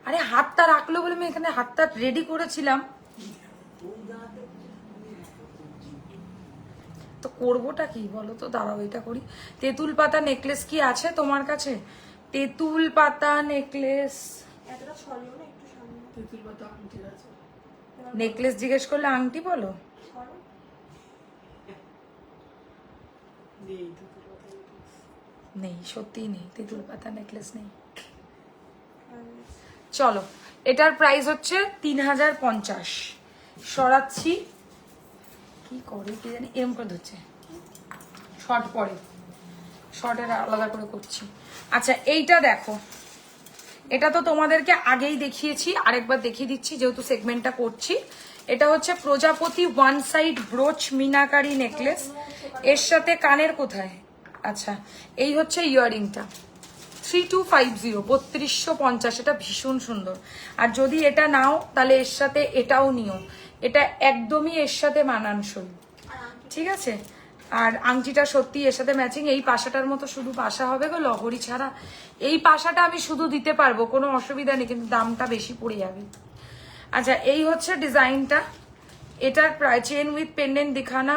আরে হাতটা রাখলো বলে আমি এখানে হাতটা রেডি করেছিলাম, তো করবোটা কি বলো তো? দাঁড়াও এটা করি। তেঁতুল পাতা নেকলেস কি আছে তোমার কাছে? তেঁতুল পাতা নেকলেস, এতটা ছড়িও না, একটু সামনে। তেঁতুল পাতা আংটি আছে। নেকলেস জিজ্ঞেস করলে আংটি বলো? ছড়ো। নেই তেঁতুল পাতা necklace। নেই, সত্যিই নেই, তেঁতুল পাতা নেকলেস নেই। আর চলো, এটার প্রাইস হচ্ছে 3050। সরাচ্ছি, কি করে কি জানি, এরম করে ধরছে, শর্ট পরে, শর্টের আলাদা করে করছি। আচ্ছা এইটা দেখো, এটা তো তোমাদেরকে আগেই দেখিয়েছি, আরেকবার দেখিয়ে দিচ্ছি যেহেতু সেগমেন্টটা করছি। এটা হচ্ছে প্রজাপতি ওয়ান সাইড ব্রোচ মিনাকারি নেকলেস, এর সাথে কানের কোথায়, আচ্ছা এই হচ্ছে ইয়াররিংটা। 3250, 3250, এটা ভীষণ সুন্দর। আর যদি এটা নাও তাহলে এর সাথে এটাও নিও, এটা একদমই এর সাথে মানানসই, ঠিক আছে? আর আংটিটা সত্যি এর সাথে ম্যাচিং। এই পাশাটার মতো শুধু পাশা হবে গো, লহরি ছাড়া। এই পাশাটা আমি শুধু দিতে পারবো, কোনো অসুবিধা নেই, কিন্তু দামটা বেশি পড়ে যাবে। আচ্ছা এই হচ্ছে ডিজাইনটা, एटर चेन विथ पेंडेंट दिखाना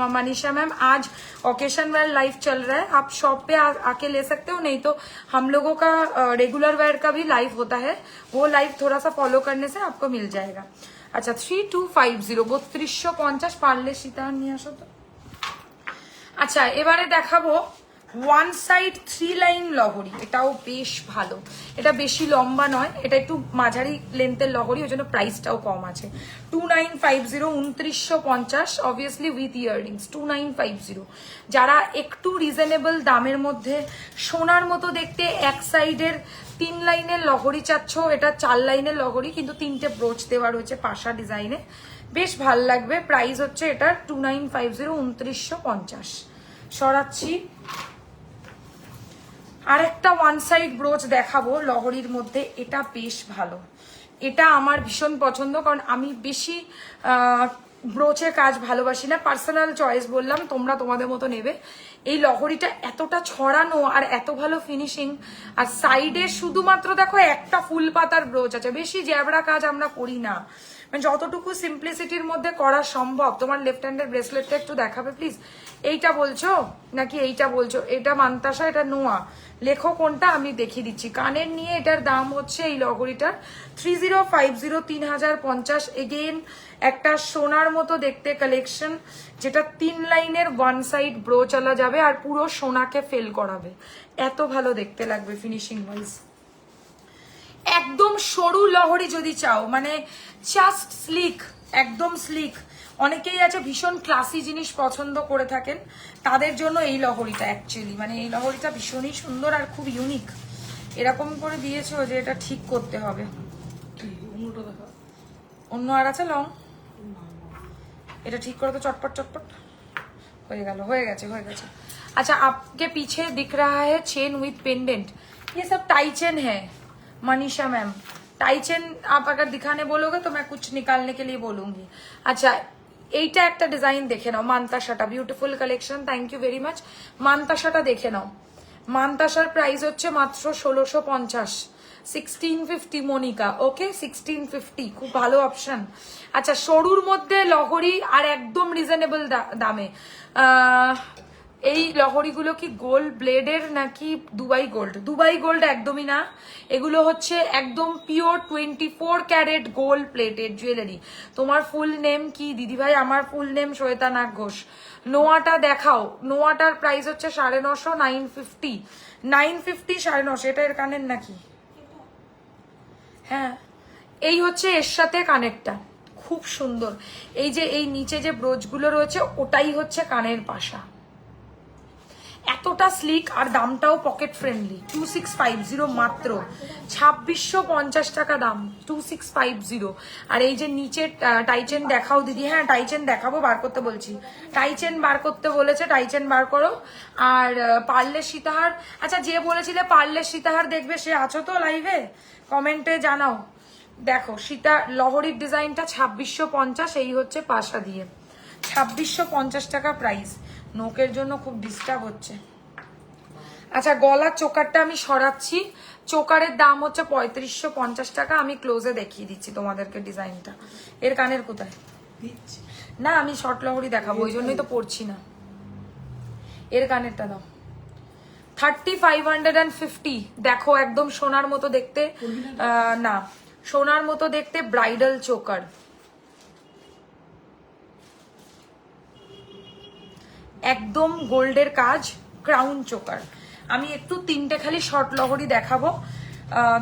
मनीषा मैम। आज ओकेशन वेयर लाइव चल रहा है, आप शॉप पे आके ले सकते हो, नहीं तो हम लोगों का रेगुलर वेयर का भी लाइव होता है, वो लाइव थोड़ा सा फॉलो करने से आपको मिल जाएगा। अच्छा 3250, 3250 পারলে সীতা নিয়ে আসো তো। আচ্ছা এবারে দেখাবো ওয়ান সাইড 3 লাইন লহরি, এটাও বেশ ভালো। এটা বেশি লম্বা নয়, এটা একটু মাঝারি লেন্থের লহরি, ওই জন্য প্রাইসটাও কম আছে। 2950, 2950, অবভিয়াসলি উইথ ইয়াররিংস। 2950। যারা একটু রিজনেবল দামের মধ্যে সোনার মতো দেখতে এক সাইডের 3 লাইনের লহরি চাচ্ছ, এটা 4 লাইনের লহরি কিন্তু 3টে ব্রোচ দেওয়া রয়েছে পাশা ডিজাইনে, বেশ ভাল লাগবে। প্রাইস হচ্ছে এটার 2950, 2950। সরাচ্ছি, আরেকটা ওয়ান সাইড ব্রোচ দেখাবো লহরির মধ্যে, এটা বেশ ভালো, এটা আমার ভীষণ পছন্দ, কারণ আমি বেশি ব্রোচের কাজ ভালোবাসি না, পার্সোনাল চয়েস বললাম, তোমরা তোমাদের মতো নেবে। এই লহরিটা এতটা ছড়ানো আর এত ভালো ফিনিশিং, আর সাইডে শুধুমাত্র দেখো একটা ফুল পাতার ব্রোচ আছে, বেশি জ্যাবড়া কাজ আমরা করি না, মানে যতটুকু সিম্পলিসিটির মধ্যে করা সম্ভব। তোমার লেফট হ্যান্ডের ব্রেসলেটটা একটু দেখাবে প্লিজ। এইটা বলছো নাকি এইটা বলছো? এটা মান্তাসা, এটা নোয়া, লেখো কোনটা আমি দেখিয়ে দিচ্ছি। কানের নিয়ে এটার দাম হচ্ছে এই লহরিটার 3050, 3050। এগেইন একটা সোনার মতো দেখতে কালেকশন, যেটা 3 লাইনের ওয়ান সাইড ব্রো চালা যাবে আর পুরো সোনাকে ফেল করাবে, এত ভালো দেখতে লাগবে ফিনিশিং ওয়াইজ। একদম সরু লহরি যদি চাও, মানে জাস্ট স্লিক, একদম স্লিক, অনেকেই আছে ভীষণ ক্লাসি জিনিস পছন্দ করে থাকেন, তাদের জন্য এই লহরিটা অ্যাকচুয়ালি, মানে এই লহরিটা ভীষণই সুন্দর আর খুব ইউনিক। এরকম করে দিয়েছো যে এটা ঠিক করতে হবে। অন্য আর আছে লং, এটা ঠিক করে তো চটপট চটপট হয়ে গেল, হয়ে গেছে হয়ে গেছে। अच्छा आपके पीछे दिख रहा है चेन विथ पेंडेंट, ये सब टाई चेन है मनीषा मैम। टाई चेन आप अगर दिखाने बोलोगे तो मैं कुछ निकालने के लिए बोलूंगी। अच्छा এইটা একটা ডিজাইন দেখে নাও, মান্তাসাটা beautiful collection, thank you very much. মান্তাসাটা দেখে নাও, মান্তাসার প্রাইস হচ্ছে মাত্র 1650, 1650 মনিকা, ওকে 1650, খুব ভালো অপশন। আচ্ছা সরুর মধ্যে লহরি আর একদম রিজনেবল দামে, এই লহরিগুলো কি গোল্ড ব্লেডের নাকি দুবাই গোল্ড? দুবাই গোল্ড একদমই না, এগুলো হচ্ছে একদম pure 24 carat gold plated jewellery. তোমার ফুল নেম কি দিদিভাই? আমার ফুল নেম শ্বেতা নাগ ঘোষ। নোয়াটা দেখাও, নোয়াটার প্রাইস হচ্ছে 950, 950, 950, 950। এটা এর কানের নাকি? হ্যাঁ এই হচ্ছে এর সাথে কানেরটা, খুব সুন্দর। এই যে এই নিচে যে ব্রোচগুলো রয়েছে ওটাই হচ্ছে কানের পাশা, এতটা স্লিক আর দামটাও পকেট ফ্রেন্ডলি। 2650 মাত্র, 2650 টাকা দাম, 2650। আর এই যে নিচের টাইচেন দেখাও দিদি। হ্যাঁ টাইচেন দেখাবো, বার করতে বলছি, টাইচেন বার করতে বলেছে, টাইচেন বার করো। আর পার্লের সীতাহার, আচ্ছা যে বলেছিলে পার্লের সীতাহার দেখবে সে আছো তো লাইভে? কমেন্টে জানাও। দেখো সীতা লহরীর ডিজাইনটা 2650, এই হচ্ছে পাশা দিয়ে, 2650 টাকা প্রাইস। নোকের জন্য খুব ডিস্টার্ব হচ্ছে। আচ্ছা গলার চোকারটা আমি সরাচ্ছি, চোকারের দাম হচ্ছে 3550 টাকা। আমি ক্লোজে দেখিয়ে দিচ্ছি তোমাদেরকে ডিজাইনটা। এর কানের কোথায়? না আমি শর্ট লহরি দেখাবো, ওই জন্যই তো পড়ছি না। এর কানেরটা দাও, 3550। দেখো একদম সোনার মতো দেখতে, না সোনার মতো দেখতে ব্রাইডাল চোকার, একদম গোল্ডের কাজ, ক্রাউন চোকার। আমি একটু তিনটে খালি শর্ট লহরি দেখাবো,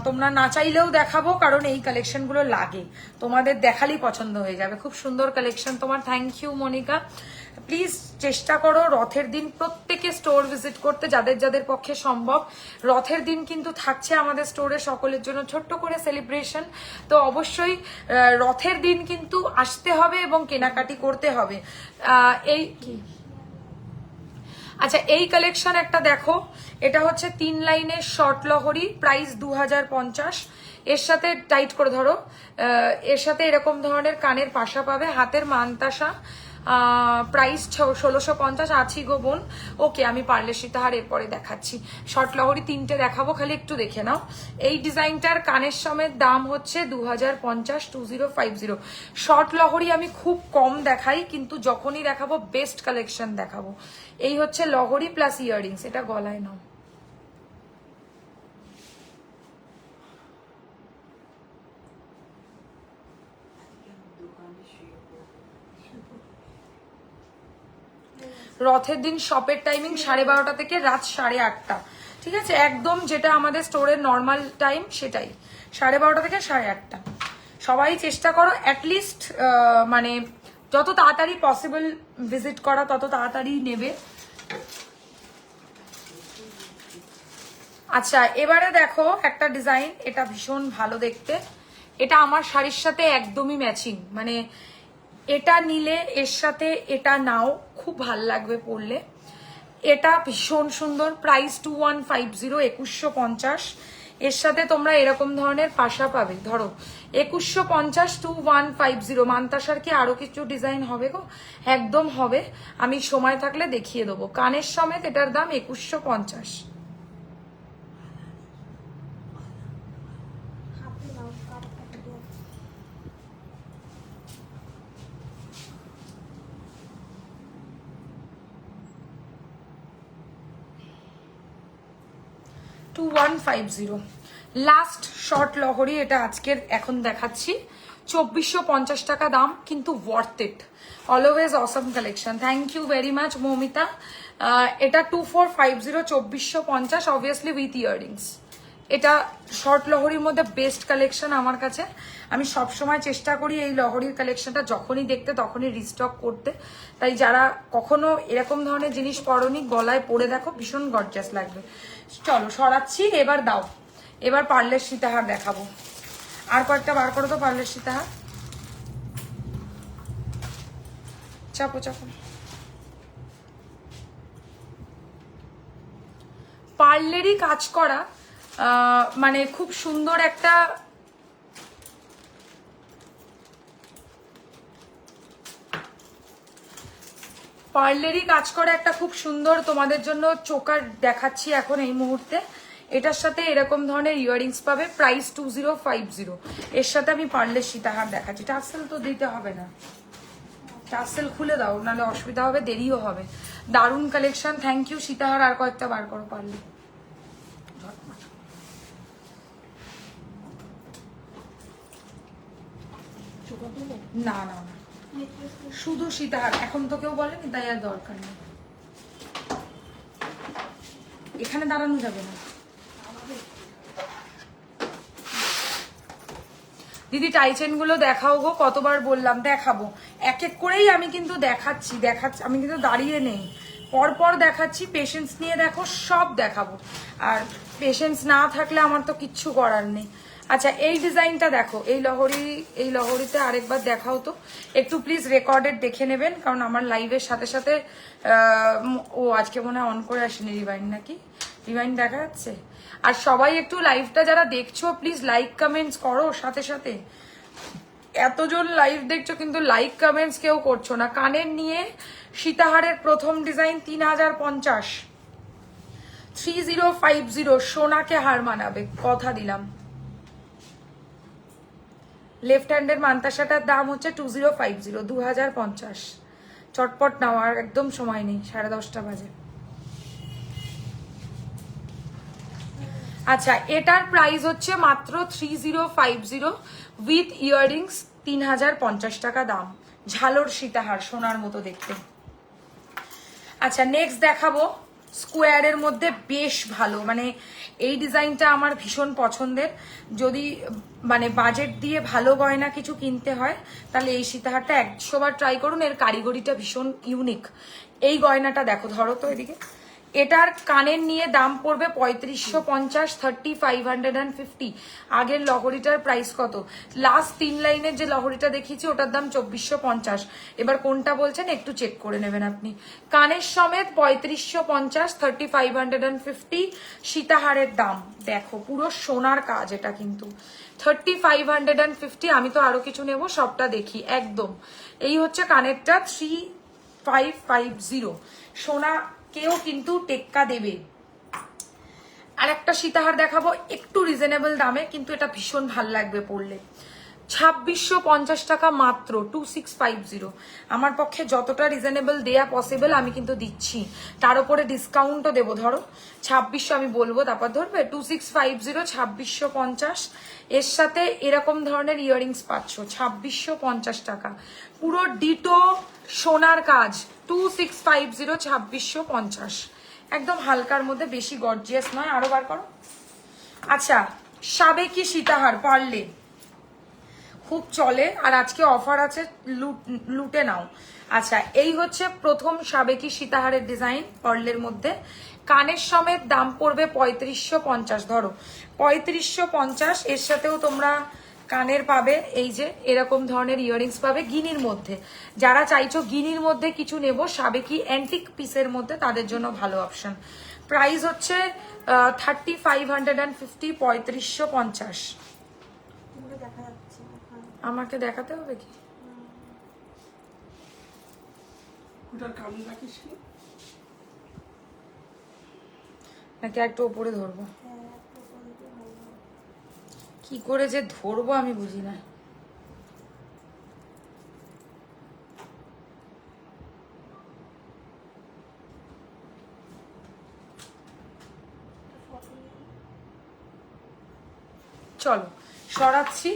তোমরা না চাইলেও দেখাবো, কারণ এই কালেকশনগুলো লাগে, তোমাদের দেখালেই পছন্দ হয়ে যাবে। খুব সুন্দর কালেকশন তোমার, থ্যাংক ইউ মনিকা। প্লিজ চেষ্টা করো রথের দিন প্রত্যেকে স্টোর ভিজিট করতে, যাদের যাদের পক্ষে সম্ভব। রথের দিন কিন্তু থাকছে আমাদের স্টোরে সকলের জন্য ছোট্ট করে সেলিব্রেশন, তো অবশ্যই রথের দিন কিন্তু আসতে হবে এবং কেনাকাটি করতে হবে। এই কি আচ্ছা এই কালেকশন একটা দেখো, এটা হচ্ছে 3 লাইনের শর্ট লহরি, প্রাইস 2050। এর সাথে টাইট করে ধরো, এর সাথে এরকম ধরনের কানের পাশা পাবে, হাতের মানতাসা, প্রাইস 1650। আছি গো বোন। ওকে আমি পার্লের সীতাহার এরপরে দেখাচ্ছি। শর্ট লহরি তিনটে দেখাবো, খালি একটু দেখে নাও। এই ডিজাইনটার কানের সমেত দাম হচ্ছে 2050, 2050। শর্ট লহরি আমি খুব কম দেখাই, কিন্তু যখনই দেখাবো বেস্ট কালেকশন দেখাবো। এই হচ্ছে লহরি প্লাস ইয়াররিংস, এটা গলায় নাও। রথের দিন শপের টাইমিং 12:30 থেকে রাত 8:30, ঠিক আছে? একদম যেটা আমাদের স্টোরের নর্মাল টাইম সেটাই, 12:30 থেকে 8:30। সবাই চেষ্টা করো অ্যাটলিস্ট মানে যত তাড়াতাড়ি পসিবল ভিজিট করা, তত তাড়াতাড়ি নেবে। আচ্ছা এবারে দেখো একটা ডিজাইন, এটা ভীষণ ভালো দেখতে, এটা আমার শাড়ির সাথে একদমই ম্যাচিং, মানে এটা নিলে এর সাথে এটা নাও, খুব ভাল লাগবে পরলে। এটা ভীষণ সুন্দর, প্রাইস 2150, 2150। এর সাথে তোমরা এরকম ধরনের পাশা পাবে, ধরো 2150, 2150। মান্তাসার কি আরো কিছু ডিজাইন হবে গো? একদম হবে, আমি সময় থাকলে দেখিয়ে দেবো। কানের সমেত এটার দাম 2150। হাতে নাও, কাটা কাটা দাও। লাস্ট শর্ট লহরি, এটা আজকের এখন দেখাচ্ছি, 2450 টাকা দাম, কিন্তু worth it. Always awesome collection, thank you very much Moumita. এটা 2450, 2450, অবভিয়াসলি উইথ ইয়াররিংস। এটা শর্ট লহরির মধ্যে বেস্ট কালেকশন আমার কাছে। আমি সবসময় চেষ্টা করি এই লহরির কালেকশনটা যখনই দেখতে তখনই রিস্টক করতে, তাই যারা কখনো এরকম ধরনের জিনিস পরনি গলায় পরে দেখো, ভীষণ গর্জাস লাগবে। চলো সরাচ্ছি, এবার দাও, এবার পার্লের সীতাহার দেখাবো। আর কয়েকটা বার করো তো পার্লের সীতাহার, চাপো চাপো। পার্লেরই কাজ করা, মানে খুব সুন্দর একটা পার্লেরই কাজ করা একটা খুব সুন্দর তোমাদের জন্য চোকার দেখাচ্ছি এখন এই মুহূর্তে। এটার সাথে এরকম ধরনের ইয়াররিংস পাবে, প্রাইস 2050। এর সাথে আমি পার্লের সীতাহার দেখাচ্ছি। টাসেল তো দিতে হবে না, টাসেল খুলে দাও, নাহলে অসুবিধা হবে, দেরিও হবে। দারুণ কালেকশন, থ্যাংক ইউ। সীতাহার আর কয়েকটা বার করো পারলে। না না না, শুধু সীতাহার, এখন তো কেউ বলেনি তাই আর দরকার নেই। এখানে দাঁড়ানো যাবে না দিদি, টাইচেন গুলো দেখাও গো, কতবার বললাম দেখাবো, এক এক করেই আমি কিন্তু দেখাচ্ছি, আমি কিন্তু দাঁড়িয়ে নেই, পরপর দেখাচ্ছি, পেশেন্স নিয়ে দেখো, সব দেখাবো। আর পেশেন্স না থাকলে আমার তো কিচ্ছু করার নেই। আচ্ছা, এই ডিজাইনটা দেখো, এই লহরিতে আরেকবার দেখাও তো একটু প্লিজ। রেকর্ডেড দেখে নেবেন, কারণ আমার লাইভের সাথে সাথে ও আজকে মনে হয় অন করে আসেনি রিভাইন্ড, নাকি রিভাইন্ড দেখা যাচ্ছে? আর সবাই একটু লাইভটা যারা দেখছো প্লিজ লাইক কমেন্টস করো সাথে সাথে। এতজন লাইভ দেখছো কিন্তু লাইক কমেন্টস কেউ করছো না। কানের নিয়ে সীতাহারের প্রথম ডিজাইন 3050, 3050, সোনাকে হার মানাবে, কথা দিলাম। লেফট হ্যান্ডের মান্তাসাটার দাম হচ্ছে 2050, 2050। চটপট নাও, আর একদম সময় নেই, 10:30 বাজে। আচ্ছা, এটার প্রাইস হচ্ছে মাত্র 3050 উইথ ইয়াররিংস, 3050 টাকা দাম। ঝালর সীতাহার, সোনার মতো দেখতে। আচ্ছা, নেক্সট দেখাবো স্কোয়ারের মধ্যে বেশ ভালো, মানে এই ডিজাইনটা আমার ভীষণ পছন্দের। যদি মানে বাজেট দিয়ে ভালো গয়না কিছু কিনতে হয় তাহলে এই সীতাহারটা 100 বার ট্রাই করুন। এর কারিগরিটা ভীষণ ইউনিক। এই গয়নাটা দেখো, ধরো তো এদিকে। এটার কানের নিয়ে দাম পড়বে 3550, 3550। আগের লহরিটার প্রাইস কত? লাস্ট 3 লাইনের যে লহরিটা দেখিয়েছি ওটার দাম 2450। এবার কোনটা বলছেন একটু চেক করে নেবেন আপনি। কানের সমেত 3550, 3550 সীতাহারের দাম। দেখো পুরো সোনার কাজ এটা কিন্তু। 3550। আমি তো আরো কিছু নেব, সবটা দেখি একদম। এই হচ্ছে কানেরটা 3550। সোনা কেউ কিন্তু টেক্কা দেবে। আর একটা সীতাহার দেখাবো একটু রিজনেবল দামে, কিন্তু এটা ভীষণ ভাল লাগবে পরলে। 2650 টাকা মাত্র, 2650। আমার পক্ষে যতটা রিজনেবল দেয়া পসিবল আমি কিন্তু দিচ্ছি, তার উপরে ডিসকাউন্টও দেবো। ধরো 2600 আমি বলবো, তারপর ধরবে 2650, 2650। এর সাথে এরকম ধরনের ইয়াররিংস পাচ্ছ 2650 টাকা। পুরো ডিটো সোনার কাজ, 2650, 2650। একদম হালকার মধ্যে, বেশি গর্জিয়াস নয়। আরো বার করো। আচ্ছা, সাবেকি সীতাহার পারলে খুব চলে, আর আজকে অফার আছে, লুটে নাও। আচ্ছা, এই হচ্ছে প্রথম সাবেকি সীতাহারের ডিজাইন পার্লের মধ্যে। কানের সমেত দাম পড়বে 3550। ধরো 3550। এর সাথেও তোমরা কানের পাবে, এই যে এরকম ধরনের ইয়াররিংস পাবে গিনির মধ্যে। যারা চাইছো গিনির মধ্যে কিছু নেব সাবেকি অ্যান্টিক পিসের মধ্যে, তাদের জন্য ভালো অপশন। প্রাইস হচ্ছে 3550, 3550। দেখা যাচ্ছে না। আমাকে দেখাতে হবে কি? নাকি একটু ওপরে ধরবো? কি করে যে ধরবো আমি বুঝি না। চলো সরাচ্ছি,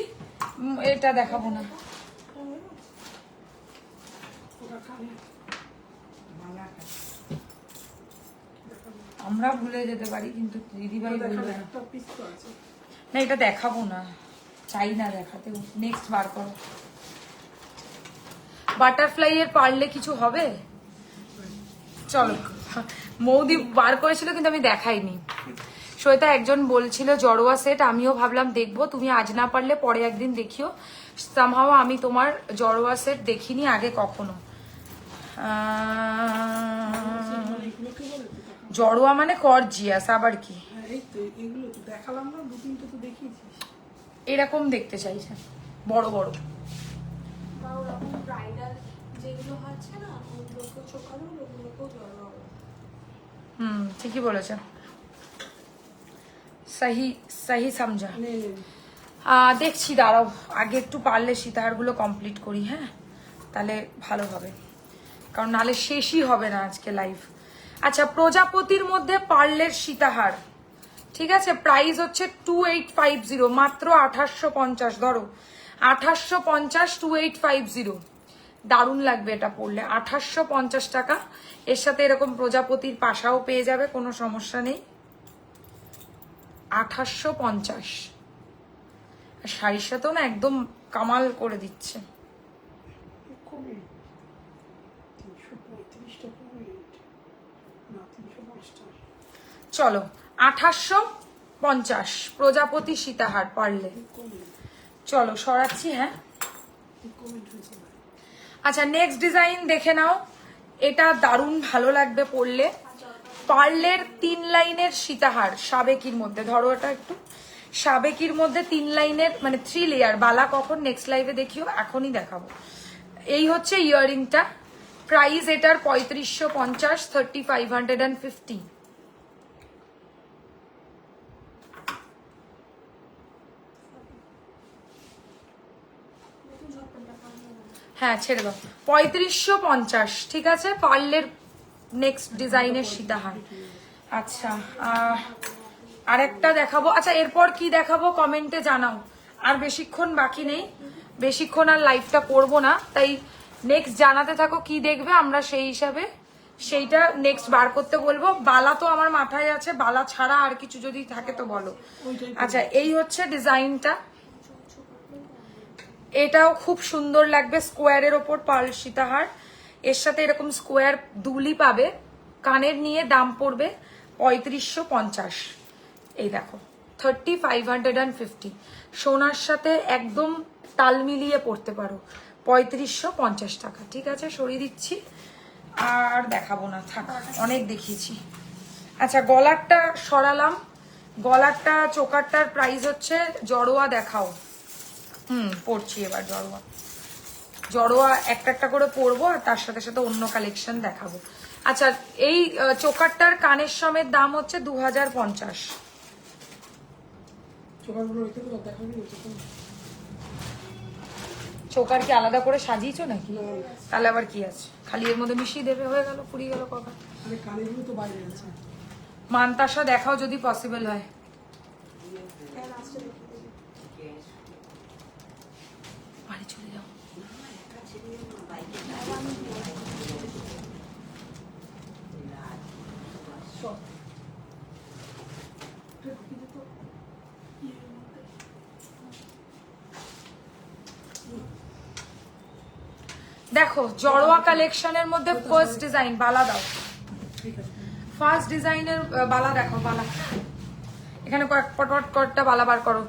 এটা দেখাবো না। আমরা ভুলে যেতে পারি কিন্তু দিদিভাই বলবে না। না, এটা দেখাবো না, চাই না দেখাতে। নেক্সট বার করো। বাটারফ্লাই এর পারলে কিছু হবে? চলো, মৌদি বার করেছিল কিন্তু আমি দেখাইনি। শ্বেতা একজন বলছিল জড়োয়া সেট, আমিও ভাবলাম দেখবো। তুমি আজ না পারলে পরে একদিন দেখিও। সামহাও আমি তোমার জড়োয়া সেট দেখিনি আগে কখনো। জড়োয়া মানে গর্জিয়াস, আবার কি? এরকম দেখতে চাইছে, বড় বড়। যেগুলো হচ্ছে না ওগুলোকে চোখানো, ওগুলোকেও জড়ো হবে। ঠিকই বলেছে, সহি সহি সমঝা। দেখছি, দাঁড়াও আগে একটু পারলে সীতাহারগুলো কমপ্লিট করি, হ্যাঁ তাহলে ভালো হবে, কারণ নালে শেষই হবে না আজকে লাইভ। আচ্ছা, প্রজাপতির মধ্যে পার্লের সীতাহার, ঠিক আছে। প্রাইস হচ্ছে 2850, মাত্র 2850। ধরো 2850, 2850। দারুণ লাগবে এটা পরলে, 2850 টাকা। এর সাথে এরকম প্রজাপতির পাশাও পেয়ে যাবে, কোনো সমস্যা নেই। 2850। শাড়ির সাথেও না একদম কামাল করে দিচ্ছে। চলো 2850 প্রজাপতি সীতাহার পারলে। চলো সরাচ্ছি। হ্যাঁ আচ্ছা নেক্সট ডিজাইন দেখে নাও, এটা দারুণ ভালো লাগবে পরলে। পার্লের 3 লাইনের সীতাহার সাবেকির মধ্যে, ধরো এটা একটু, সাবেকির মধ্যে 3 লাইনের মানে 3 লেয়ার বালা। কখন নেক্সট লাইভে দেখিও, এখনই দেখাবো। এই হচ্ছে ইয়াররিংটা, প্রাইস এটার 3550, 3550। হ্যাঁ ছেড়ে দাও, 3550 ঠিক আছে। পার্লের নেক্সট ডিজাইনের সীতাহার। আচ্ছা আরেকটা দেখাবো। আচ্ছা এরপর কি দেখাবো কমেন্টে জানাও। আর বেশিক্ষণ বাকি নেই, বেশিক্ষণ আর লাইভটা করবো না, তাই নেক্সট জানাতে থাকো কি দেখবে, আমরা সেই হিসাবে সেইটা নেক্সট বার করতে বলবো। বালা তো আমার মাথায় আছে, বালা ছাড়া আর কিছু যদি থাকে তো বলো। আচ্ছা এই হচ্ছে ডিজাইনটা, এটাও খুব সুন্দর লাগবে, স্কোয়ারের ওপর পার্ল সীতাহার, এর সাথে এরকম স্কোয়ার দুলি পাবে, কানের নিয়ে দাম পড়বে 3550। এই দেখো 3550, সোনার সাথে একদম তাল মিলিয়ে পড়তে পারো, 3550 টাকা। ঠিক আছে সরিয়ে দিচ্ছি, আর দেখাবো না, থাক অনেক দেখিয়েছি। আচ্ছা গলারটা সরালাম, গলারটা চোকারটার প্রাইস হচ্ছে, জড়োয়া দেখাও। পড়ছি এবার জড়োয়া, জড়োয়া একটা একটা করে পরবো, আর তার সাথে সাথে অন্য কালেকশন দেখাবো। আচ্ছা এই চোকারটার কানের সমেত দাম হচ্ছে 2050। চোকার কি আলাদা করে সাজিয়েছো নাকি? তাহলে আবার কি আছে, খালি এর মধ্যে মিশিয়ে দেবে, হয়ে গেল, পুড়িয়ে গেল কথা। মানতাসা দেখাও যদি পসিবল হয়। বাড়ি চলে যাও। দেখো জড়োয়া কালেকশনের মধ্যে ফার্স্ট ডিজাইন, বালা দাও। ফার্স্ট ডিজাইনের বালা দেখো, বালা এখানে কয়েকটা বালা বার করো।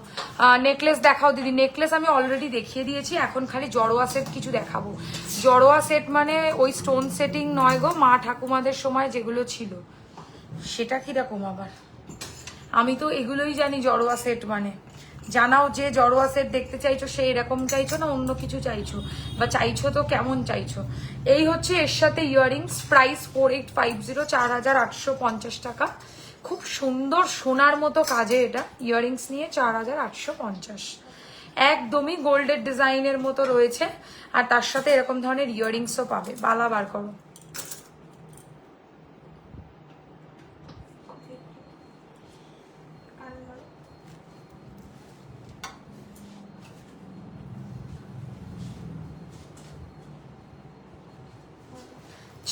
নেকলেস দেখাও দিদি। নেকলেস আমি অলরেডি দেখিয়ে দিয়েছি, এখন খালি জড়োয়া সেট কিছু দেখাবো। জড়োয়া সেট মানে ওই স্টোন সেটিং নয় গো, মা ঠাকুমাদের সময় যেগুলো ছিল সেটা কিরকম আবার, আমি তো এগুলোই জানি জড়োয়া সেট মানে। জানাও যে জড়োয়া সেট দেখতে চাইছো সেই এরকম চাইছো না অন্য কিছু চাইছো, বা চাইছো তো কেমন চাইছো। এই হচ্ছে এর সাথে ইয়াররিংস, প্রাইস 4850, 4850 টাকা। খুব সুন্দর সোনার মতো কাজে এটা, ইয়াররিংস নিয়ে 4850। একদমই গোল্ডের ডিজাইনের মতো রয়েছে, আর তার সাথে এরকম ধরনের ইয়াররিংসও পাবে। বালা বার করো।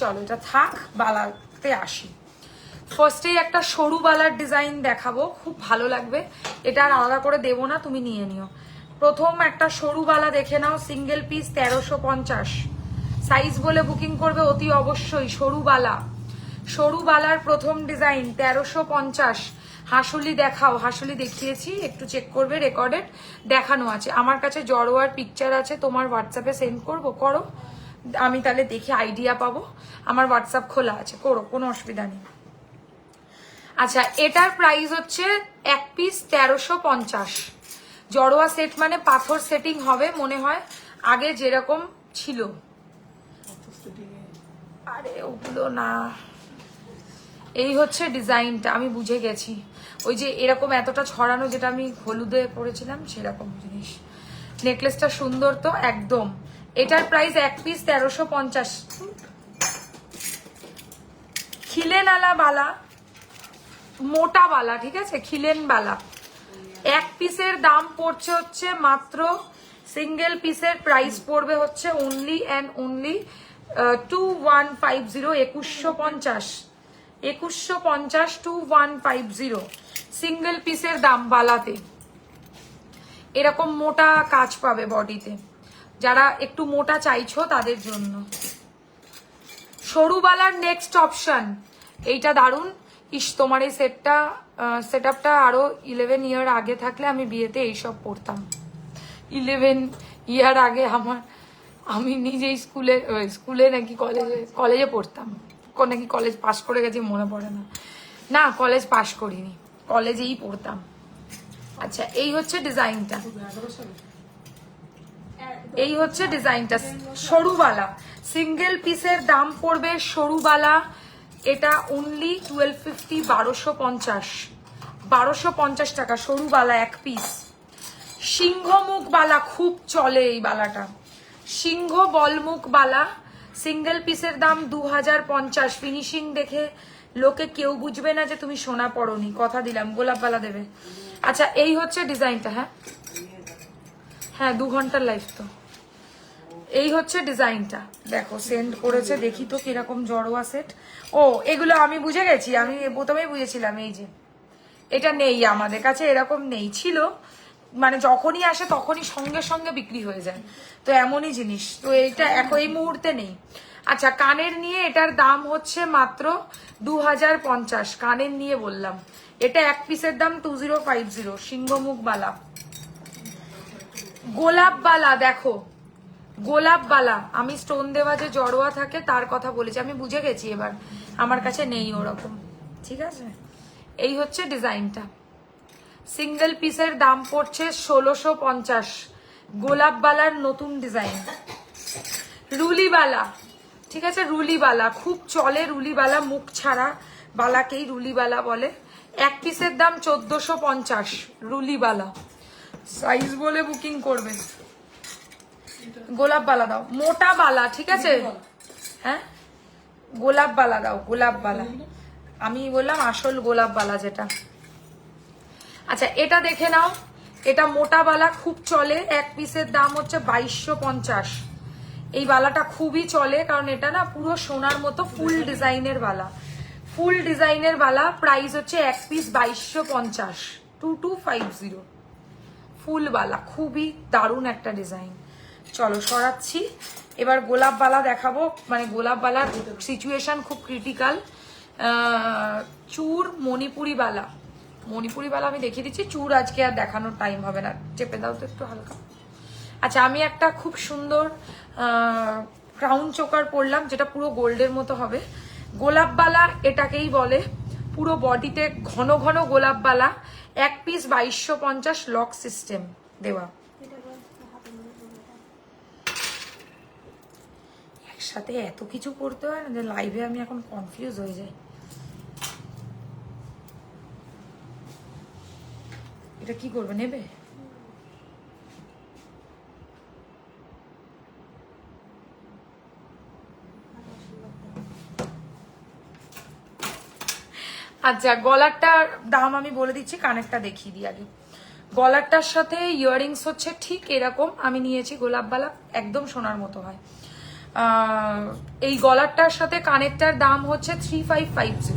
চলো এটা থাক, বালাতে আসি। ফার্স্টেই একটা সরু বালার ডিজাইন দেখাবো, খুব ভালো লাগবে। এটা আর আলাদা করে দেবো না, তুমি নিয়ে নিও। প্রথম একটা সরু বালা দেখে নাও, সিঙ্গেল পিস 1350। সাইজ বলে বুকিং করবে অতি অবশ্যই। সরু বালা, সরু বালার প্রথম ডিজাইন 1350। হাসুলি দেখাও, হাসুলি দেখিয়েছি, একটু চেক করবে, রেকর্ডেড দেখানো আছে। আমার কাছে জড়োয়ার পিকচার আছে, তোমার হোয়াটসঅ্যাপে সেন্ড করবো, করো, আমি তাহলে দেখে আইডিয়া পাবো। আমার হোয়াটসঅ্যাপ খোলা আছে, করো, কোনো অসুবিধা নেই। আচ্ছা এটার প্রাইস হচ্ছে এক পিস 1350। জড়োয়া সেট মানে পাথর সেটিং হবে মনে হয়, আগে যেরকম ছিল। আরে ওগুলো না, এই হচ্ছে ডিজাইনটা, আমি বুঝে গেছি। ওই যে এরকম এতটা ছড়ানো, যেটা আমি হলুদে পরেছিলাম সেরকম জিনিস। নেকলেসটা সুন্দর তো একদম। এটার প্রাইস এক পিস 1350। খিলেন আলা বালা, মোটা বালা, ঠিক আছে, খিলেন বালা। এক পিসের দাম পড়ছে হচ্ছে মাত্র, সিঙ্গেল পিসের প্রাইস পড়বে হচ্ছে অনলি অ্যান্ড অনলি 2150, 2150, 2150, 2150 সিঙ্গেল পিসের দাম বালাতে। এরকম মোটা কাজ পাবে বডিতে, যারা একটু মোটা চাইছো তাদের জন্য। সরু বালার নেক্সট অপশন এইটা দারুন, ইস, তোমার এই সেট আপটা আরো 11 ইয়ার আগে থাকলে আমি বিয়েতে এইসব পড়তাম। 11 ইয়ার আগে আমি নিজেই স্কুলে নাকি কলেজে পড়তাম, নাকি কলেজ পাশ করে গেছি মনে পড়ে না। না, কলেজ পাশ করিনি, কলেজেই পড়তাম। আচ্ছা, এই হচ্ছে ডিজাইনটা, এই হচ্ছে ডিজাইনটা সরুবালা। সিঙ্গেল পিসের দাম পড়বে সরুবালা, এটা অনলি 1250, 1250 টাকা সরুবালা এক পিস। সিংহমুখ বালা খুব চলে এই বালাটা, সিংহ বলমুখ বালা, সিঙ্গেল পিসের দাম 2050। ফিনিশিং দেখে লোকে কেউ বুঝবে না যে তুমি সোনা পড়োনি, কথা দিলাম। গোলাপ বালা দেবে। আচ্ছা, এই হচ্ছে ডিজাইনটা। হ্যাঁ 2 ঘন্টার লাইফ তো। এই হচ্ছে ডিজাইনটা, দেখো সেন্ড করেছে, দেখি তো কিরকম জড়োয়া সেট। ও, এগুলো আমি বুঝে গেছি, আমি প্রথমেই বুঝেছিলাম। এই যে এটা নেই আমাদের কাছে, এরকম নেই, ছিল মানে যখনই আসে তখনই সঙ্গে সঙ্গে বিক্রি হয়ে যায়, তো এমনই জিনিস। তো এইটা এখন এই মুহূর্তে নেই। আচ্ছা, কানের নিয়ে এটার দাম হচ্ছে মাত্র 2050, কানের নিয়ে বললাম। এটা এক পিসের দাম 2050। সিংহমুখ বালা, গোলাপ বালা, দেখো গোলাপ বালা, আমি স্টোন দেওয়া যে জড়োয়া থাকে তার কথা বলেছি, আমি বুঝে গেছি এবার, আমার কাছে নেই ওরকম, ঠিক আছে। এই হচ্ছে ডিজাইনটা, সিঙ্গেল পিসের দাম পড়ছে 1650। গোলাপ বালার নতুন ডিজাইন। রুলিবালা, ঠিক আছে, রুলিবালা খুব চলে, রুলিবালা মুখ ছাড়া বালাকেই রুলিবালা বলে। এক পিসের দাম 1450 রুলিবালা, সাইজ বলে বুকিং করবে। গোলাপ বালা দাও, মোটা বালা, ঠিক আছে। হ্যাঁ, গোলাপ বালা দাও, গোলাপ বালা, আমি বললাম আসল গোলাপ বালা যেটা। আচ্ছা, এটা দেখে নাও, এটা মোটা বালা খুব চলে, এক পিসের দাম হচ্ছে 2250। এই বালাটা খুবই চলে, কারণ এটা না পুরো সোনার মতো ফুল ডিজাইনের বালা, ফুল ডিজাইনের বালা। প্রাইস হচ্ছে এক পিস 2250, 2250 ফুল বালা, খুবই দারুণ একটা ডিজাইন। চলো সরাচ্ছি, এবার গোলাপ বালা দেখাবো, মানে গোলাপ বালার সিচুয়েশন খুব ক্রিটিক্যাল। চূড় মণিপুরি বালা, মণিপুরি বালা আমি দেখিয়ে দিচ্ছি, চূড় আজকে আর দেখানোর টাইম হবে না, চেপে দাও তো একটু হালকা। আচ্ছা, আমি একটা খুব সুন্দর ক্রাউন চোকার পরলাম, যেটা পুরো গোল্ডের মতো হবে। গোলাপ বালা এটাকেই বলে, পুরো বডিতে ঘন ঘন গোলাপ বালা, এক পিস 2250, লক সিস্টেম দেওয়া। একসাথে এত কিছু করতে হয় না, যে লাইভে আমি এখন কনফিউজ হয়ে যাই। এটা কি করবে, নেবে? আচ্ছা, গলারটার দাম আমি বলে দিচ্ছি, কানেরটা দেখিয়ে দিই আগে। গলারটার সাথে ইয়াররিংস হচ্ছে ঠিক এরকম, আমি নিয়েছি গোলাপ বালা, একদম সোনার মতো হয়। এই গলারটার সাথে কানেরটার দাম হচ্ছে 3550।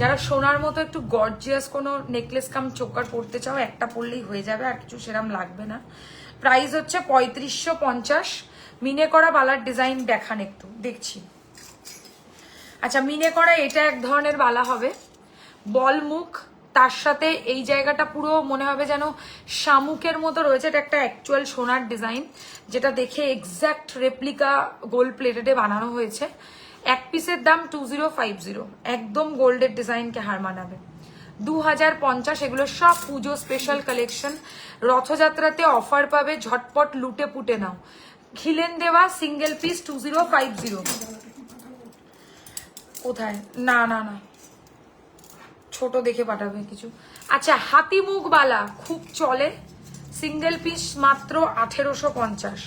যারা সোনার মতো একটু গর্জিয়াস কোনো নেকলেস কাম চোকার পরতে চাও, একটা পরলেই হয়ে যাবে, আর কিছু সেরম লাগবে না। প্রাইস হচ্ছে 3550। মিনে করা বালার ডিজাইন দেখান একটু, দেখছি। আচ্ছা, মিনে করা এটা এক ধরনের বালা হবে, বল মুখ, তার সাথে এই জায়গাটা পুরো মনে হবে যেন শামুকের মতো রয়েছে। এটা একটা অ্যাকচুয়াল সোনার ডিজাইন, যেটা দেখে এক্স্যাক্ট রেপ্লিকা গোল্ড প্লেটেডে বানানো হয়েছে। এক পিসের দাম 2050, একদম গোল্ডের ডিজাইনকে হার মানাবে। 2050, এগুলো সব পুজো স্পেশাল কালেকশন, রথযাত্রাতে অফার পাবে, ঝটপট লুটে পুটে নাও। খিলেন দেওয়া সিঙ্গেল পিস 2050। কোথায়? না না না, ছোট দেখে পাঠাবে কিছু। আচ্ছা, হাতি মুখ বালা খুব চলে, সিঙ্গেল পিস মাত্র 1850।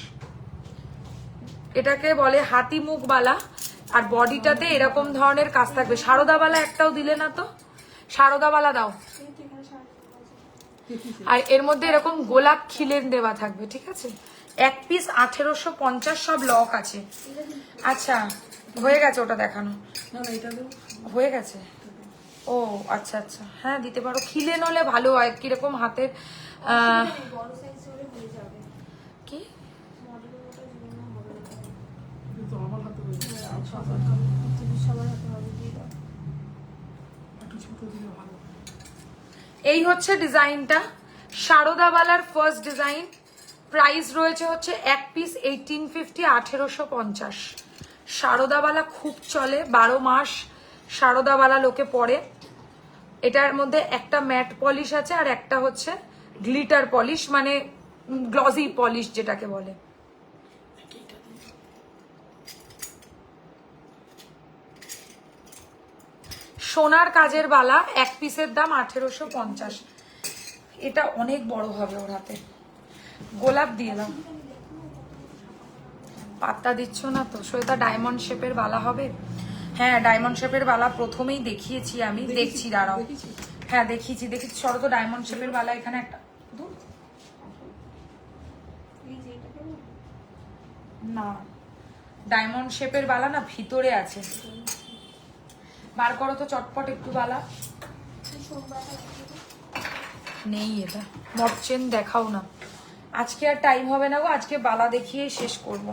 এটাকে বলে হাতি মুখ বালা, আর বডিটাতে এরকম ধরনের কাজ থাকবে। সারদা বালা একটাও দিলে না তো, সারদা বালা দাও। আর এর মধ্যে এরকম গোলাপ খিলেন দেওয়া থাকবে, ঠিক আছে। এক পিস 1850, সব লক আছে। আচ্ছা, হয়ে গেছে ওটা দেখানো, হয়ে গেছে। ও আচ্ছা আচ্ছা, হ্যাঁ দিতে পারো, খিলেন হলে ভালো হয়, কিরকম হাতের কি ছোট দিলে ভালো। এই হচ্ছে ডিজাইনটা, শারদাবালার ফার্স্ট ডিজাইন। প্রাইস রয়েছে হচ্ছে এক পিস 1850, 1850। শারদাবালা খুব চলে, 12 মাস শারদাবালা লোকে পরে। এটার মধ্যে একটা ম্যাট পলিশ আছে আর একটা হচ্ছে গ্লিটার পলিশ, মানে গ্লসি পলিশ যেটাকে বলে। সোনার কাজের বালা, এক পিসের দাম 1850। এটা অনেক বড় হবে ওর হাতে। গোলাপ দিয়ে দাও, পাত্তা দিচ্ছ না তো। শ্বেতা ডায়মন্ড শেপের বালা হবে। হ্যাঁ, ডায়মন্ড শেপের বালা প্রথমেই দেখিয়েছি আমি, দেখছি দাঁড়াও। হ্যাঁ দেখিয়েছি। সরো তো, ডায়মন্ড শেপের বালা এখানে একটা। না, ডায়মন্ড শেপের বালা না ভিতরে আছে। বার করো তো চটপট একটু বালা। নেই এটা, মরচেন দেখাও না। আজকে আর টাইম হবে না গো, আজকে বালা দেখিয়ে শেষ করব।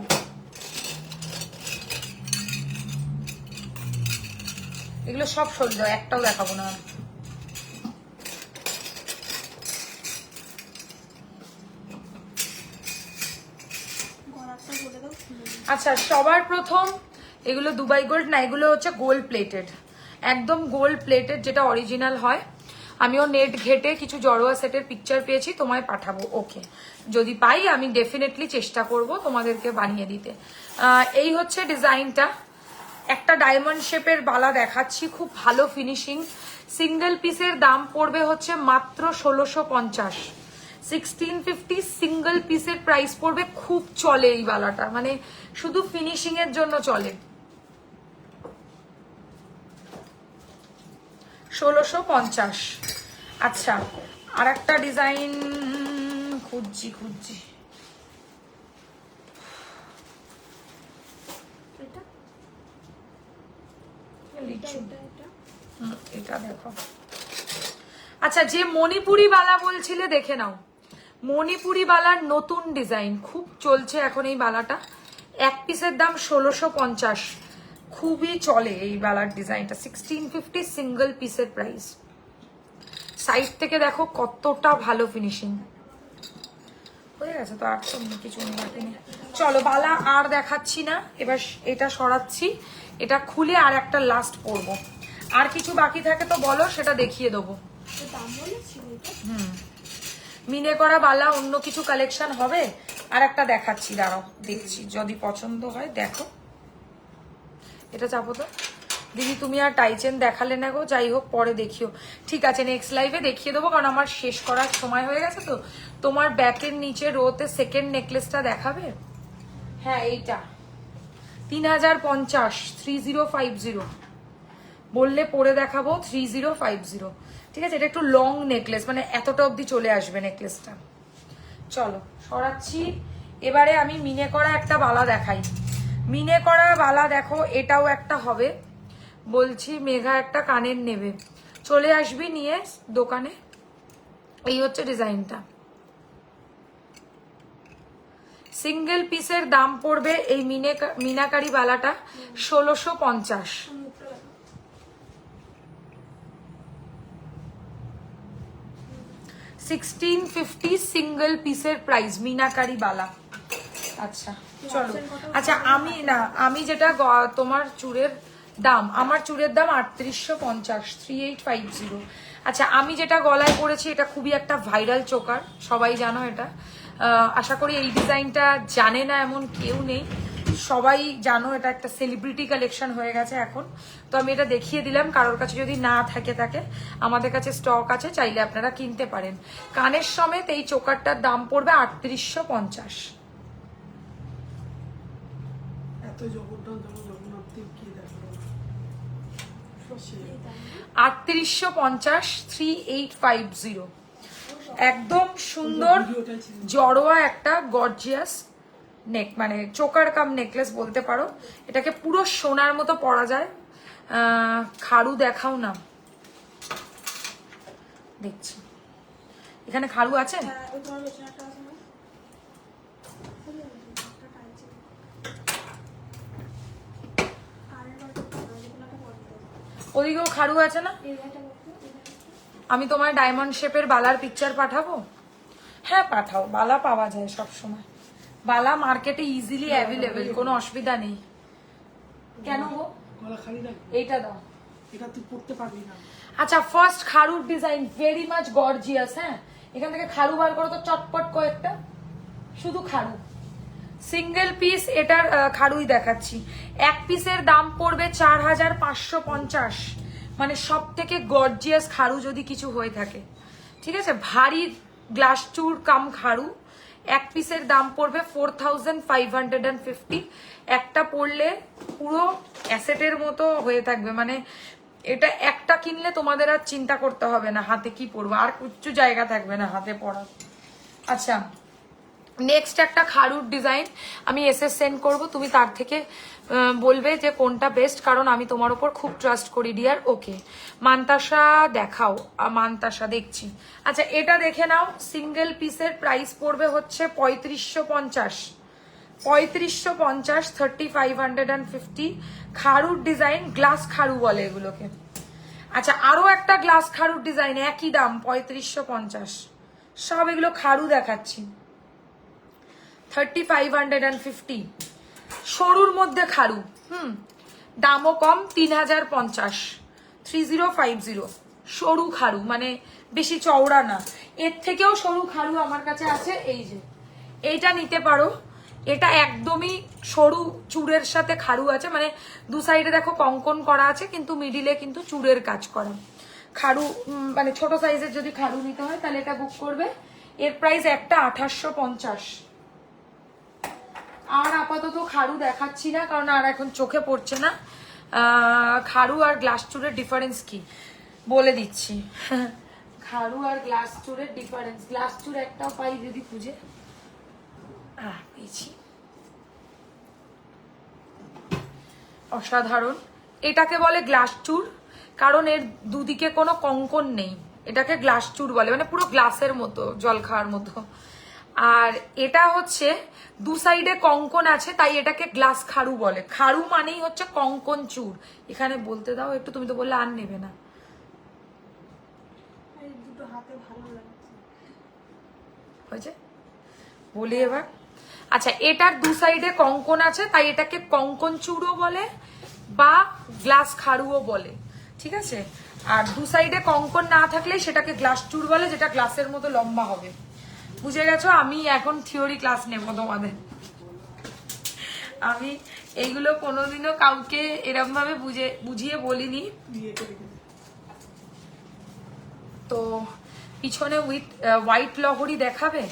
এগুলো সব সরিয়ে দাও, একটাও দেখাবো না। আচ্ছা, সবার প্রথম এগুলো দুবাই গোল্ড না, এগুলো হচ্ছে গোল্ড প্লেটেড, একদম গোল্ড প্লেটেড, যেটা অরিজিনাল হয়। আমিও নেট ঘেটে কিছু জড়োয়া সেটের পিকচার পেয়েছি, তোমায় পাঠাবো। ওকে, যদি পাই আমি ডেফিনেটলি চেষ্টা করব তোমাদেরকে বানিয়ে দিতে। এই হচ্ছে ডিজাইনটা। একটা ডায়মন্ড শেপের বালা দেখাচ্ছি, খুব ভালো ফিনিশিং। সিঙ্গেল পিসের দাম পড়বে হচ্ছে মাত্র 1650। 1650 সিঙ্গেল পিসের প্রাইস পড়বে। খুব চলে এই বালাটা, মানে শুধু ফিনিশিং এর জন্য চলে। 1650। আচ্ছা, আর একটা ডিজাইন খুঁজছি। এটা দেখো। আচ্ছা, যে মণিপুরি বালা বলছিলে দেখে নাও, মণিপুরি বালার নতুন ডিজাইন খুব চলছে এখন এই বালাটা। এক পিসের দাম 1650। খুবই চলে এই বালার ডিজাইনটা। 1650 সিঙ্গেল পিসের প্রাইস। সাইড থেকে দেখো কতটা ভালো ফিনিশিং হয়ে গেছে। তো আর তো কিছু নেই। চলো, বালা আর দেখাচ্ছি না, এবার এটা সরাচ্ছি। এটা খুলে আর একটা লাস্ট পরবো। আর কিছু বাকি থাকে তো বলো, সেটা দেখিয়ে দেবো। মিনে করা বালা অন্য কিছু কালেকশন হবে, আর একটা দেখাচ্ছি, দাঁড়াও দেখছি, যদি পছন্দ হয় দেখো। এটা চাপো তো দিদি, তুমি আর টাইচেন দেখালে না গো। যাই হোক, পরে দেখিও, ঠিক আছে, নেক্সট লাইভে দেখিয়ে দেবো, কারণ আমার শেষ করার সময় হয়ে গেছে। তো তোমার ব্যাকের নিচে রোতে সেকেন্ড নেকলেসটা দেখাবে। হ্যাঁ, এইটা 3050, 3050 বললে পরে দেখাবো। 3050, ঠিক আছে। এটা একটু লং নেকলেস, মানে এতটা অবধি চলে আসবে নেকলেসটা। চলো সরাচ্ছি। এবারে আমি মিনে করা একটা বালা দেখাই। মিনে করা বালা দেখো, এটাও একটা হবে বলছি। মেঘা একটা কানের নেবে, চলে আসবি নিয়ে দোকানে। এই হচ্ছে ডিজাইনটা। সিঙ্গেল পিসের দাম পড়বে এই মিনাকারি বালাটা 1650। 1650 সিঙ্গেল পিসের প্রাইস, মিনাকারি বালা। আচ্ছা চলো। আচ্ছা, আমি যেটা তোমার চুড়ের দাম, আমার চুড়ের দাম 3850, 3850। আচ্ছা, আমি যেটা গলায় পরেছি এটা খুবই একটা ভাইরাল চোকার, সবাই জানো এটা। আশা করি এই ডিজাইনটা জানে না এমন কেউ নেই, সবাই জানো। এটা একটা সেলিব্রিটি কালেকশন হয়ে গেছে এখন। তো আমি এটা দেখিয়ে দিলাম, কারোর কাছে যদি না থাকে আমাদের কাছে স্টক আছে, চাইলে আপনারা কিনতে পারেন। কানের সমেত এই চোকারটার দাম পড়বে 3850। এত জগন্নাথ 3850, 3850। একদম সুন্দর জড়োয়া একটা গর্জিয়াস নেক, মানে চোকার কাম নেকলেস বলতে পারো। এটাকে পুরো সোনার মতো পরা যায়। খাড়ু দেখাও না, দেখছি এখানে খাড়ু আছে। ওদিকেও খাড়ু আছে না? আমি তোমার ডায়মন্ড শেপের বালার পিকচার পাঠাবো? হ্যাঁ পাঠাও, বালা পাওয়া যায় সব সময়, বালা মার্কেটে ইজিলি অ্যাভেলেবেল, কোনো অসুবিধা নেই। কেন গো? গলা খালি না, এইটা দাও। এটা তুই পড়তে পারবি না। আচ্ছা, ফার্স্ট খারুর ডিজাইন ভেরি মাচ গর্জিয়াস। হ্যাঁ, এখান থেকে খারু বার করো তো চটপট কয়েকটা, শুধু খারু সিঙ্গেল পিস। এটার খারুই দেখাচ্ছি। এক পিসের দাম পড়বে 4550, মানে সব থেকে গর্জিয়াস খারু যদি কিছু হয়ে থাকে, ঠিক আছে, ভারী গ্লাস চুর কাম খারু। এক পিসের দাম পড়বে 4550। একটা পড়লে পুরো অ্যাসেটের মতো হয়ে থাকবে, মানে এটা একটা কিনলে তোমাদের আর চিন্তা করতে হবে না হাতে কি পরবো, আর কিচ্ছু জায়গা থাকবে না হাতে পরার। আচ্ছা, নেক্সট একটা খারুর ডিজাইন আমি এসএস সেন্ড করব, তুমি তার থেকে বলবে যে কোনটা বেস্ট, কারণ আমি তোমার উপর খুব ট্রাস্ট করি ডিয়ার। ওকে, মান্তাসা দেখাও। মান্তাসা দেখছি। আচ্ছা, এটা দেখে নাও, সিঙ্গেল পিসের প্রাইস পড়বে হচ্ছে 3550। 3550, 3550 খারুর ডিজাইন, গ্লাস খারু বলে এগুলোকে। আচ্ছা, আরো একটা গ্লাস খারুর ডিজাইন, একই দাম 3550। সব এগুলো খারু দেখাচ্ছি। 3550 সরুর মধ্যে খারু, দামও কম, 3050। 3050 সরু খারু, মানে বেশি চওড়া না, এর থেকেও সরু খারু আমার কাছে আছে। এই যে এইটা নিতে পারো, এটা একদমই সরু চুড়ের সাথে খারু আছে, মানে দু সাইডে দেখো কঙ্কন করা আছে, কিন্তু মিডিলে কিন্তু চুড়ের কাজ করা খারু। মানে ছোট সাইজের যদি খারু নিতে হয় তাহলে এটা বুক করবে। এর প্রাইস একটা 2850। আর আপাতত খারু দেখাচ্ছি না, কারণ আর এখন চোখে পড়ছে না। খারু আর গ্লাস চুরের ডিফারেন্স কি বলে দিচ্ছি। খারু আর গ্লাস চুরের ডিফারেন্স, গ্লাস চুর একটাও পাই যদি খুঁজে, পেয়েছি। অসাধারণ, এটাকে বলে গ্লাস চুর, কারণ এর দুদিকে কোনো কঙ্কন নেই, এটাকে গ্লাস চুর বলে, মানে পুরো গ্লাসের মতো, জল খাওয়ার মতো। আর এটা হচ্ছে দু সাইডে কঙ্কন আছে, তাই এটাকে গ্লাস খারু বলে। খারু মানেই হচ্ছে কঙ্কন চুর। এখানে বলতে দাও একটু, তুমি তো বললে আর নেবে না। দুটো হাতে ভালো লাগছে, হয়েছে বলি এবার। আচ্ছা, এটার দু সাইডে কঙ্কন আছে, তাই এটাকে কঙ্কন চুরও বলে বা গ্লাস খারুও বলে, ঠিক আছে। আর দু সাইডে কঙ্কন না থাকলে সেটাকে গ্লাস চুর বলে, যেটা গ্লাসের মতো লম্বা হবে। বুঝে গেছো? আমি এখন থিওরি ক্লাস নেব তোমাদের। আমি এইগুলো কোনোদিনও কাউকে এরকম ভাবে বুঝিয়ে বলিনি। তো পিছনে উইথ হোয়াইট লহরি দেখাবে?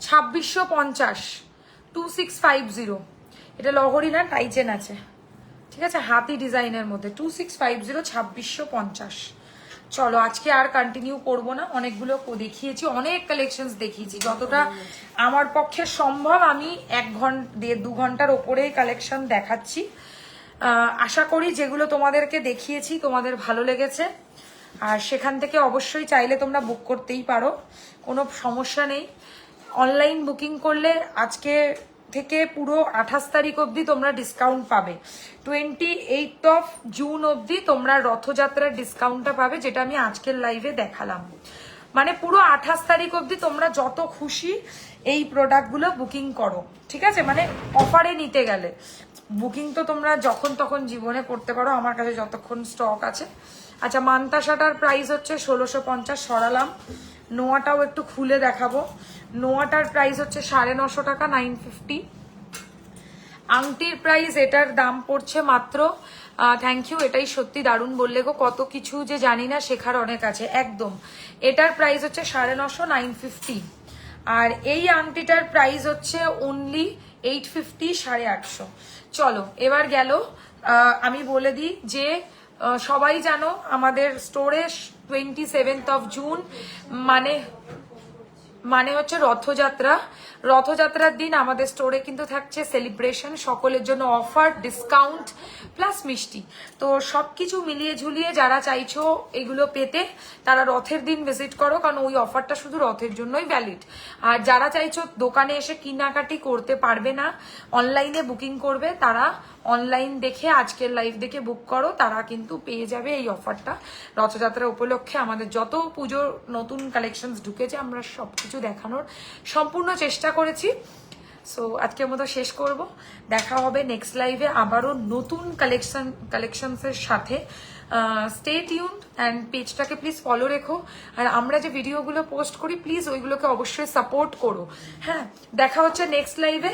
$2650, 2650। এটা লহরি না, টাইচেন আছে, ঠিক আছে, হাতি ডিজাইনের মধ্যে। 2650, 2650। চলো আজকে আর কন্টিনিউ করব না, অনেকগুলো দেখিয়েছি, অনেক কালেকশনস দেখিয়েছি, যতটা আমার পক্ষে সম্ভব আমি 1-1.5-2 ঘন্টার ওপরেই কালেকশন দেখাচ্ছি। আশা করি যেগুলো তোমাদেরকে দেখিয়েছি তোমাদের ভালো লেগেছে, আর সেখান থেকে অবশ্যই চাইলে তোমরা বুক করতেই পারো, কোনো সমস্যা নেই। অনলাইন বুকিং করলে আজকে থেকে পুরো 28 তারিখ অবধি তোমরা ডিসকাউন্ট পাবে। 28 জুন অবধি তোমরা রথযাত্রার ডিসকাউন্টটা পাবে, যেটা আমি আজকের লাইভে দেখালাম। মানে পুরো 28 তারিখ অবধি তোমরা যত খুশি এই প্রোডাক্টগুলো বুকিং করো, ঠিক আছে, মানে অফারে নিতে গেলে। বুকিং তো তোমরা যখন তখন জীবনে করতে পারো, আমার কাছে যতক্ষণ স্টক আছে। আচ্ছা, মান্তাসাটার প্রাইস হচ্ছে 1650, সরালাম। নোয়াটাও একটু খুলে দেখাবো। নোয়াটার প্রাইস হচ্ছে 950 টাকা, 950। আংটির প্রাইস, এটার দাম পড়ছে মাত্র, থ্যাংক ইউ, এটাই সত্যি দারুণ বললে গো, কত কিছু যে জানি না, শেখার অনেক আছে একদম। এটার প্রাইস হচ্ছে 950, 950। আর এই আংটিটার প্রাইস হচ্ছে অনলি 850, 850। চলো এবার গেল, আমি বলে দিই যে সবাই জানো আমাদের স্টোরে 27 জুন মানে মানে হচ্ছে রথযাত্রা। রথযাত্রার দিন আমাদের স্টোরে কিন্তু থাকছে সেলিব্রেশন, সকলের জন্য অফার, ডিসকাউন্ট প্লাস মিষ্টি। তো সবকিছু মিলিয়ে ঝুলিয়ে যারা চাইছো এগুলো পেতে তারা রথের দিন ভিজিট করো, কারণ ওই অফারটা শুধু রথের জন্যই ভ্যালিড। আর যারা চাইছো দোকানে এসে কেনাকাটি করতে পারবে না, অনলাইনে বুকিং করবে, তারা অনলাইন দেখে আজকের লাইভ দেখে বুক করো, তারা কিন্তু পেয়ে যাবে এই অফারটা। রথযাত্রা উপলক্ষে আমাদের যত পুজোর নতুন কালেকশনস ঢুকেছে আমরা সবকিছু দেখানোর সম্পূর্ণ চেষ্টা করেছি। সো আজকের মতো শেষ করব, দেখা হবে নেক্সট লাইভে আবারও নতুন কালেকশনসের সাথে। স্টে টিউনড অ্যান্ড পেজটাকে প্লিজ ফলো রেখো। আর আমরা যে ভিডিওগুলো পোস্ট করি প্লিজ ওইগুলোকে অবশ্যই সাপোর্ট করো। হ্যাঁ, দেখা হচ্ছে নেক্সট লাইভে,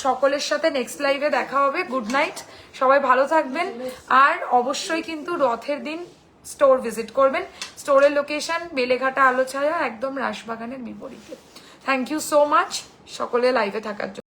সকলের সাথে নেক্সট লাইভে দেখা হবে। গুড নাইট, সবাই ভালো থাকবেন। আর অবশ্যই কিন্তু রথের দিন স্টোর ভিজিট করবেন। স্টোরের লোকেশন বেলেঘাটা আলোছায়া, একদম রাসবাগানের বিপরীতে। থ্যাংক ইউ সো মাচ সকলে লাইভে থাকার জন্য।